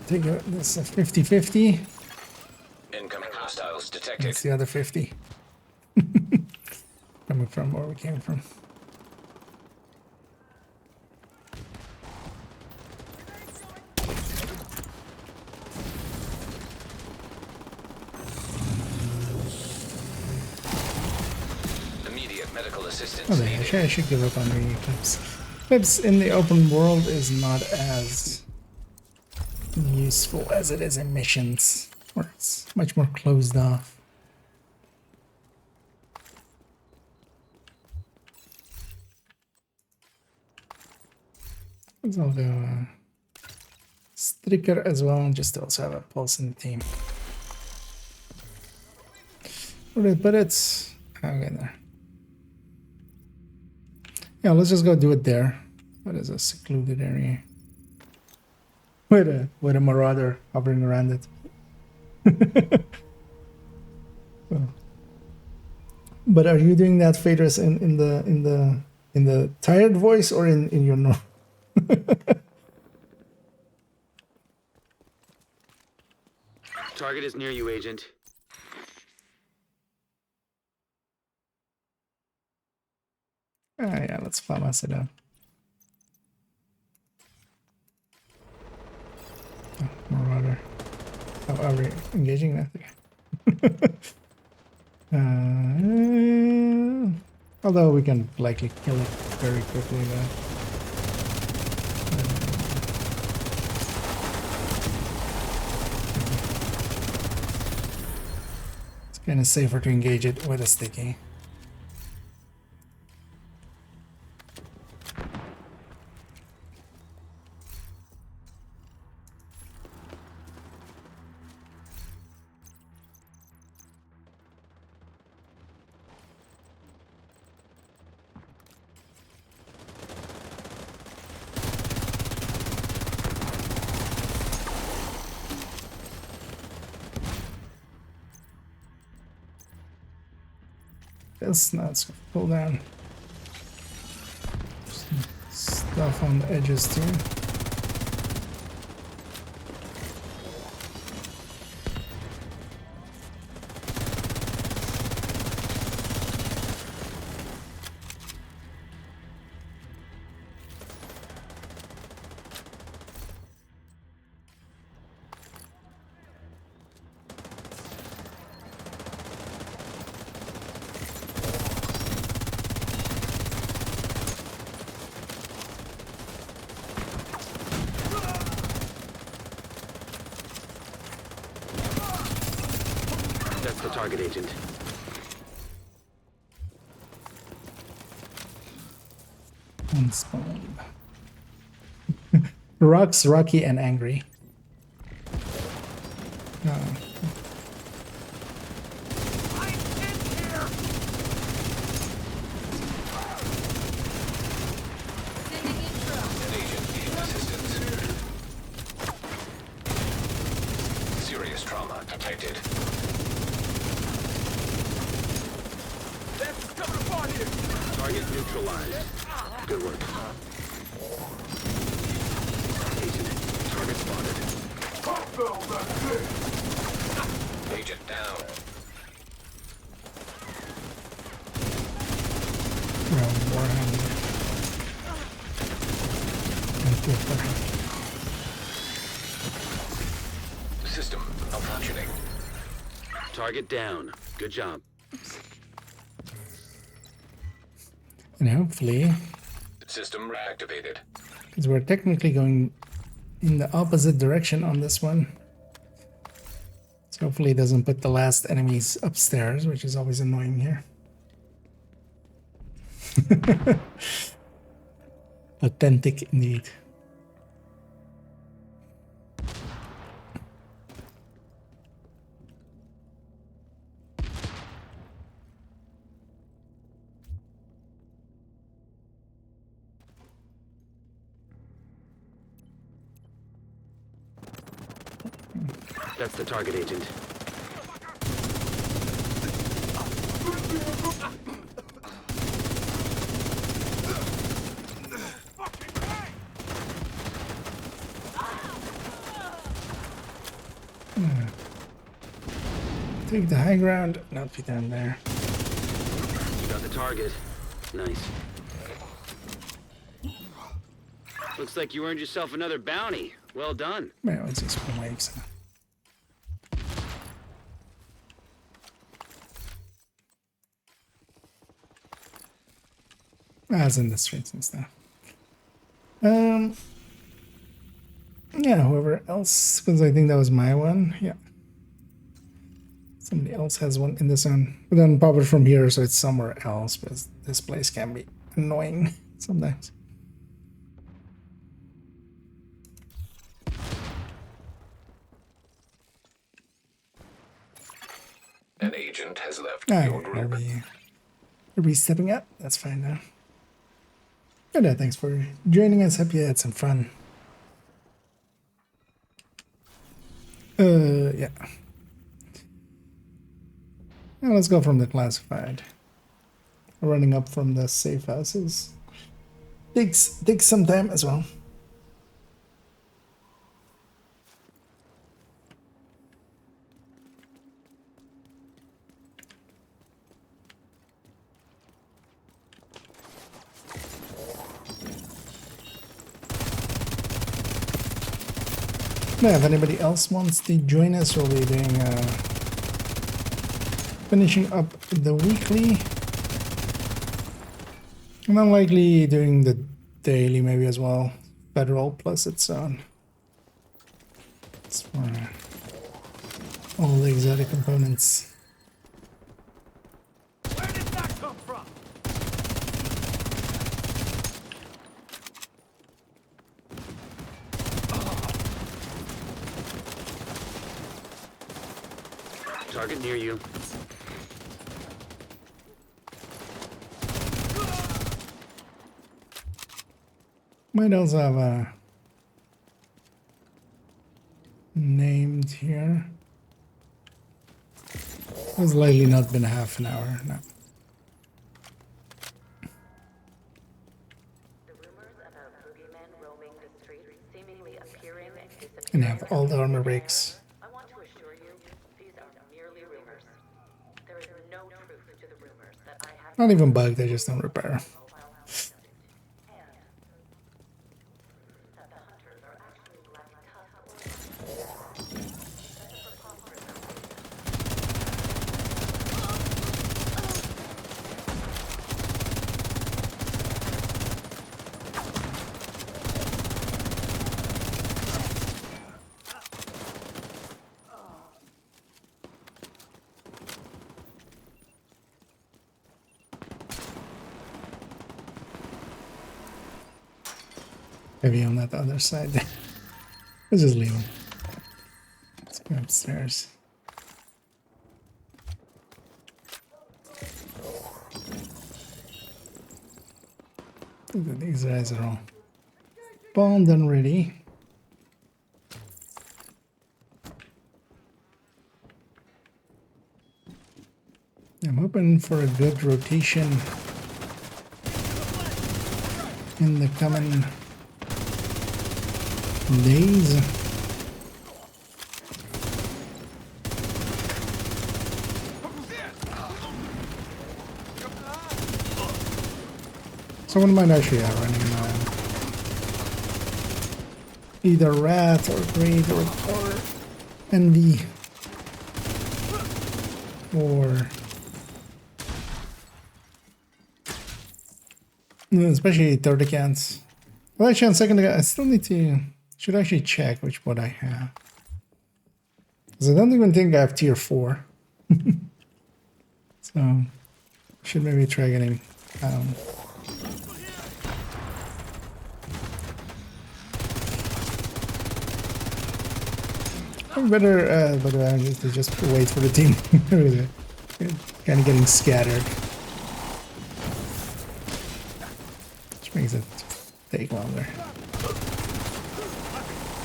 Take it. This is a 50-50. Incoming hostiles detected. That's the other 50. Coming from where we came from. Immediate medical assistance Okay, actually I should give up on the clips. Clips in the open world is not as useful as it is in missions, where it's much more closed off. I'll go Striker as well, just to also have a pulse in the team. But it's okay there. Yeah, let's just go do it there. What is a secluded area? With a marauder hovering around it. So. But are you doing that, Phaedrus, in the tired voice or in your normal? Target is near you, Agent. Yeah, let's FAMAS it up. Oh, marauder. Oh, are we engaging that? Although we can likely kill it very quickly though. It's kind of safer to engage it with a sticky. This nuts pull down some stuff on the edges too. That's the target, Agent. Unspawned. Rocks, rocky, and angry. Serious trauma detected. Target neutralized. Good work. Agent, target spotted. Agent down. System malfunctioning. Target down. Good job. And hopefully, System reactivated. because we're technically going in the opposite direction on this one. So hopefully it doesn't put the last enemies upstairs, which is always annoying here. Authentic indeed. That's the target, Agent. Take the high ground, not be down there. You got the target. Nice. Looks like you earned yourself another bounty. Well done. Well, it's just one waves. As in the streets and stuff. Yeah, whoever else, because I think that was my one. Yeah. Somebody else has one in the zone. But then pop it from here, so it's somewhere else, because this place can be annoying sometimes. An agent has left Ah, your group. are we stepping up? That's fine now. Good, thanks for joining us. Hope you had some fun. Yeah. Now let's go from the classified. Running up from the safe houses takes some time as well. Yeah, if anybody else wants to join us, we'll be doing finishing up the weekly, and I'm likely doing the daily maybe as well. Federal plus its own. It's for all the exotic components. Where did that come from? Target near you. Might also have a named here. It's likely not been half an hour now. And have all the armor breaks. I want to assure you, these are merely rumors. There is no truth to the rumors that I have. Not even bugged, they just don't repair. Heavy on that other side. Let's just leave him. Let's go upstairs. These guys are all bombed and ready. I'm hoping for a good rotation in the coming days. Someone might actually have running either Wrath or Great or Envy or especially third accounts. Well, actually on second account I still need to should actually check which one I have, because I don't even think I have tier 4. So should maybe try getting better, but I need to just wait for the team. Kind of getting scattered, which makes it take longer.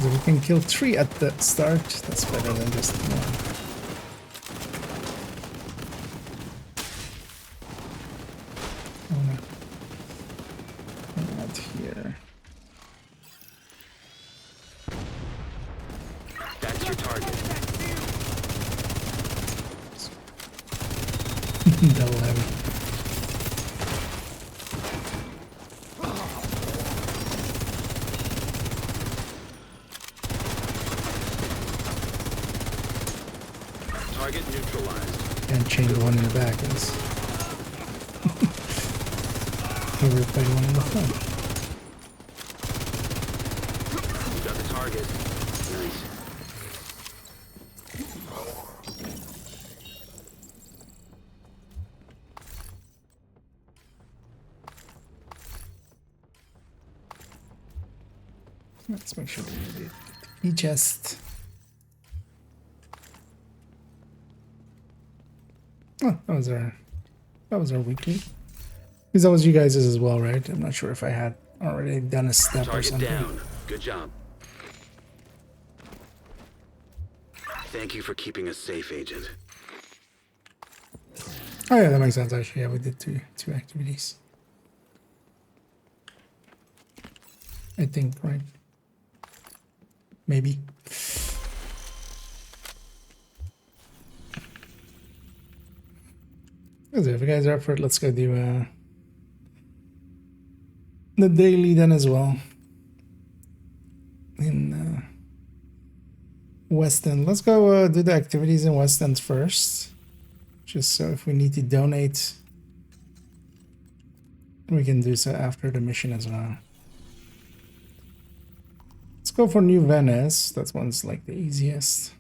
So we can kill 3 at the start. That's better than just 1. Not here. That's your target. Double heavy. Target neutralized. And chain one in the back is Everybody one in the front. You got the target. Nice. Let's make sure we get the chest. Oh, that was our weekly. Because that was you guys' as well, right? I'm not sure if I had already done a step or Target something. down. Good job. Thank you for keeping us safe, Agent. Oh yeah, that makes sense actually. Yeah, we did two activities. I think, right? Maybe. So if you guys are up for it, let's go do the daily then as well. In West End. Let's go do the activities in West End first. Just so if we need to donate, we can do so after the mission as well. Let's go for New Venice. That one's like the easiest.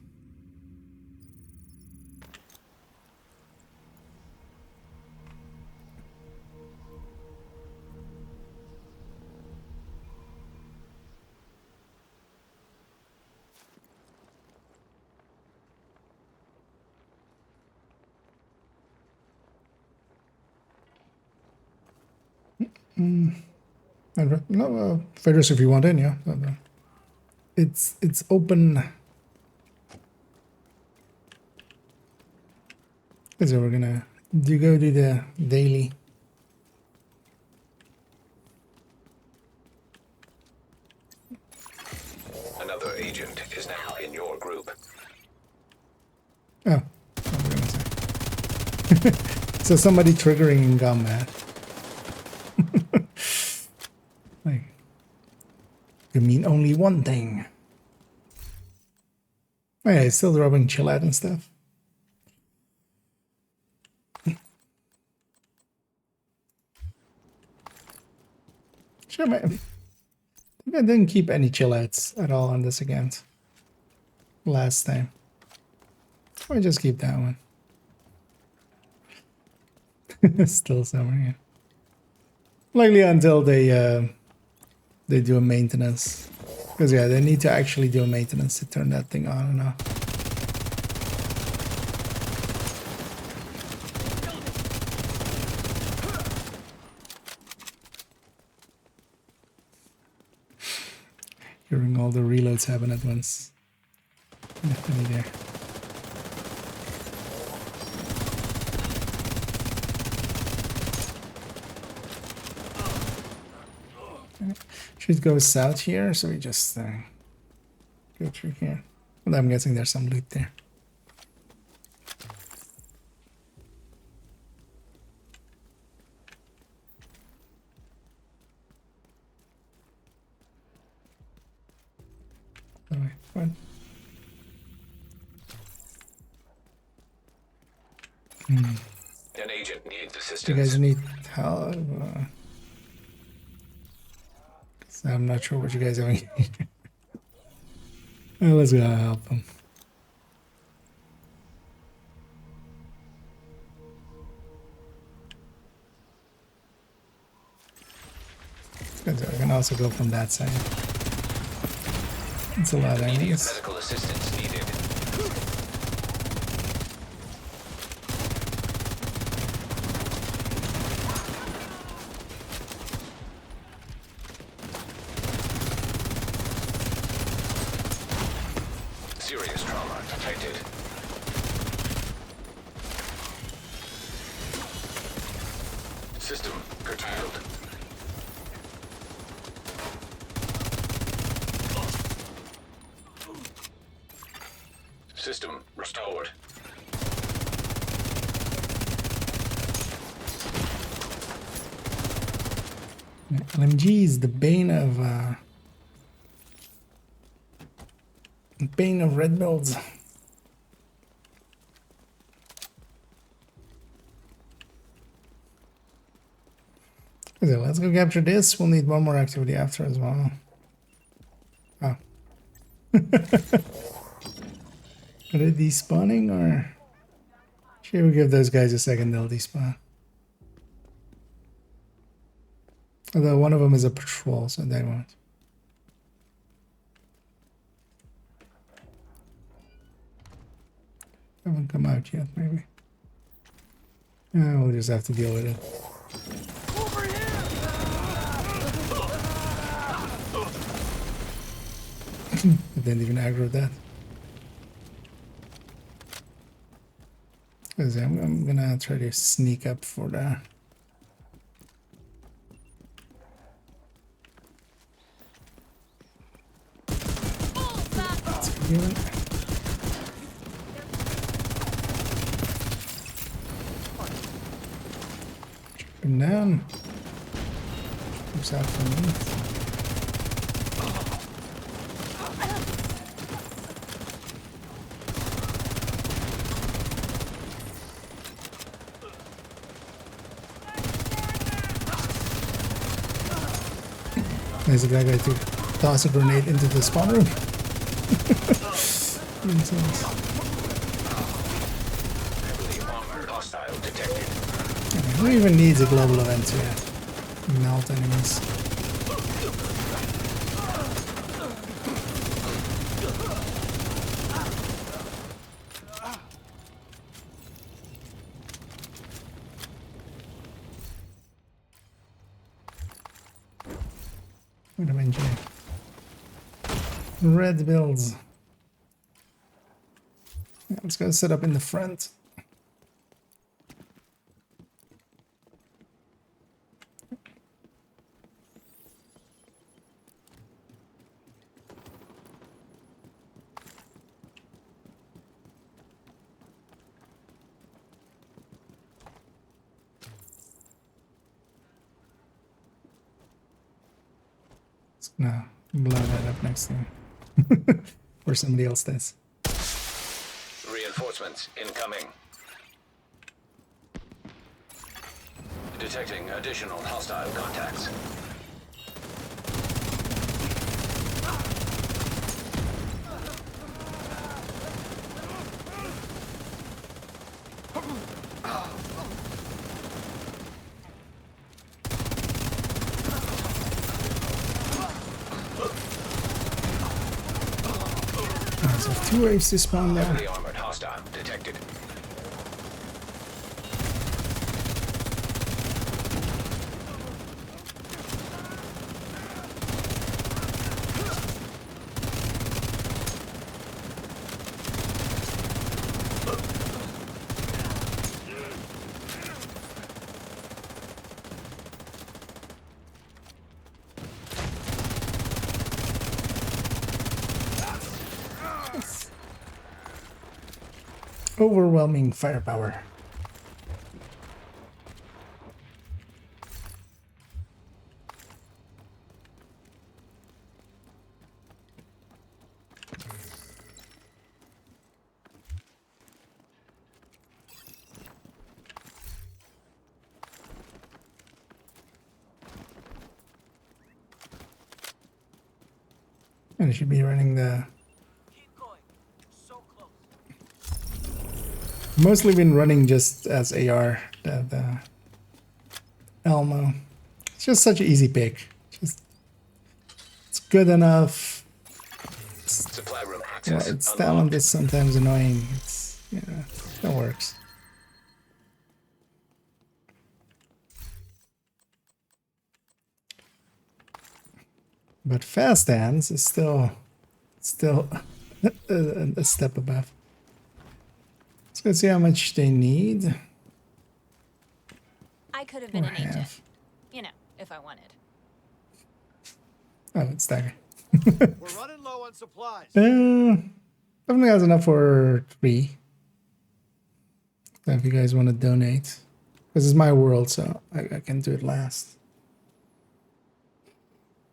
No, Feders if you want in, yeah. It's open. So we're gonna go do the daily. Another agent is now in your group. Oh, I was gonna say. So somebody triggering in combat. Like, you mean only one thing? Oh yeah, he's still dropping chill out and stuff. Sure, man. I think I didn't keep any chill outs at all on this account last time. I'll just keep that one. Still summer, yeah. Likely until they do a maintenance. Because yeah, they need to actually do a maintenance to turn that thing on and off. Hearing all the reloads happen at once. Definitely there. Should go south here, so we just go through here. Well, I'm guessing there's some loot there. Alright, fine. An agent needs You assistance. guys need help? I'm not sure what you guys are doing. Well, let's go help them. I can also go from that side. It's a lot of Immediate enemies. medical assistance needed. Serious trauma detected. System curtailed. System restored. LMG is the bane of red builds. Okay, let's go capture this. We'll need one more activity after as well. Oh. Are they despawning or should we give those guys a second? They'll despawn. Although one of them is a patrol, so they won't. Haven't come out yet, maybe. We'll just have to deal with it. I didn't even aggro that. I'm gonna try to sneak up for that. Let's do it. Chop him down. Who's out for me? There's a guy to toss a grenade into the spawn room. Who even needs a global event to melt enemies? What am I enjoying? Red builds. Yeah, let's go set up in the front. No, blow that up next time. Or somebody else does. Reinforcements incoming. Detecting additional hostile contacts. So 2 waves to spawn there. Heavily armored hostile detected. Overwhelming firepower. And it should be running the... Mostly been running just as AR, the Elmo. It's just such an easy pick. Just, it's good enough. Supply room Yeah, access. its talent is sometimes annoying. It's, yeah, that works. But fast hands is still a step above. Let's see how much they need. I could have been Or an agent. have. You know, if I wanted. Oh, it's dagger. We're running low on supplies. Definitely has enough for 3. So if you guys want to donate, this is my world, so I can do it last.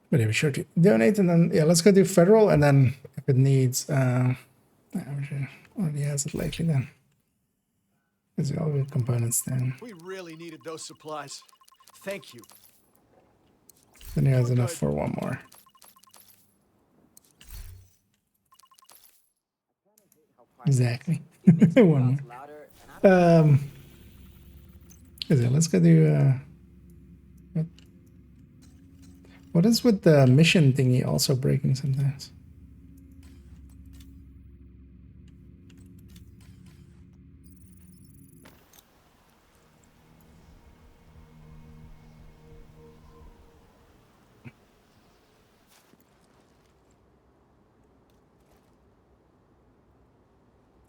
But yeah, be sure to donate, and then yeah, let's go do federal, and then if it needs, already has it lately then. There's all the components then. We really needed those supplies. Thank you. Then he has enough for one more. Exactly. One more. Let's go do what is with the mission thingy also breaking sometimes?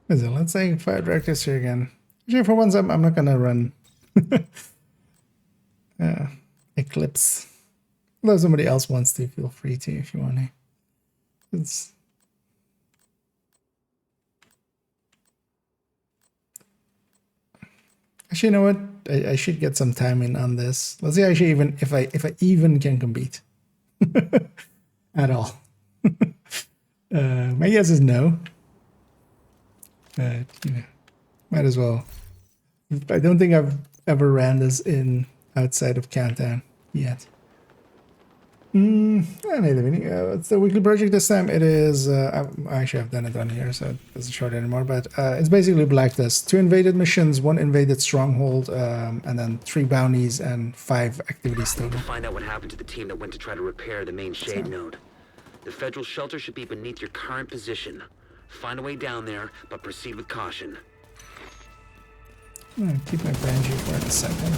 Let's say fire directors here again. Actually, for once, I'm not gonna run Eclipse. Although somebody else wants to, feel free to if you want to. It's actually, you know what? I should get some time in on this. Let's see, actually, even if I even can compete at all. My guess is no. But you know, might as well. I don't think I've ever ran this in outside of Countdown yet. It's the weekly project this time. It is, actually I've done it on here, so it doesn't show it anymore, but it's basically Black Dust. 2 invaded missions, 1 invaded stronghold, and then 3 bounties and 5 activities total. To find out what happened to the team that went to try to repair the main shade node. The federal shelter should be beneath your current position. Find a way down there, but proceed with caution. I'm gonna keep my Banshee for a second.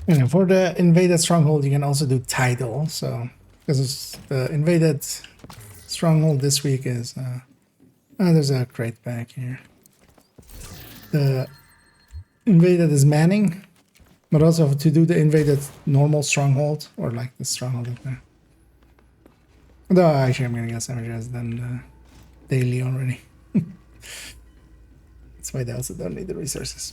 And for the invaded stronghold, you can also do tidal. So, because the invaded stronghold this week is, there's a crate back here. The invaded is Manning, but also to do the invaded normal stronghold, or like the stronghold up there. Though actually, I'm gonna guess Savages has done daily already. That's why they also don't need the resources.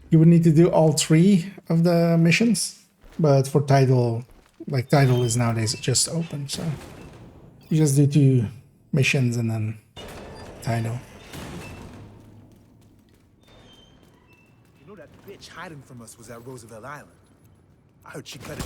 You would need to do all 3 of the missions, but for Tidal, like Tidal is nowadays just open, so you just do 2 missions and then Tidal. You know that bitch hiding from us was at Roosevelt Island. I heard she cut it.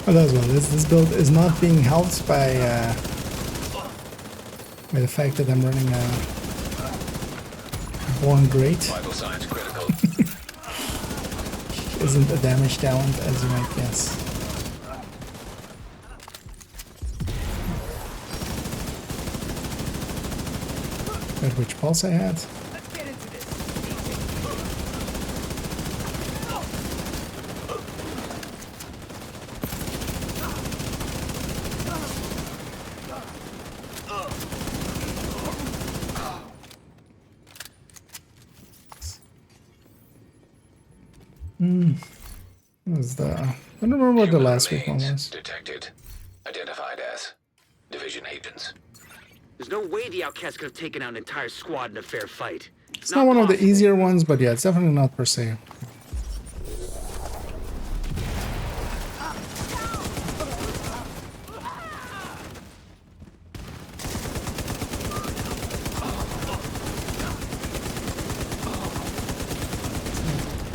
Oh, that's well. This build is not being helped by the fact that I'm running a Born Great. Vital signs critical. Isn't a damage talent, as you might guess. Wait, which pulse I had? What was the... I don't remember what the last week one was. Detected. Identified as division agents. There's no way the outcasts could have taken out an entire squad in a fair fight. It's not one of the easier ones, but yeah, it's definitely not per se.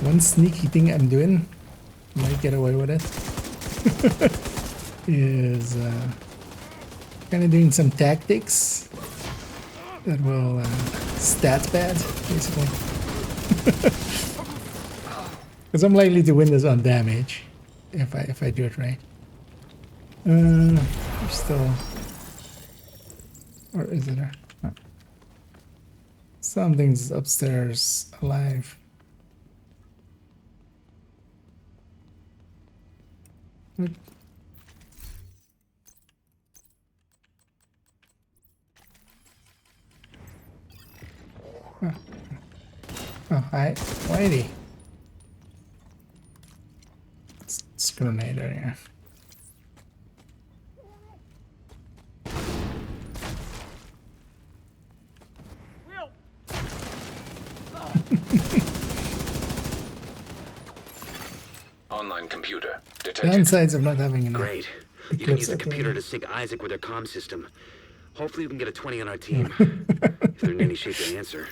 One sneaky thing I'm doing, might get away with it, is kind of doing some tactics that will stat pad, basically. Because I'm likely to win this on damage if I do it right. There's still, or is it there? No. Something's upstairs alive. What? Oh, hi, Whitey. It's grenade area. Online computer detected. Downsides of not having enough. Great. You can use the computer to sync Isaac with their comm system. Hopefully we can get a 20 on our team. If they're in any shape to answer.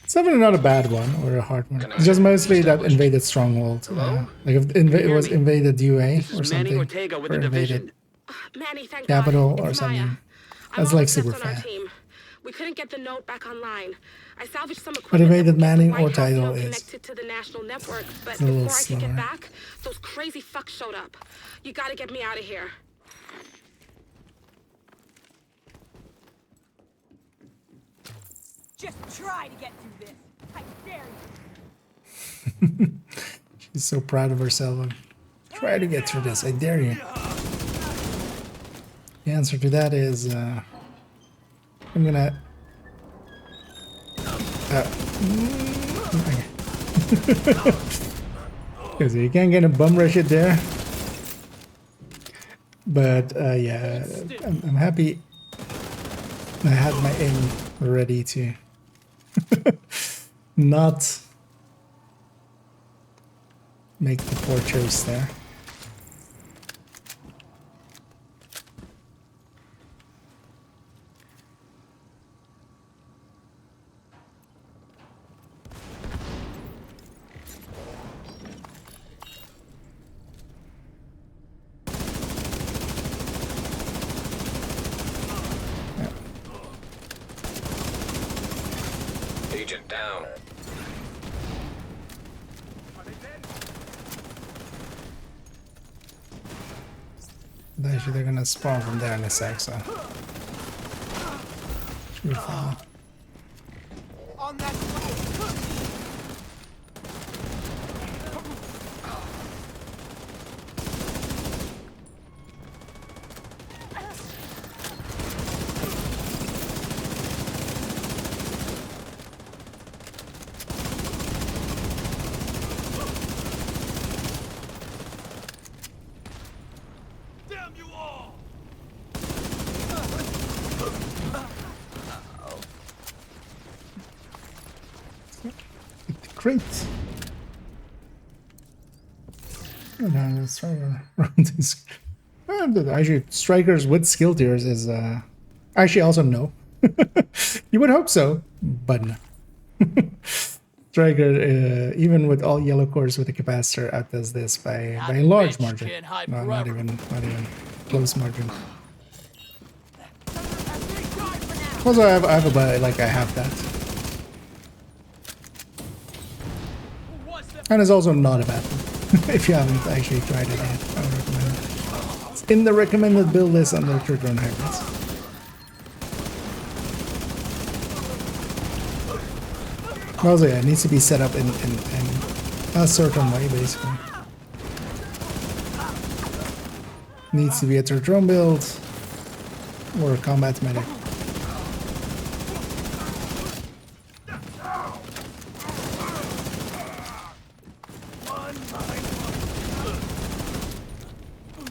It's definitely not a bad one or a hard one. It's just mostly that invaded stronghold. Like if it was invaded UA or something, Ortega with or the invaded Manny, thank capital God. or It's something. Maya. That's I'm like all super set on our fast. team. We couldn't get the note back online. I salvaged some But equipment invaded that would Manning get the or White House title note is connected to the national network, but a little before I could slower. get back, those crazy fucks showed up. You gotta get me out of here. Just try to get through this. I dare you. She's so proud of herself. Try to get through this. I dare you. The answer to that is I'm gonna. Because you can't get a bum rush it there. But yeah, I'm happy I had my aim ready to not make the poor choice there. Agent down. Actually, they're gonna spawn from there in a sec, so should be fine. On that way. Damn you all! Great. Oh, no, the striker around this. Actually, strikers with skill tiers is actually also no. You would hope so, but no. Striker, even with all yellow cores with a capacitor, outdoes this by a large margin. No, not even close margin. Also, I have about like I have that, and it's also not a bad one. If you haven't actually tried it yet, I would recommend it. It's in the recommended build list under Drone Hybrids. Also, yeah, it needs to be set up in a certain way, basically. Needs to be a drone build or a combat medic.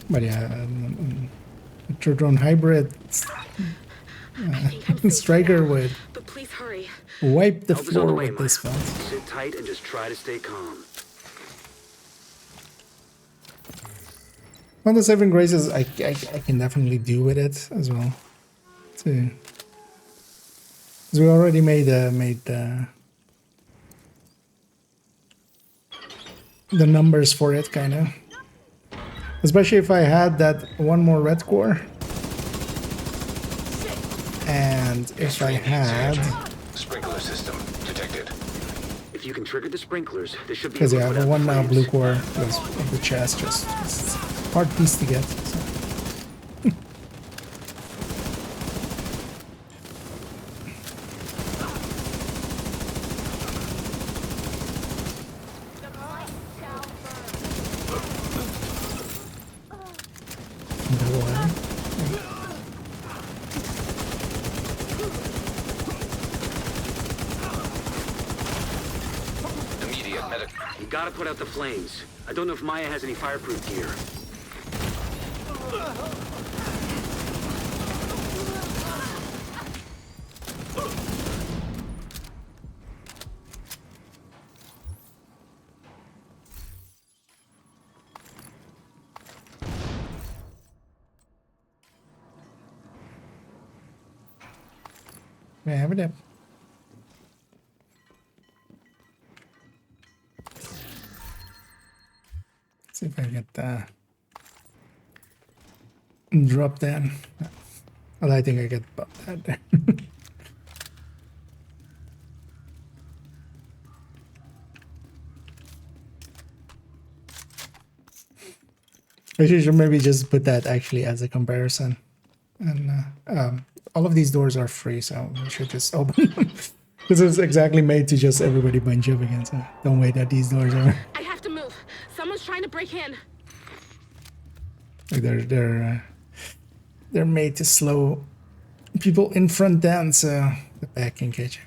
But yeah, drone hybrid striker would But please hurry. wipe the Help is on the floor way, with this Maya. build. Sit tight and just try to stay calm. One of the saving graces I can definitely do with it as well, too. Because we already made the numbers for it, kind of. Especially if I had that one more red core. And if I had... Sprinkler system detected. If you can trigger the sprinklers, this should be. Because able yeah, to the put out one flames. blue core was of the chest, just it's a hard piece to get. So. Double A. Immediate medic. You gotta put out the flames. I don't know if Maya has any fireproof gear. We have it up. See if I get drop down. Well, I think I get that there. I should maybe just put that actually as a comparison. And all of these doors are free, so we should just open them. This is exactly made to just everybody bunch up again, so don't wait that these doors are. I have to move. Someone's trying to break in. Like they're made to slow people in front down, so the back can catch you.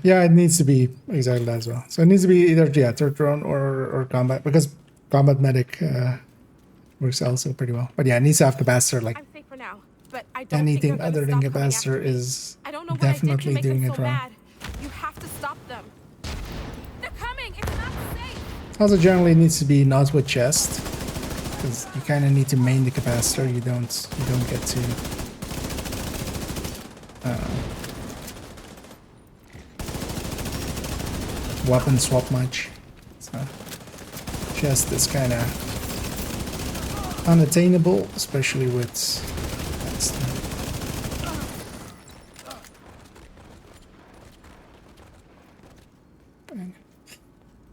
Yeah, it needs to be exactly that as well. So it needs to be either third drone or combat, because combat medic works also pretty well. But yeah, it needs to have capacitor. Like I'm safe for now, but I don't anything think they're other gonna than stop coming after capacitor me. is I don't know what I did to definitely make doing them it so wrong. mad. You have to stop them. They're coming. It's not safe. Also, generally needs to be not with chest, because you kind of need to main the capacitor. You don't get to. Weapon swap much, so chest is kind of unattainable, especially with that stuff.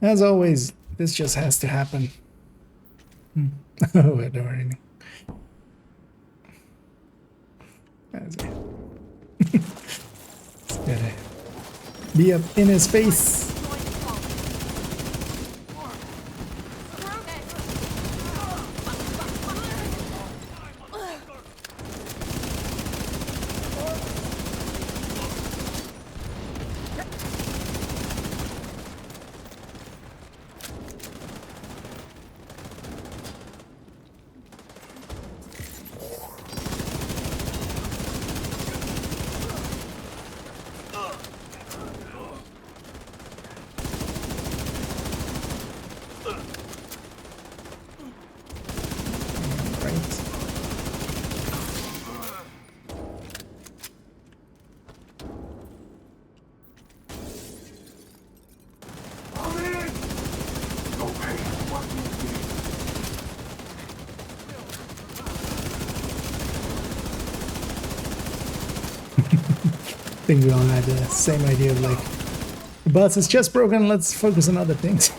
As always, this just has to happen. Oh, I don't already. That's it. It's gotta be up in his face. I think we all had the same idea of like, the bus is just broken, let's focus on other things.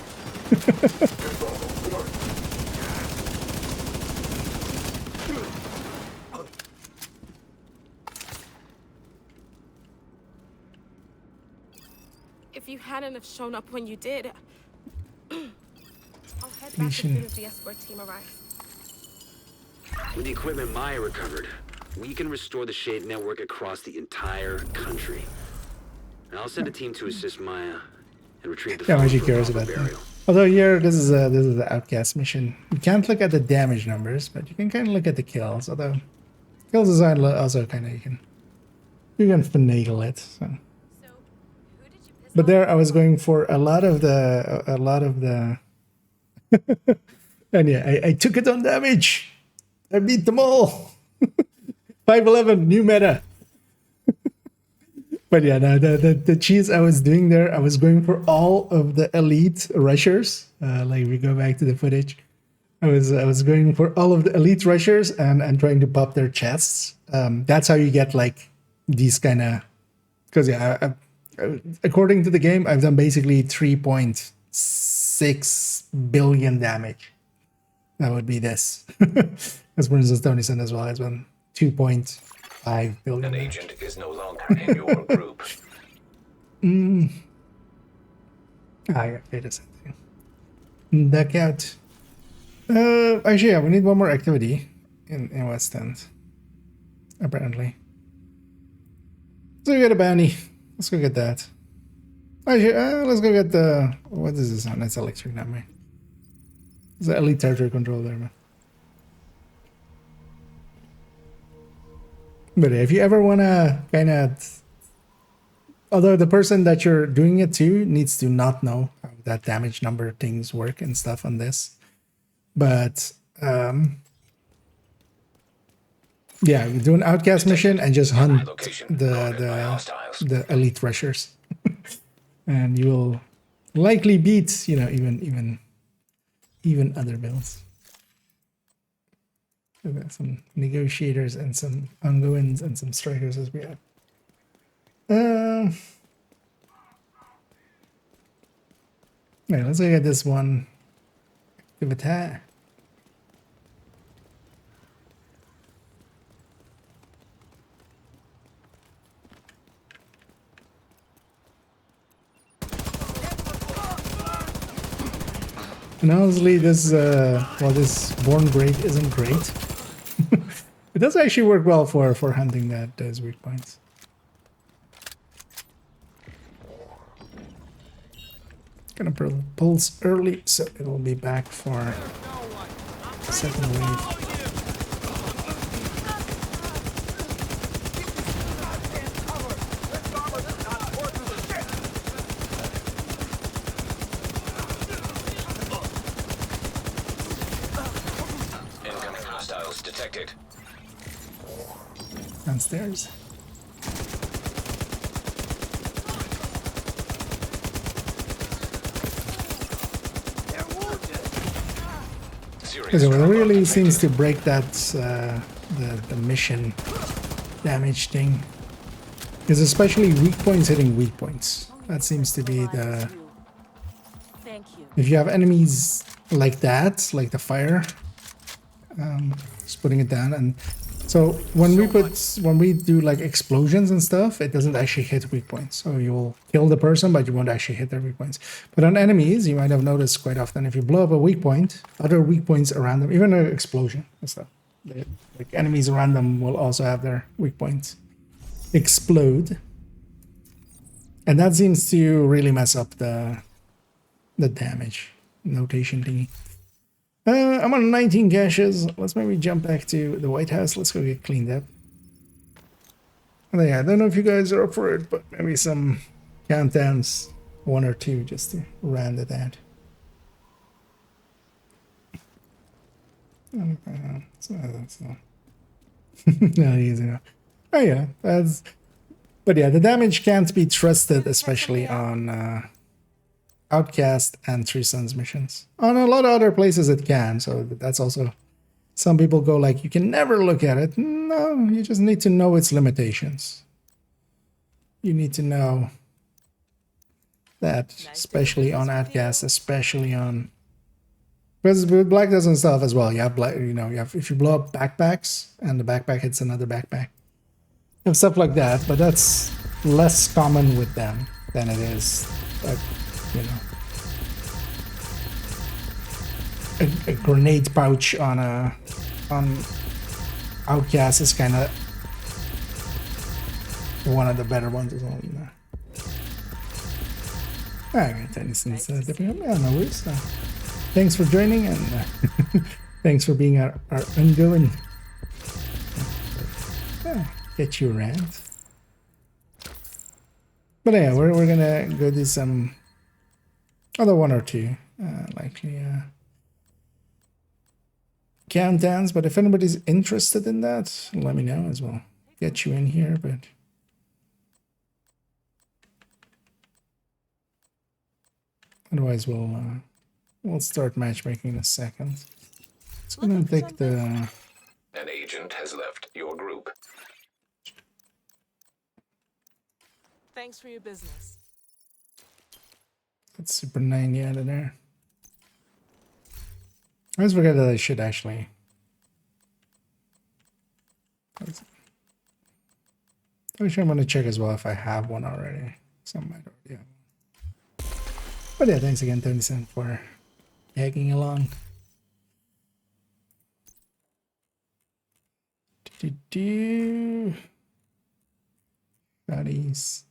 If you hadn't have shown up when you did, I'll head back as soon as the escort team arrives. With the equipment Maya recovered, we can restore the Shade network across the entire country. And I'll send a team to assist Maya and retrieve the Yeah, phones she for cares proper about burial. that. Although here, this is the outcast mission. You can't look at the damage numbers, but you can kind of look at the kills. Although kills is also kind of you can finagle it. So. So, who did you But there I was going for a lot of the and yeah, I took it on damage. I beat them all. 511 new meta. But yeah, no, the cheese I was doing there, I was going for all of the elite rushers. Like we go back to the footage, I was going for all of the elite rushers and trying to pop their chests. That's how you get like these kind of, because yeah, according to the game, I've done basically 3.6 billion damage. That would be this. As for instance, Tony Sun as well has been 2.5 billion. An agent is no longer in your group. Yeah, wait a second. Duck out. Actually, yeah, we need one more activity in West End. Apparently. So we get a bounty. Let's go get that. Actually, let's go get the... What is this on? That's electric, not mine. It's the elite territory control there, man. But if you ever want to kind of... Although the person that you're doing it to needs to not know how that damage number things work and stuff on this. But... yeah, you do an outcast mission and just hunt the elite rushers. And you will likely beat, you know, even other builds. We've got some negotiators and some ongoings and some strikers as we have. Yeah, let's look at this one. Give it a And honestly, this well, this Born Great isn't great. It does actually work well for hunting those weak points. Gonna pulse early, so it will be back for the second wave. Detected. Downstairs. Because it really seems to break that the mission damage thing. Is especially weak points hitting weak points. That seems to be the. Thank you. If you have enemies like that, like the fire. Just putting it down, and so when we do like explosions and stuff, it doesn't actually hit weak points. So you will kill the person, but you won't actually hit their weak points. But on enemies, you might have noticed quite often, if you blow up a weak point, other weak points around them, even an explosion and stuff, like enemies around them will also have their weak points explode, and that seems to really mess up the damage notation thingy. I'm on 19 caches. Let's maybe jump back to the White House. Let's go get cleaned up. And yeah, I don't know if you guys are up for it, but maybe some countdowns, 1 or 2, just to round it out. That's not easy enough. Oh yeah, but yeah, the damage can't be trusted, especially on Outcast and Three Sons missions. On a lot of other places it can, so that's also... Some people go like, you can never look at it. No, you just need to know its limitations. You need to know that, especially on Outcast, especially on... Because with Black Dust and stuff as well, you have, if you blow up backpacks, and the backpack hits another backpack. You have stuff like that, but that's less common with them than it is... you know, a grenade pouch on Outcast is kind of one of the better ones as well, you know. Alright, Tennyson's dipping up. Yeah, no worries. Thanks for joining, and thanks for being our ongoing. Get you around. But yeah, we're gonna go do some other one or two, likely countdowns. But if anybody's interested in that, let me know as well. Get you in here, but otherwise we'll start matchmaking in a second. So I'm gonna take the. An agent has left your group. Thanks for your business. That's Super 90 out of there. I always forget that I should actually. I'm sure I'm gonna check as well if I have one already. Some might already have one. But yeah, thanks again, Tony Sen, for tagging along. Buddies.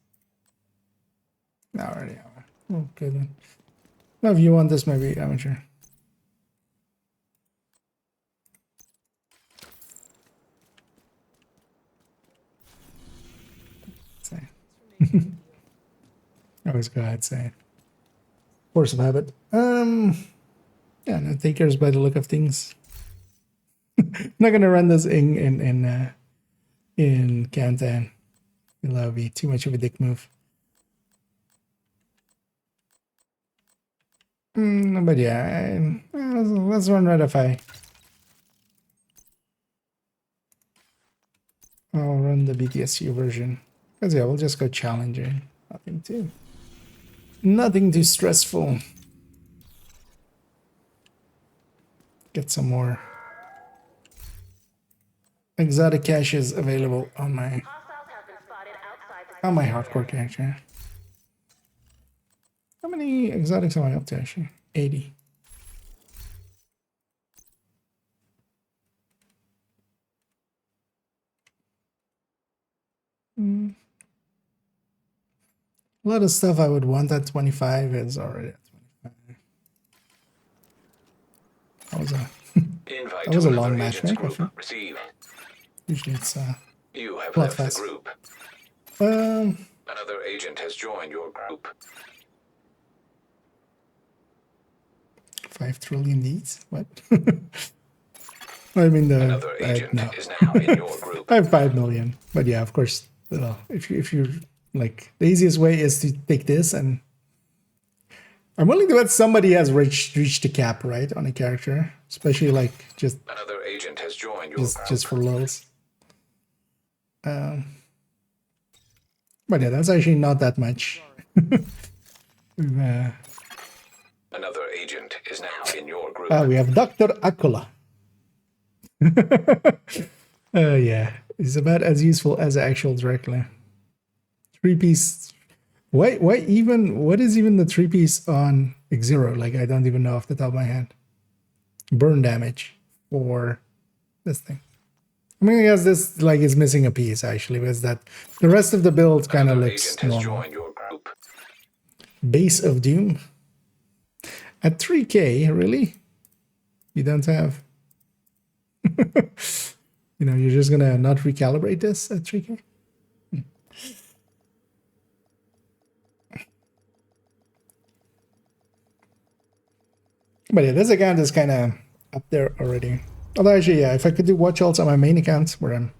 No, already have one. Okay then. Now, if you want this, maybe amateur. Say. Always go ahead, say. Force of habit. Yeah, no takers by the look of things. I'm not gonna run this in countdown. It'll be too much of a dick move. But yeah, let's run right FI. I'll run the BTSU version. Because yeah, we'll just go challenging. Nothing too stressful. Get some more exotic caches available on my hardcore character. How many exotics am I up to actually? 80. A lot of stuff I would want at 25 is already at 25. That was a long match, right? Usually it's You have lot left fast. the group. Another agent has joined your group. 5 trillion Ds? What? I mean, Another agent no. is now in your group. I have 5 million, but yeah, of course, if you like, the easiest way is to take this, and I'm willing to bet somebody has reached the cap, right, on a character, especially like just Another agent has joined your group. just for lulz. But yeah, that's actually not that much. Another agent is now in your group. We have Dr. Akula. Yeah, it's about as useful as the actual Dracula. 3-piece. What is even the 3-piece on X0? Like, I don't even know off the top of my head. Burn damage for this thing. I mean, I guess this like is missing a piece actually, because that the rest of the build kind of looks normal. Base of Doom at 3K, really? You don't have? You know, you're just gonna not recalibrate this at 3K? But yeah, this account is kind of up there already. Although actually, yeah, if I could do watch alts on my main account, where I'm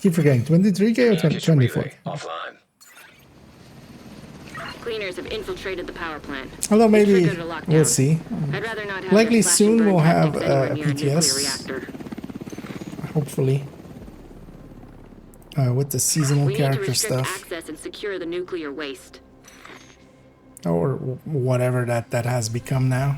keep forgetting 23K or 24. Offline. Cleaners have infiltrated the power plant. Although maybe we'll see. I'd rather not have Likely their slash and soon burn we'll have tactics anywhere a near nuclear PTS. reactor. Hopefully. With the seasonal We need to character restrict stuff. access and secure the nuclear waste. Or whatever that has become now.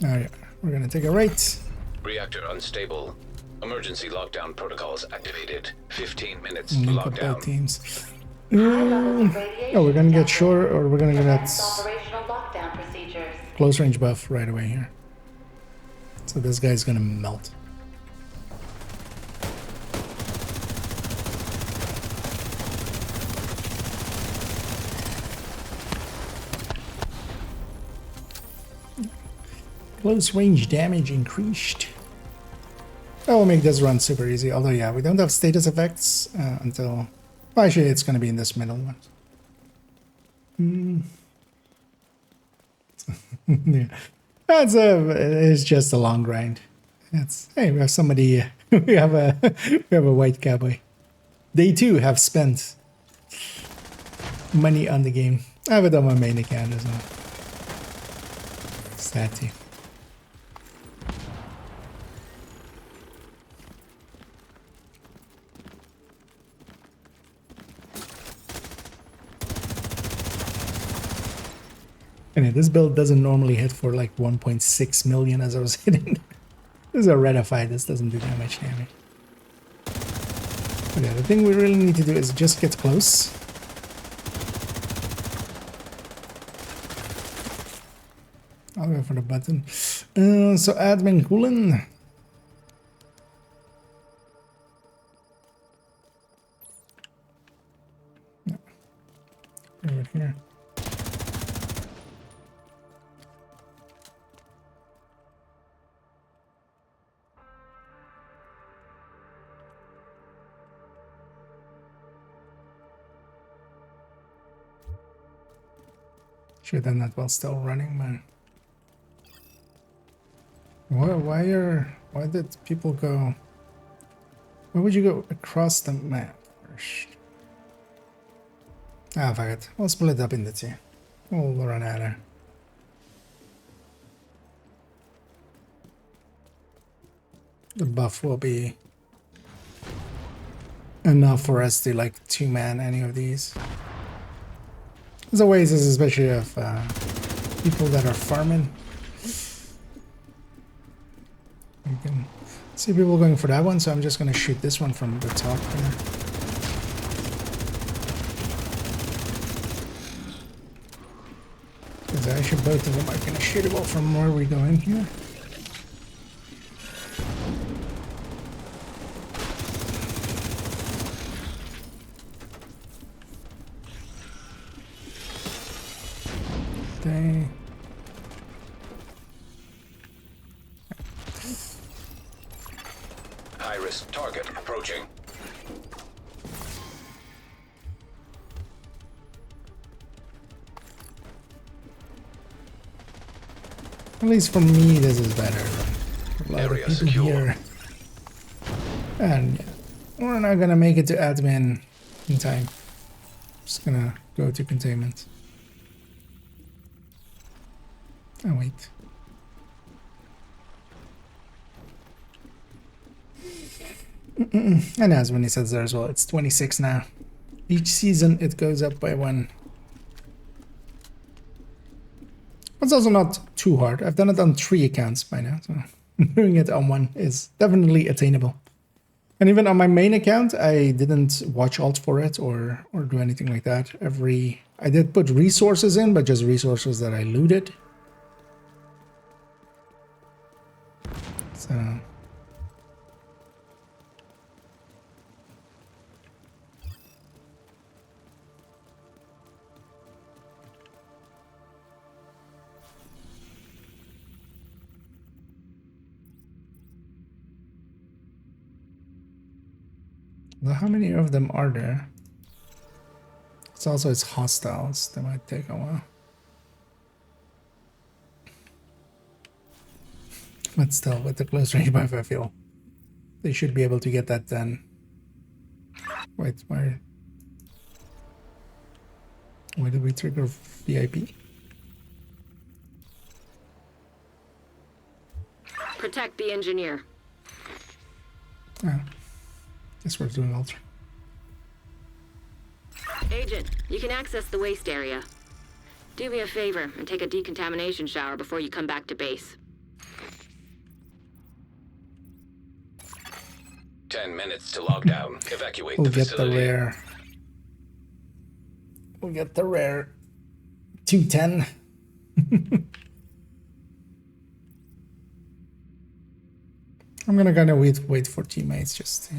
Alright, we're gonna take a right. Reactor unstable. Emergency lockdown protocols activated. 15 minutes And link up lockdown. both teams. Oh, we're gonna get short, or we're gonna get close range buff right away here. So this guy's gonna melt. Close range damage increased. That will make this run super easy. Although, yeah, we don't have status effects until Well, actually, it's going to be in this middle one. Yeah. It's just a long grind. Hey, we have somebody. we have a white cowboy. They too have spent money on the game. I have it on my main account as well. Sad too. And this build doesn't normally hit for like 1.6 million as I was hitting. This is a ratified. This doesn't do that much damage. But yeah, the thing we really need to do is just get close. I'll go for the button. So admin Coolen. No. Right here. Should have done that while still running, man. Why did people go? Why would you go across the map first? Ah, fuck it. We'll split up into two. We'll run at her. The buff will be enough for us to like two-man any of these. There's always this, especially of people that are farming. You can see people going for that one, so I'm just going to shoot this one from the top here. Because actually both of them are kind of shootable from where we go in here. Okay. High-risk target approaching. At least for me, this is better. A lot Area of people secure. here. And yeah, we're not gonna make it to admin in time. Just gonna go to containment. Oh, wait. And as when he says there as well, it's 26 now. Each season it goes up by 1. It's also not too hard. I've done it on 3 accounts by now, so doing it on 1 is definitely attainable. And even on my main account, I didn't watch alt for it or do anything like that. I did put resources in, but just resources that I looted. So well, how many of them are there? It's hostiles. That might take a while. But still, with the close range buff, I feel they should be able to get that done. Wait, why did we trigger VIP? Protect the engineer. Ah, guess we're doing ultra. Agent, you can access the waste area. Do me a favor and take a decontamination shower before you come back to base. 10 minutes to lockdown. Evacuate We'll the get facility. the rare. We'll get the rare 210. I'm gonna kind of wait for teammates just to...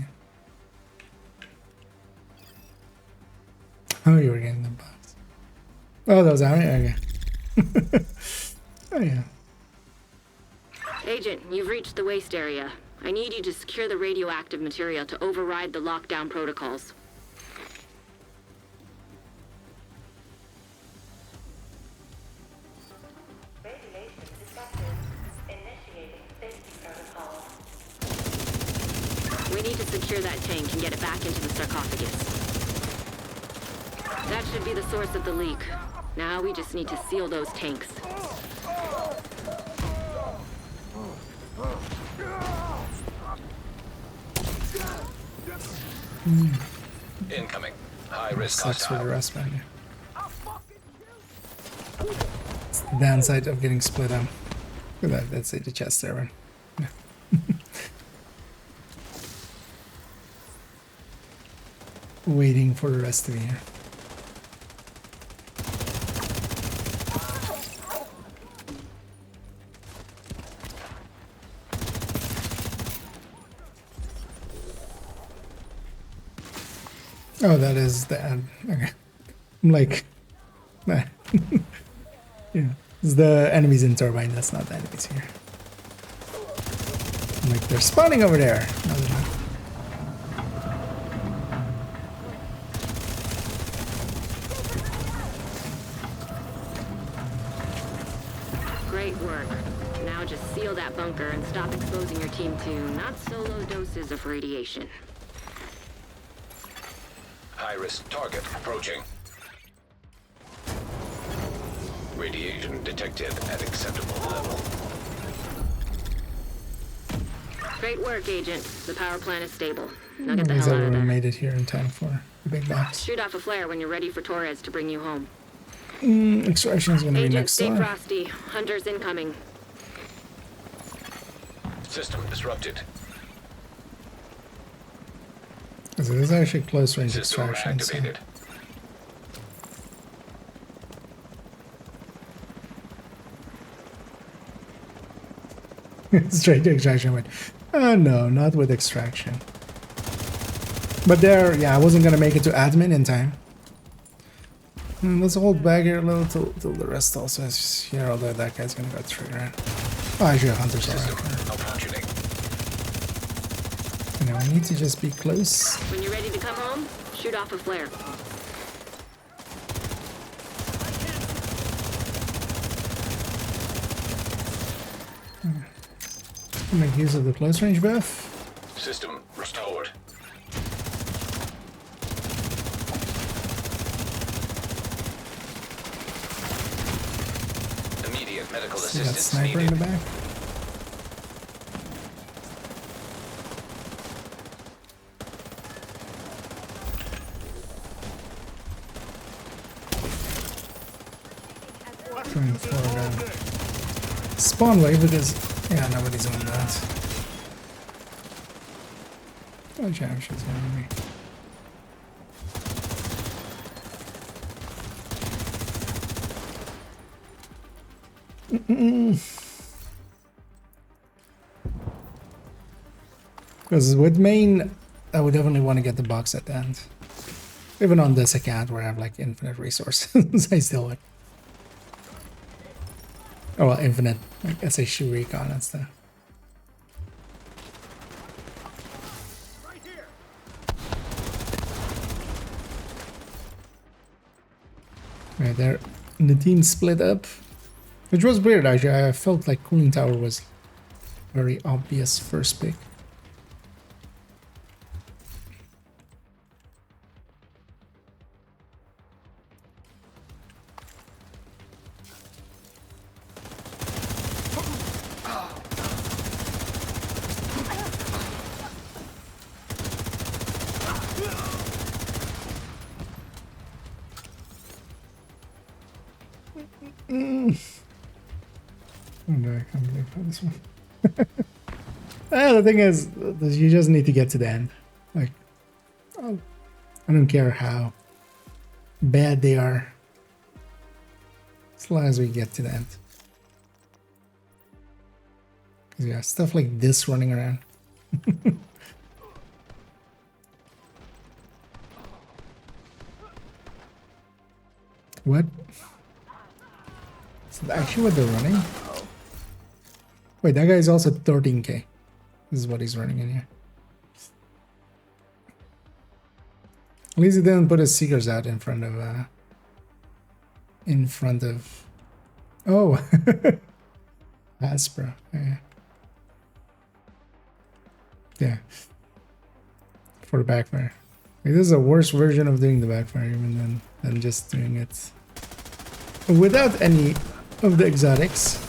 Oh, you were getting the box. Oh, that was out. Okay. Oh yeah. Agent, you've reached the waste area. I need you to secure the radioactive material to override the lockdown protocols. need to secure that tank and get it back into the sarcophagus. That should be the source of the leak. Now we just need to seal those tanks. Incoming. High risk Sucks for the hostile. rest, man. It's the downside of getting split up. Look at that, that's the chest there, man. Waiting for the rest of the year. Oh, that is the end. Okay. I'm like, nah. Yeah, it's the enemies in turbine. That's not the enemies here. I'm like, they're spawning over there. No, they're not. Great work. Now just seal that bunker and stop exposing your team to not so low doses of radiation. High risk target approaching. Radiation detected at acceptable level. Great work, Agent. The power plant is stable. Now At get the least hell out of everyone there. made it here in time for the big box. Shoot off a flare when you're ready for Torres to bring you home. Extraction is gonna be Agent, next stay door. frosty. Hunters incoming. System disrupted. Because it is actually close range System extraction. So. reactivated. Straight to extraction went, oh no, not with extraction. But there, yeah, I wasn't gonna make it to admin in time. Let's hold back here a little till the rest also is here, although that guy's gonna go through, right? Oh, actually, Hunter's System alright. malfunctioning. You know, I need to just be close. When you're ready to come home, shoot off a flare. Make use of the close range buff. System restored. Immediate medical See that assistance sniper in needed. the back? Trying for spawn wave because yeah, nobody's on that. Oh, jam, she's on me. Because with main, I would definitely want to get the box at the end. Even on this account where I have like infinite resources, I still would. Oh well, infinite, like I say, shoe recon and stuff. Right there, the team split up, which was weird actually. I felt like cooling tower was very obvious first pick. Oh no, I can't believe how this one. The thing is, you just need to get to the end. Like, oh, I don't care how bad they are, as long as we get to the end. Because yeah, stuff like this running around. What? Is that actually what they're running? Wait, that guy is also 13k. This is what he's running in here. At least he didn't put his seekers out in front of oh Aspera. Yeah. for the backfire. Like, this is a worse version of doing the backfire even than just doing it without any of the exotics.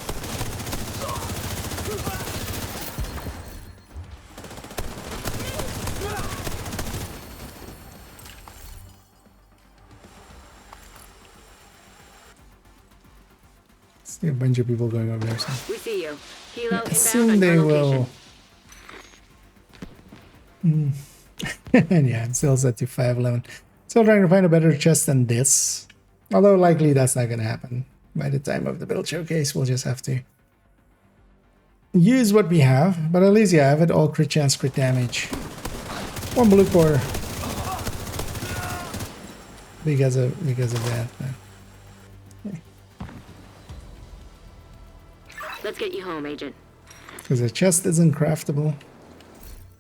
See a bunch of people going over there. So. We see you. Helo inbound Assume on they your will. location. Yeah, I'm still set to 511. Still trying to find a better chest than this. Although likely that's not going to happen. By the time of the build showcase, we'll just have to use what we have. But at least, yeah, I have it all crit chance, crit damage. One blue core. Because of that. Okay. Let's get you home, Agent. Because the chest isn't craftable.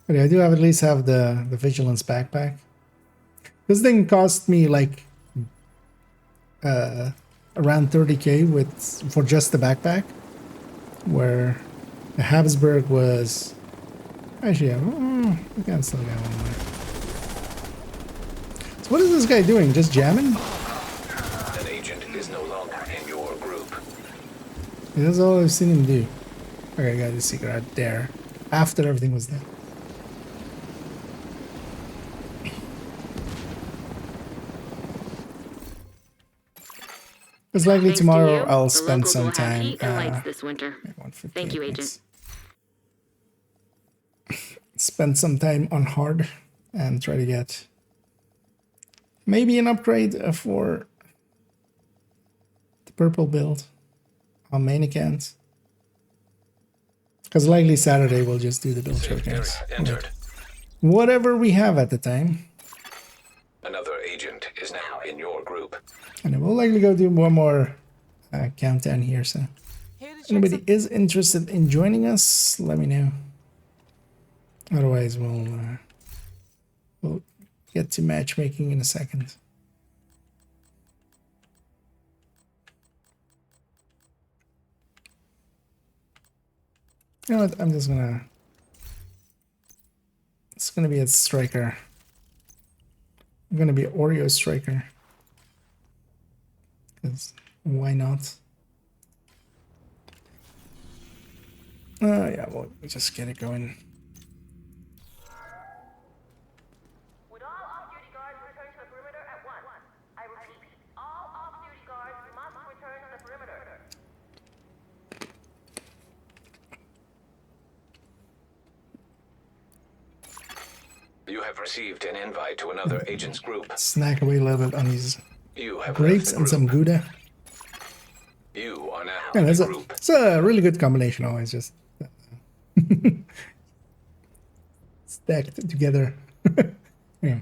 But yeah, I do at least have the vigilance backpack. This thing cost me like around 30k for just the backpack, where the Habsburg was actually we can still get one more. So what is this guy doing? Just jamming? An agent is no longer in your group. That's all I've seen him do. Okay, I got the secret out there after everything was done. It's likely Thanks to tomorrow you, I'll the spend locals some will have time. heat and lights this winter. Thank you, Agent. Spend some time on hard and try to get maybe an upgrade for the purple build on main account. Because likely Saturday we'll just do the build showcase. Whatever we have at the time. Another agent is now in your group. And then we'll likely go do one more countdown here. So if anybody is interested in joining us, let me know. Otherwise, we'll get to matchmaking in a second. You know what? I'm just gonna. It's gonna be a striker. I'm gonna be Oreo striker. Because why not? Oh yeah, we'll just get it going. Would all off-duty guards return to the perimeter at once? I repeat, all off-duty guards must return to the perimeter. You have received an invite to another agent's group. Snack away a little bit on these You have grapes and some Gouda. You are now Yeah, in that's the a, group. it's a really good combination always, just stacked together. Yeah.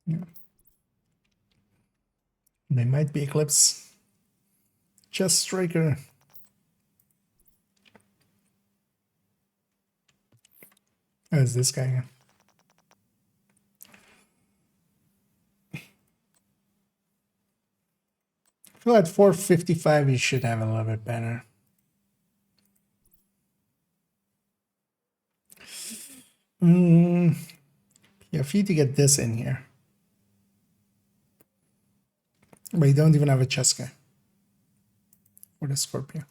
Yeah. They might be Eclipse. Just Striker. Oh, it's this guy. I feel at 455 you should have a little bit better. Yeah, for you to get this in here. But you don't even have a Cheska for the Scorpio.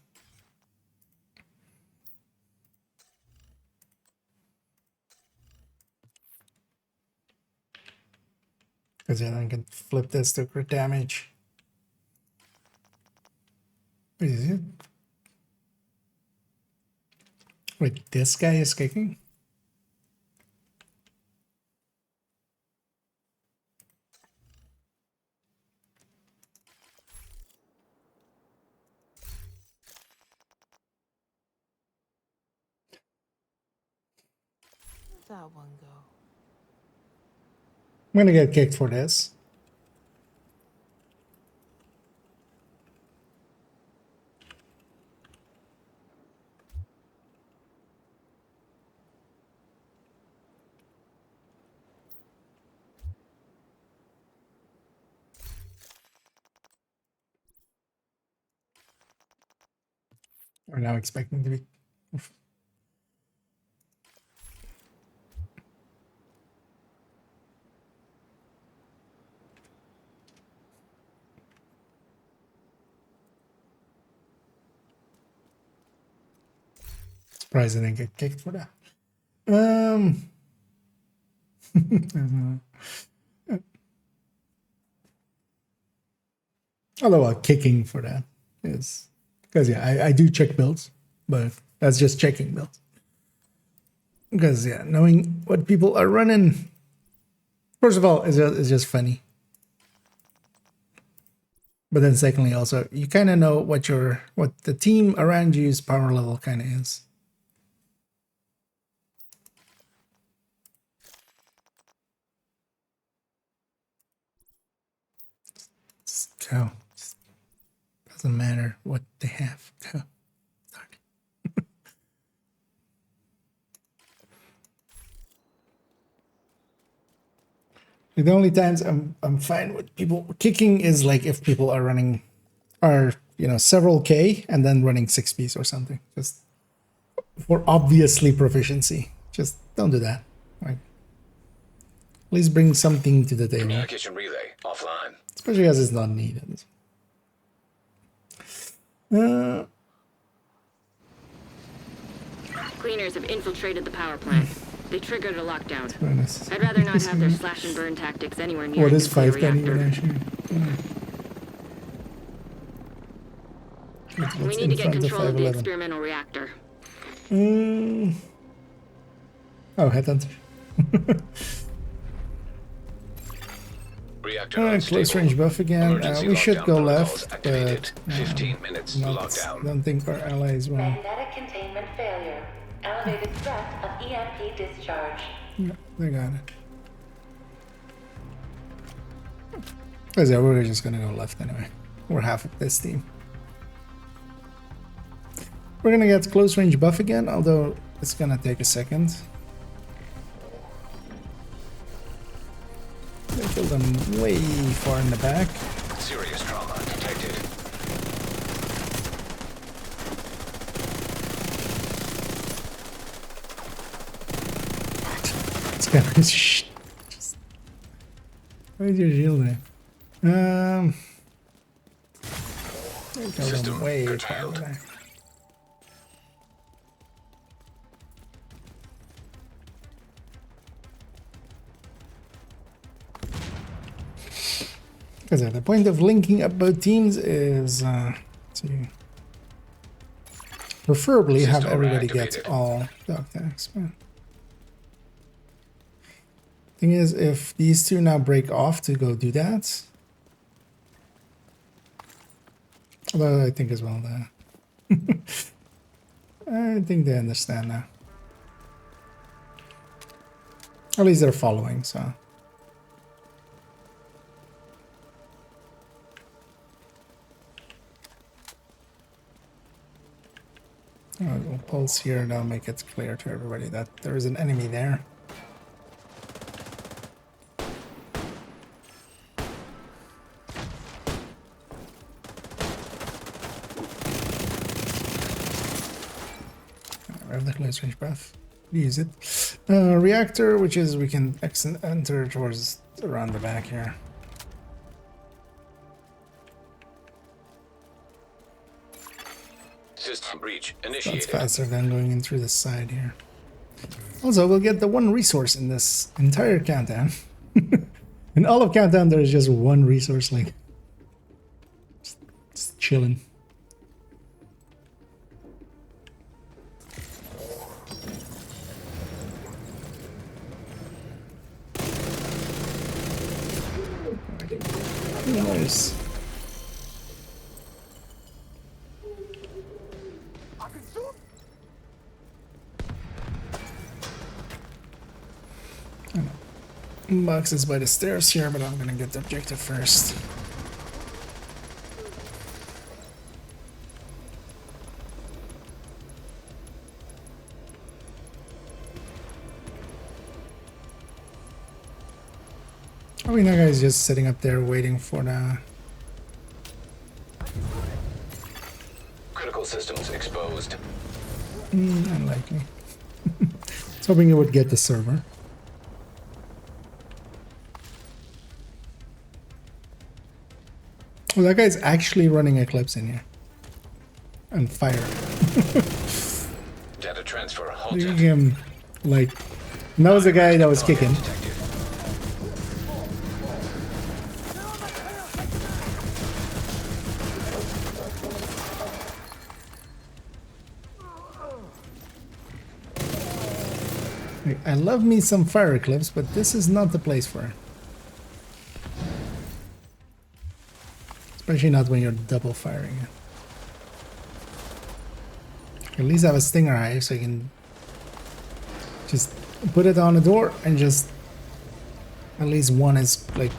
Because then I can flip this to crit damage. Wait, is it? Wait, this guy is kicking? Where'd that one go? I'm gonna get kicked for this. We're now expecting to be. Surprised I didn't get kicked for that. Although kicking for that is because yeah, I do check builds, but that's just checking builds. Because yeah, knowing what people are running, first of all, is just funny. But then secondly, also you kind of know what the team around you's power level kind of is. Just go. Just doesn't matter what they have. Go. The only times I'm fine with people kicking is like if people are running several K and then running 6 piece or something. Just for obviously proficiency. Just don't do that. Like at least bring something to the table. Communication relay offline. Especially as it's not needed. Cleaners have infiltrated the power plant. They triggered a lockdown. Goodness. I'd rather not have their slash and burn tactics anywhere near What a is nuclear 5 penny reactor. We need to get control of the experimental reactor. Oh, headhunter. Reactor close range buff again. We should go left, but 15 minutes lockdown. Don't think our allies will. Magnetic containment failure. Elevated threat of EMP discharge. Yeah, they got it. Because yeah, we're just gonna go left anyway. We're half of this team. We're gonna get close range buff again, although it's gonna take a second. They killed them way far in the back. Serious trauma detected. This guy is just... Where's your shield there? They killed them way far in the back. Because the point of linking up both teams is to preferably have everybody get all dog tags. Thing is, if these two now break off to go do that, although I think as well that I think they understand now. At least they're following, so. We'll pulse here and I'll make it clear to everybody that there is an enemy there. I have the close range buff. Use it. Reactor, which is we can enter towards around the back here. System breach initiated. That's faster than going in through the side here. Also, we'll get the one resource in this entire countdown. In all of countdown, there's just one resource link. Just chilling. Nice. Box is by the stairs here, but I'm gonna get the objective first. I mean, that guy's just sitting up there waiting for the... Critical systems exposed. Unlikely. I was hoping it would get the server. Well, that guy's actually running Eclipse in here. And fire. Data transfer Look halted. at him, like, that was the guy that was kicking. I love me some fire eclipse, but this is not the place for it. Especially not when you're double firing it. At least I have a stinger hive, so you can just put it on the door and just at least one is like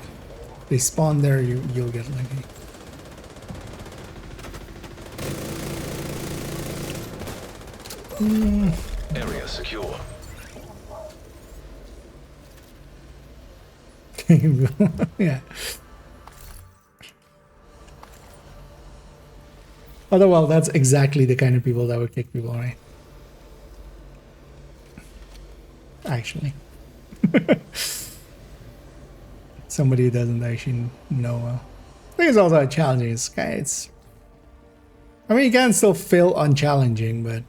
they spawn there. You'll get lucky. Area secure. Yeah. Although, well, that's exactly the kind of people that would kick people, right? Actually. Somebody who doesn't actually know well. I think it's also challenging. It's I mean, you can still fail unchallenging, but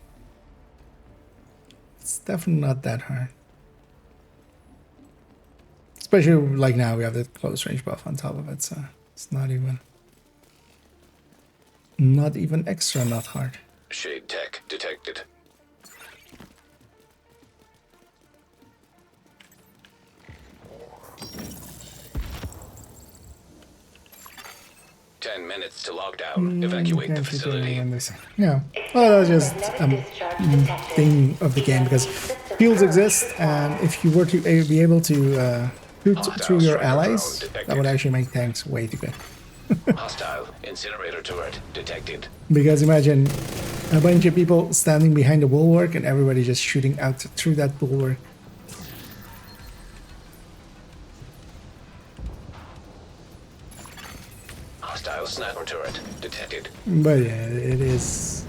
it's definitely not that hard. Especially like now, we have the close range buff on top of it, so it's not even extra not hard. Shade tech detected. Ten minutes to lockdown. Evacuate the facility. Yeah, well, that's just thing of the game because fields exist, and if you were to be able to shoot through your allies, that would actually make tanks way too good. Hostile incinerator turret detected. Because imagine a bunch of people standing behind the bulwark and everybody just shooting out through that bulwark. Hostile sniper turret detected. But yeah, it is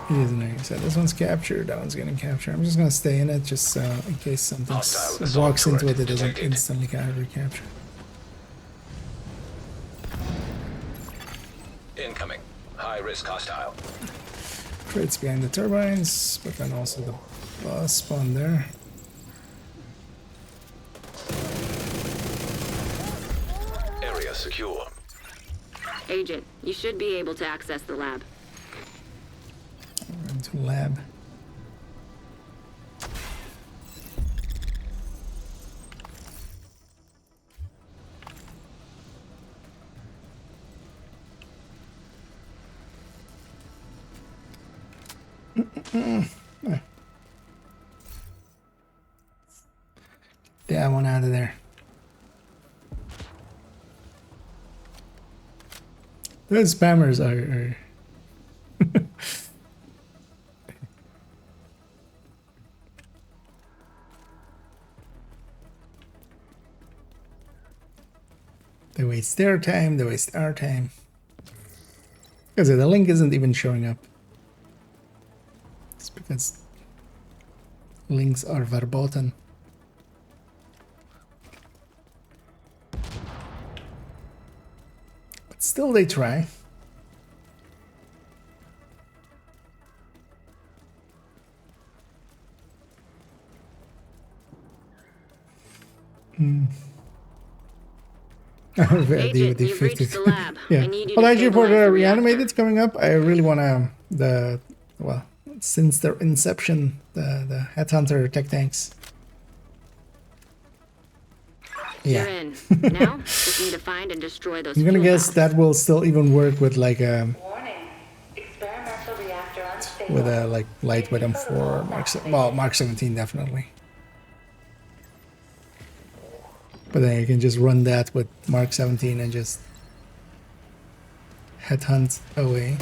like I said, this one's captured, that one's getting captured. I'm just gonna stay in it just in case something walks into it, it doesn't instantly get recaptured. Incoming. High risk hostile. Crates behind the turbines, but then also the boss spawn there. Area secure. Agent, you should be able to access the lab. We're into lab. That one out of there. Those spammers are they waste their time, they waste our time. Because the link isn't even showing up. It's because links are verboten. But still they try. Agent, you've reached the lab. Yeah. I need you Well, to actually, for stabilize the the Reanimated's coming up, I really want to since their inception, the Headhunter tech tanks. You're Yeah. in. Now, just need to find and destroy those I'm gonna fuel guess that will still even work with like Warning. Experimental reactor unstable. with a like lightweight M4 Mark 17 definitely. But then you can just run that with Mark 17 and just headhunt away.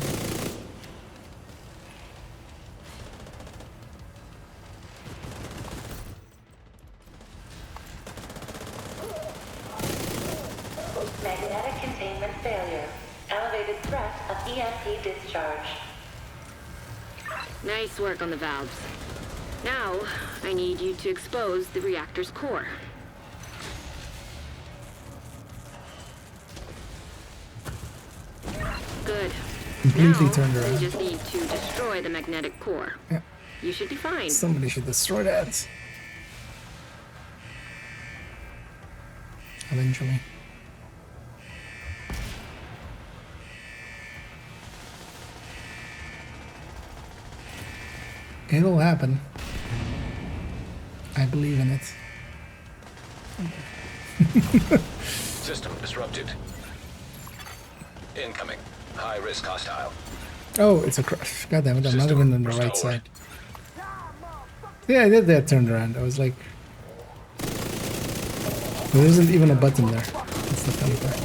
Magnetic containment failure. Elevated threat of EMP discharge. Nice work on the valves. Now, I need you to expose the reactor's core. Good. Completely Now, turned you around. just need to destroy the magnetic core. Yeah. You should be fine. Somebody should destroy that. Eventually. It'll happen. I believe in it. System disrupted. Incoming. High risk hostile. Oh, it's a crash. God damn it, I'm not System even on the right restored. side. Yeah, I did that turned around. I was like... There isn't even a button there. That's the funny part.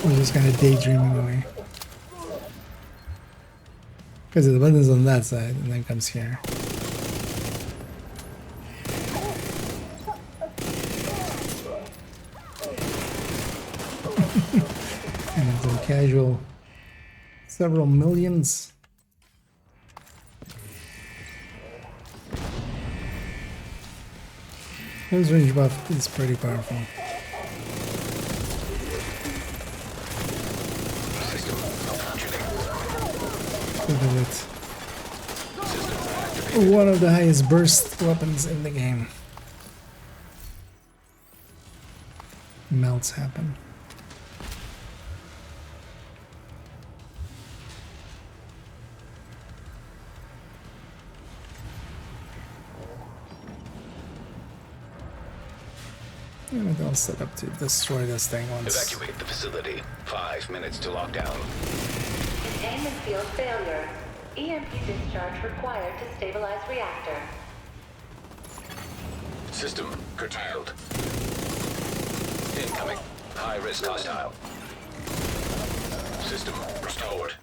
I was just kind of daydreaming away. Because the button's on that side, and then comes here. And it's a casual... Several millions. Close range buff is pretty powerful. Look at it. One of the highest burst weapons in the game. Melts happen. And I'll set up to destroy this thing once. Evacuate the facility. 5 minutes to lockdown. Containment field failure. EMP discharge required to stabilize reactor. System curtailed. Incoming. High risk hostile. System restored.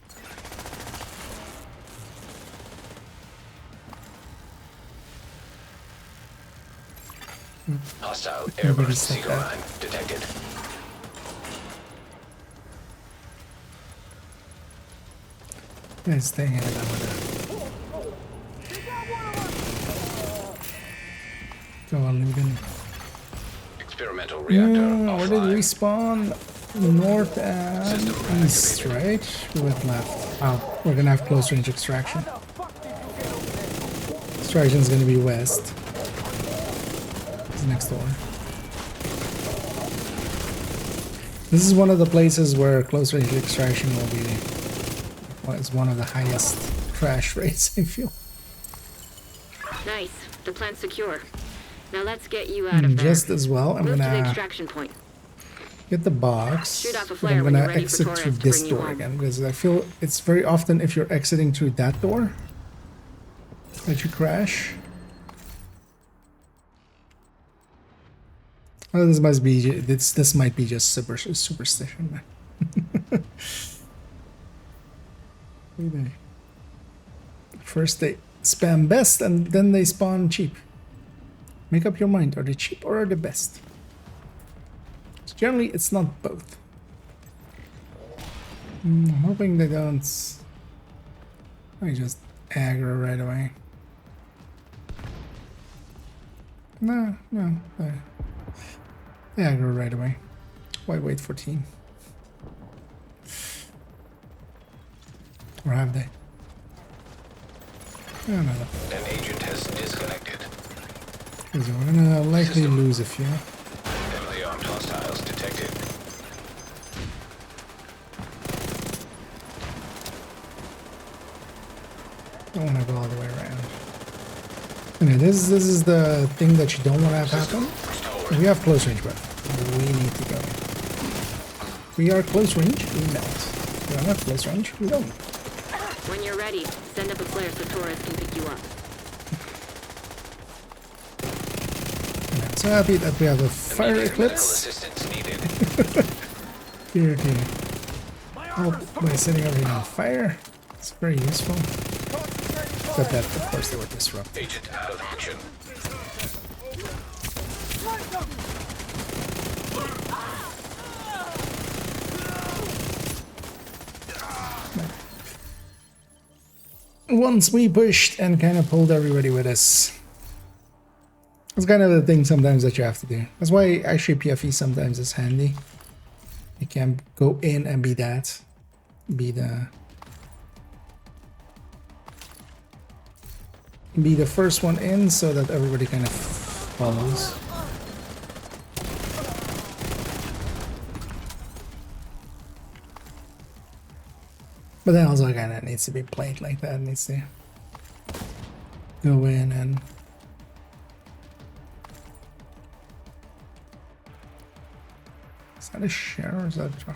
Hostile airburst seeker line detected. Nice thing, Go on, Lugan. Experimental reactor Where did we offline. spawn? North and east, right? We went left. Oh, we're gonna have close range extraction. Extraction's gonna be west. It's next door. This is one of the places where close range extraction will be. Well, it's one of the highest crash rates, I feel. Nice. The plant's secure. Now let's get you out of there. Just as well, I'm Move to the gonna extraction point. get the box. Shoot off a But flare I'm when gonna you're ready for exit Torres through to this bring you door home. again because I feel it's very often if you're exiting through that door that you crash. Oh, this must be this might be just superstition. Maybe. First they spam best and then they spawn cheap. Make up your mind, are they cheap or are they best? Generally it's not both. I'm hoping they don't. I just aggro right away. No. They aggro right away. Why wait for team? Or have they? I don't know. An agent has disconnected. Because we're gonna likely lose a few. Heavily armed hostiles detected. Don't want to go all the way around. Anyway, this is the thing that you don't want to have happen. We have close range, but we need to go. We are close range, we melt. We don't have close range, we don't. When you're ready, send up a flare so Torres can pick you up. I'm so happy that we have a fire eclipse. Here. Oh, by setting everything on fire. It's very useful. Except that, of course, they were disrupted. Agent out of action. once we pushed and kind of pulled everybody with us. It's kind of the thing sometimes that you have to do. That's why actually PFE sometimes is handy. You can go in and be that. Be the first one in so that everybody kind of follows. But then also kind of needs to be played like that. It needs to go in and is that a share or is that a draw?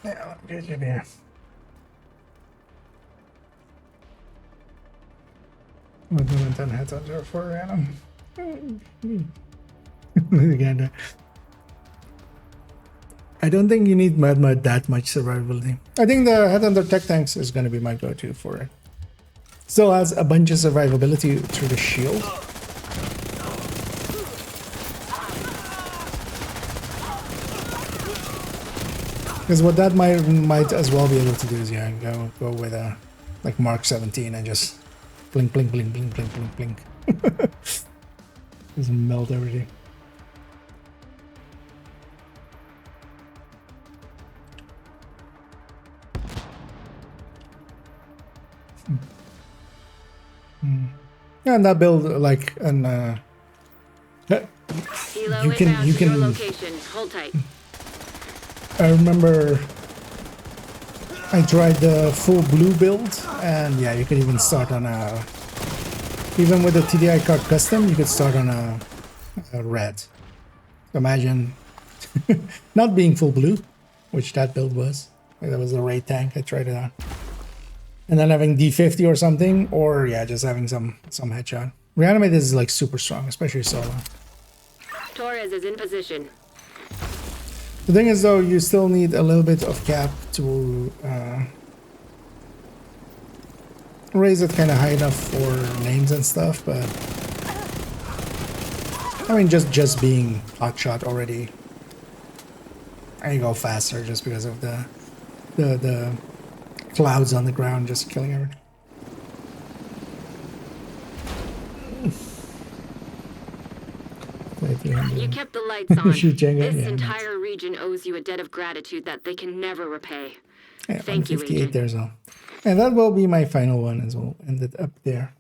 Yeah, good idea. What do we then head under for random? Again, I don't think you need mud that much survivability. I think the Headhunter Tech Tanks is going to be my go-to for it. Still has a bunch of survivability through the shield. Because what that might as well be able to do is go with a like Mark 17 and just blink blink blink blink blink blink blink. Just melt everything. Yeah, and that build like an you can location. Hold tight. I remember I tried the full blue build, and yeah, you could even start on a, even with the TDI card custom, you could start on a red. Imagine not being full blue, which that build was. Like that was the raid tank. I tried it out, and then having D50 or something, or yeah, just having some headshot. Reanimate is like super strong, especially solo. Torres is in position. The thing is, though, you still need a little bit of cap to raise it kind of high enough for names and stuff, but I mean, just being hotshot already, I go faster just because of the clouds on the ground just killing everything. You kept the lights on. Jenga, This yeah, entire region owes you a debt of gratitude that they can never repay. Yeah, Thank you, 58 Agent. there's all. And that will be my final one as well. Ended up there.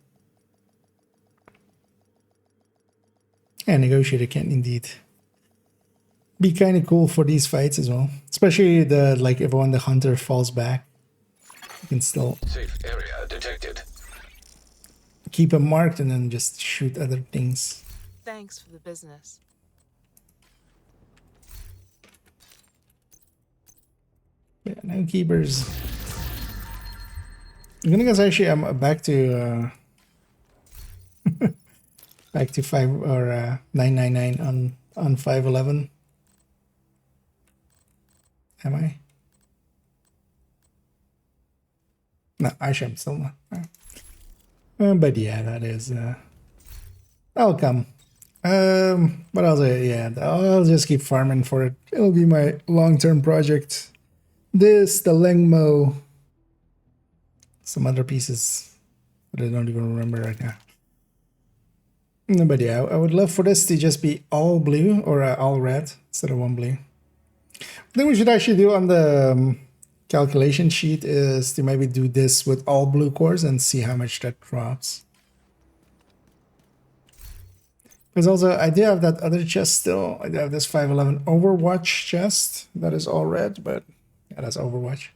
And Negotiator can indeed be kind of cool for these fights as well. Especially the like if when the hunter falls back, you can still safe area detected. Keep him marked and then just shoot other things. Thanks for the business. Yeah, no keepers. I'm gonna guess actually I'm back to back to 5 or 999 on 511. Am I? No, actually I'm still not. But yeah, that is I'll come. What else? Yeah, I'll just keep farming for it. It'll be my long-term project. This, the Lengmo, some other pieces that I don't even remember right now. But yeah, I would love for this to just be all blue or all red instead of one blue. I think we should actually do on the calculation sheet is to maybe do this with all blue cores and see how much that drops. Because also, I do have that other chest still. I do have this 511 Overwatch chest that is all red, but yeah, that's Overwatch.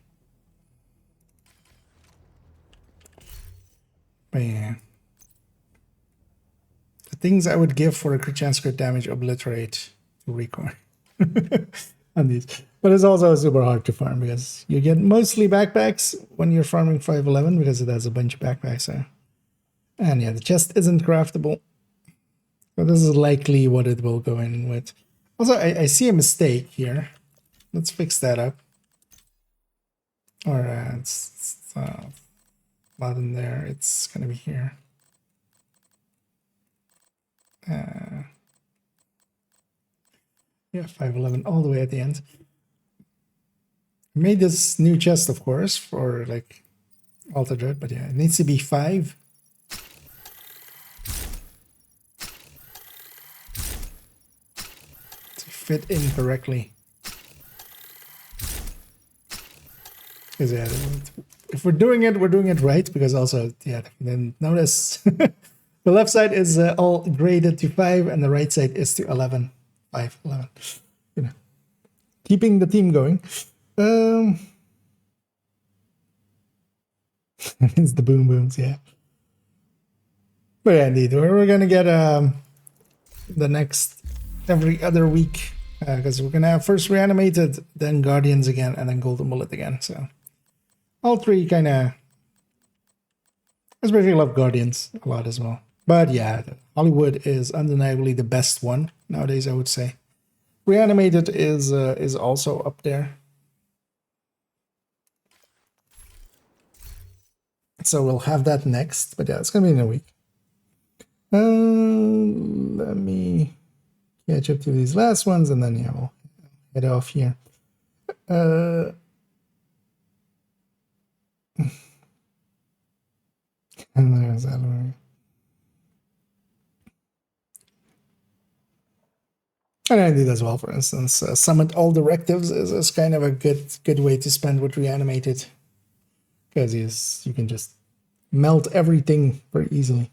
But yeah. The things I would give for a crit chance crit damage obliterate to recoil on these. But it's also super hard to farm because you get mostly backpacks when you're farming 511 because it has a bunch of backpacks there. And yeah, the chest isn't craftable. So this is likely what it will go in with. Also, I see a mistake here. Let's fix that up. Or it's not in there. It's gonna be here. Yeah, 511 all the way at the end. I made this new chest, of course, for like Alter Dread, but yeah, it needs to be 5. To fit in correctly. Because yeah, if we're doing it right, because also, yeah, then notice the left side is all graded to 5 and the right side is to 11. 5, 11. You know, keeping the team going. It's the boom booms, yeah. But yeah, indeed, we're gonna get the next every other week because we're gonna have first Reanimated, then Guardians again, and then Golden Bullet again. So all 3 kind of, especially love Guardians a lot as well. But yeah, Hollywood is undeniably the best one nowadays, I would say. Reanimated is also up there. So we'll have that next, but yeah, it's gonna be in a week. Let me catch up to these last ones, and then yeah, we'll head off here. And there's that one. And I did as well, for instance. Summon all directives is kind of a good way to spend with Reanimated. Because you can just melt everything very easily.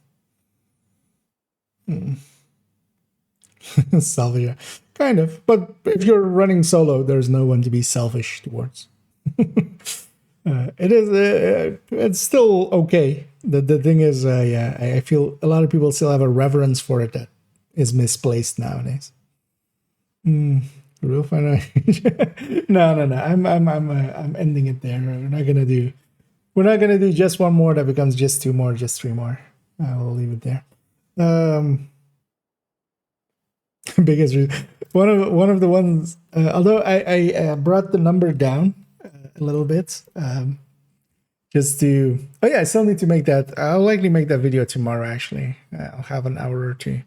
Salvage, kind of. But if you're running solo, there's no one to be selfish towards. It's still okay. The thing is, yeah, I feel a lot of people still have a reverence for it that is misplaced nowadays. Real fun. No. I'm ending it there. We're not gonna do just one more that becomes just 2 more, just 3 more. We'll leave it there. Biggest reason. One of the ones. Although I brought the number down a little bit, just to. Oh yeah, I still need to make that. I'll likely make that video tomorrow. Actually, I'll have an hour or 2.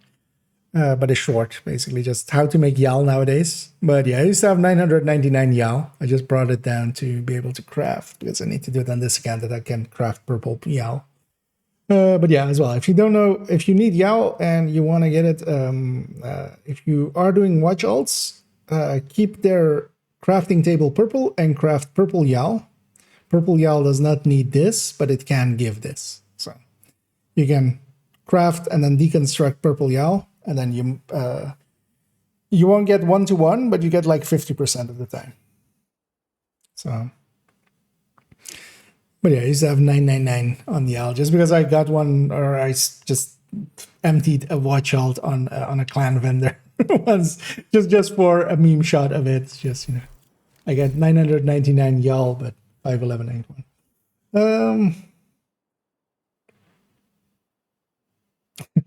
But it's short, basically just how to make YAL nowadays. But yeah, I used to have 999 YAL. I just brought it down to be able to craft, because I need to do it on this account that I can craft purple YAL. But yeah, as well, if you don't know, if you need YAL and you want to get it, if you are doing watch alts, keep their crafting table purple and craft purple YAL. Purple YAL does not need this, but it can give this. So you can craft and then deconstruct purple YAL. And then you won't get 1-to-1, but you get like 50% of the time. So, but yeah, I used to have 999 on the YAL just because I got one, or I just emptied a watch alt on a clan vendor once, just for a meme shot of it. Just, you know, I got 999 YAL, but 511 ain't one.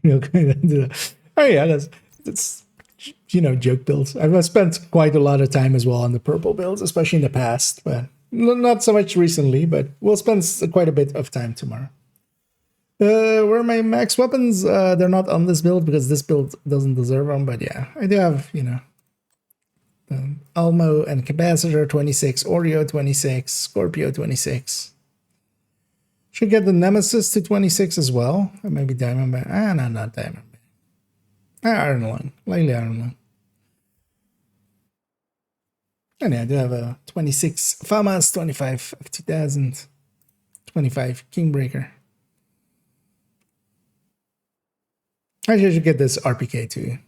Okay. Oh yeah, that's you know, joke builds. I've spent quite a lot of time as well on the purple builds, especially in the past, but not so much recently. But we'll spend quite a bit of time tomorrow. Where are my max weapons? They're not on this build because this build doesn't deserve them. But yeah, I do have, you know, Almo and Capacitor 26, Oreo 26, Scorpio 26. Should get the Nemesis to 26 as well. Or maybe Diamondback. No, not Diamondback. Iron Lung. Likely Iron Lung. And yeah, I do have a 26 FAMAS, 25 F2000, 25 Kingbreaker. Actually, I should get this RPK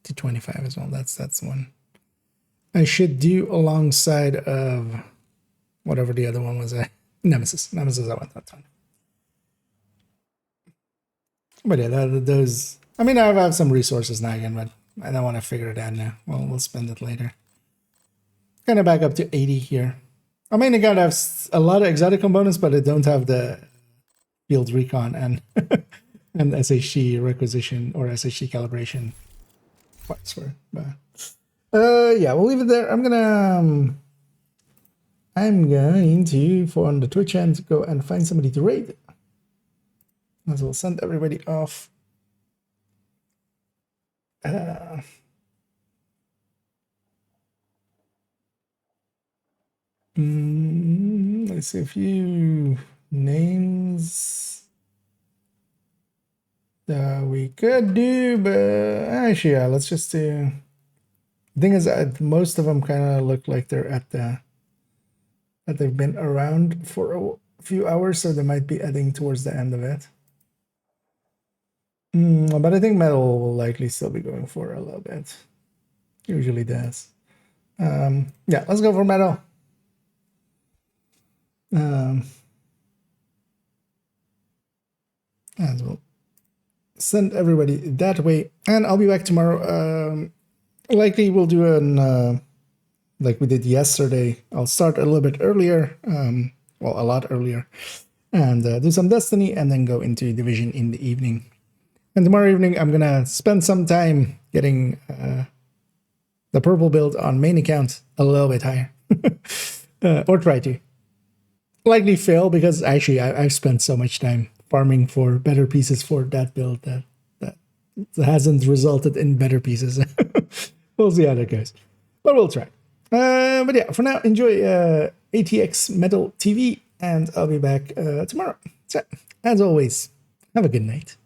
to 25 as well. That's one I should do alongside of whatever the other one was. Nemesis. I want that one. But yeah, those. I mean, I have some resources now again, but I don't want to figure it out now. Well, we'll spend it later. Kind of back up to 80 here. I mean, I gotta have a lot of exotic components, but I don't have the field recon and and SHC requisition or SHC calibration parts for. But yeah, we'll leave it there. I'm going to, for on the Twitch end, go and find somebody to raid. As we'll send everybody off. Let's see a few names that we could do, but actually, yeah, let's just do. The thing is, most of them kind of look like they're at the that they've been around for a few hours, so they might be adding towards the end of it. But I think metal will likely still be going for a little bit. Usually does. Yeah, let's go for metal. As well, send everybody that way, and I'll be back tomorrow. Likely we'll do an like we did yesterday. I'll start a little bit earlier, well, a lot earlier, and do some Destiny, and then go into Division in the evening. And tomorrow evening, I'm gonna spend some time getting the purple build on main account a little bit higher, or try to. Likely fail because actually I've spent so much time farming for better pieces for that build that hasn't resulted in better pieces. We'll see how that goes, but we'll try. But yeah, for now, enjoy ATX Metal TV, and I'll be back tomorrow. So, as always, have a good night.